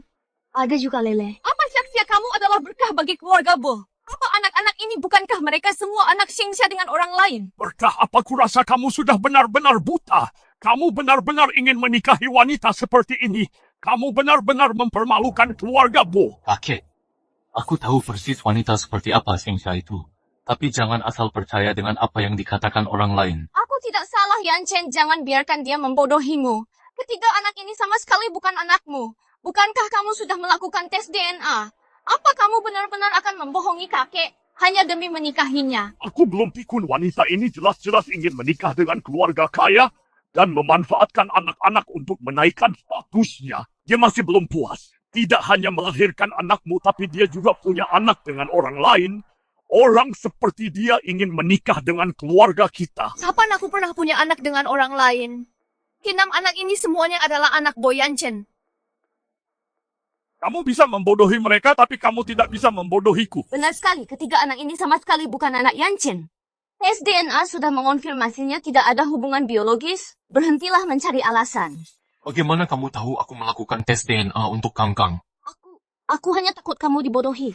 Speaker 1: ada juga Lele.
Speaker 8: Apa Sia kamu adalah berkah bagi keluarga Bo? Apa anak-anak ini bukankah mereka semua anak Xingxia dengan orang lain?
Speaker 10: Berkah apa kurasa kamu sudah benar-benar buta? Kamu benar-benar ingin menikahi wanita seperti ini. Kamu benar-benar mempermalukan keluarga Bo.
Speaker 5: Kakek, aku tahu persis wanita seperti apa Xingxia itu. Tapi jangan asal percaya dengan apa yang dikatakan orang lain.
Speaker 8: Aku tidak salah, Yan Chen. Jangan biarkan dia membodohimu. Ketiga anak ini sama sekali bukan anakmu. Bukankah kamu sudah melakukan tes DNA? Apa kamu benar-benar akan membohongi kakek hanya demi menikahinya?
Speaker 10: Aku belum pikun wanita ini jelas-jelas ingin menikah dengan keluarga kaya dan memanfaatkan anak-anak untuk menaikkan statusnya. Dia masih belum puas. Tidak hanya melahirkan anakmu, tapi dia juga punya anak dengan orang lain. Orang seperti dia ingin menikah dengan keluarga kita.
Speaker 6: Kapan aku pernah punya anak dengan orang lain? Kinam anak ini semuanya adalah anak Boyan Chen.
Speaker 10: Kamu bisa membodohi mereka, tapi kamu tidak bisa membodohiku.
Speaker 8: Benar sekali, ketiga anak ini sama sekali bukan anak Yan Chen. Tes DNA sudah mengonfirmasinya tidak ada hubungan biologis. Berhentilah mencari alasan.
Speaker 5: Bagaimana kamu tahu aku melakukan tes DNA untuk Kangkang?
Speaker 8: Aku hanya takut kamu dibodohi.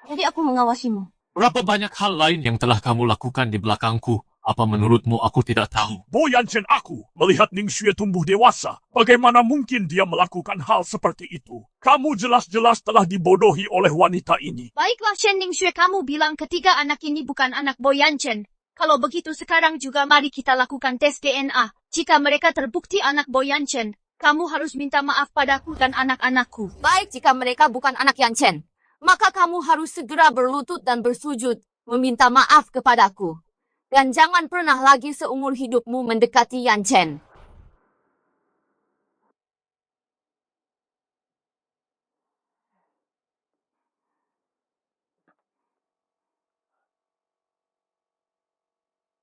Speaker 8: Jadi aku mengawasimu.
Speaker 5: Berapa banyak hal lain yang telah kamu lakukan di belakangku? Apa menurutmu aku tidak tahu?
Speaker 10: Boyan Chen aku melihat Ning Xue tumbuh dewasa. Bagaimana mungkin dia melakukan hal seperti itu? Kamu jelas-jelas telah dibodohi oleh wanita ini.
Speaker 1: Baiklah Shen Ningsue, kamu bilang ketiga anak ini bukan anak Boyan Chen. Kalau begitu sekarang juga mari kita lakukan tes DNA. Jika mereka terbukti anak Boyan Chen, kamu harus minta maaf padaku dan anak-anakku.
Speaker 8: Baik, jika mereka bukan anak Yan Chen, maka kamu harus segera berlutut dan bersujud meminta maaf kepadaku. Dan jangan pernah lagi seumur hidupmu mendekati Yan Chen.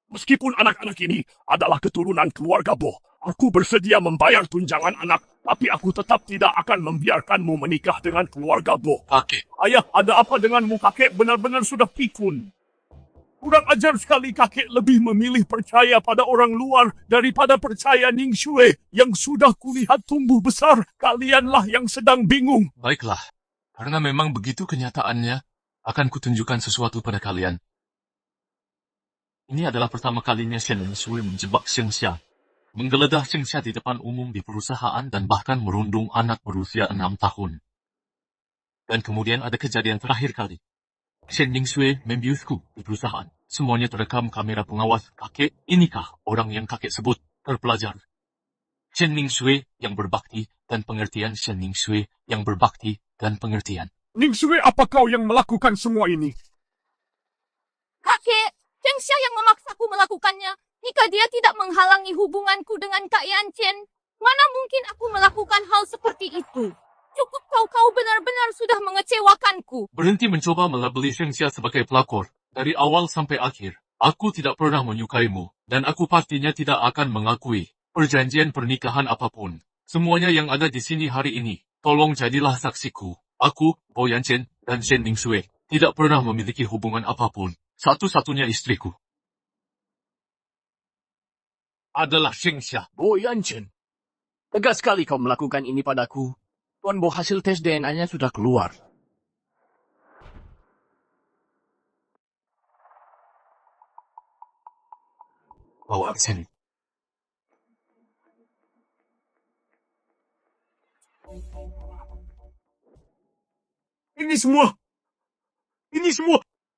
Speaker 10: Meskipun anak-anak ini adalah keturunan keluarga Bo, aku bersedia membayar tunjangan anak, tapi aku tetap tidak akan membiarkanmu menikah dengan keluarga Bo.
Speaker 5: Kakek,
Speaker 10: Ayah, ada apa denganmu kakek? Benar-benar sudah pikun. Kurang ajar sekali kakek lebih memilih percaya pada orang luar daripada percaya Ning Xue yang sudah kulihat tumbuh besar. Kalianlah yang sedang bingung.
Speaker 5: baiklah. Karena memang begitu kenyataannya, akan kutunjukkan sesuatu pada kalian. Ini adalah pertama kalinya Shen Shui menjebak Xingxia, menggeledah Xingxia di depan umum di perusahaan dan bahkan merundung anak berusia 6 tahun. Dan kemudian ada kejadian terakhir kali. Shen Shui membiusku di perusahaan. Semuanya terekam kamera pengawas. Kakek, inikah orang yang kakek sebut terpelajar? Shen Shui yang berbakti dan pengertian, Shen Shui yang berbakti dan pengertian.
Speaker 10: Ning Xue, apa kau yang melakukan semua ini?
Speaker 8: Kakek, Xingxia yang memaksaku melakukannya. Jika dia tidak menghalangi hubunganku dengan Kak Yan Chen, mana mungkin aku melakukan hal seperti itu? Cukup kau benar-benar sudah mengecewakanku.
Speaker 5: Berhenti mencoba melabeli Xingxia sebagai pelakor. Dari awal sampai akhir, aku tidak pernah menyukaimu, dan aku pastinya tidak akan mengakui perjanjian pernikahan apapun. Semuanya yang ada di sini hari ini, tolong jadilah saksiku. Aku, Boyan Chen, dan Shen Shui tidak pernah memiliki hubungan apapun. Satu-satunya istriku adalah Xingxia.
Speaker 3: Boyan Chen, tegas sekali kau melakukan ini padaku. Tuan Bo, hasil tes DNA-nya sudah keluar.
Speaker 5: Bawa ke sini.
Speaker 10: Ini semua,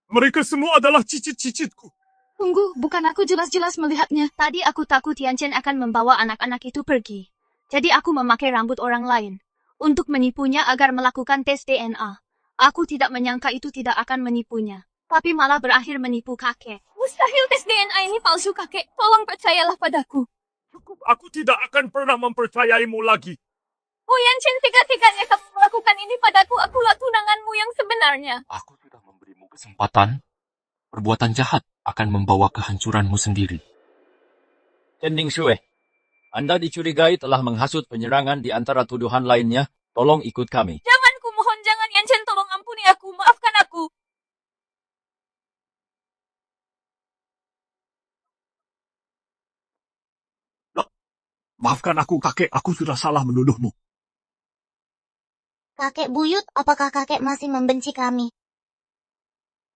Speaker 10: mereka semua adalah cicit-cicitku.
Speaker 1: Tunggu, bukan aku jelas-jelas melihatnya. Tadi aku takut Yan Chen akan membawa anak-anak itu pergi. Jadi aku memakai rambut orang lain untuk menipunya agar melakukan tes DNA. Aku tidak menyangka itu tidak akan menipunya, tapi malah berakhir menipu kakek.
Speaker 8: Mustahil tes DNA ini palsu, kakek. Tolong percayalah padaku.
Speaker 10: Cukup, aku tidak akan pernah mempercayaimu lagi.
Speaker 8: Boyan Chen, tega-teganya kamu melakukan ini padaku. Akulah tunanganmu yang sebenarnya.
Speaker 5: Aku sudah memberimu kesempatan. Perbuatan jahat akan membawa kehancuranmu sendiri.
Speaker 2: Shen Shui, Anda dicurigai telah menghasut penyerangan di antara tuduhan lainnya. Tolong ikut kami.
Speaker 8: Jangan, kumohon, jangan. Yan Chen, tolong ampuni aku. Maafkan aku.
Speaker 10: Maafkan aku kakek, aku sudah salah menuduhmu.
Speaker 8: Kakek buyut, apakah kakek masih membenci kami?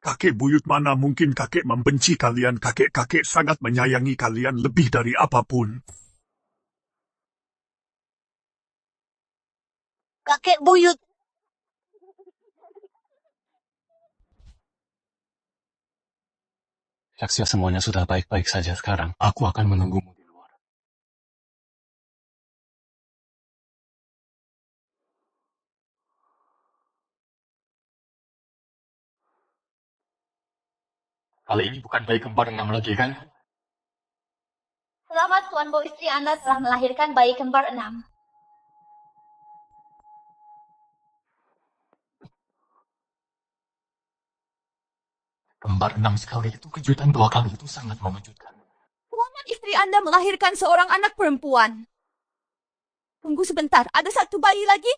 Speaker 10: Kakek buyut mana mungkin kakek membenci kalian. Kakek-kakek sangat menyayangi kalian lebih dari apapun.
Speaker 8: Kakek buyut.
Speaker 5: Yaksia, semuanya sudah baik-baik saja sekarang. Aku akan menunggumu di luar. Kali ini bukan bayi kembar 6 lagi kan?
Speaker 8: Selamat Tuan Bo, istri Anda telah melahirkan bayi kembar 6.
Speaker 5: Kembar 6 sekali itu kejutan, 2 kali itu sangat mengejutkan.
Speaker 6: Selamat istri Anda melahirkan seorang anak perempuan. Tunggu sebentar, ada satu bayi lagi?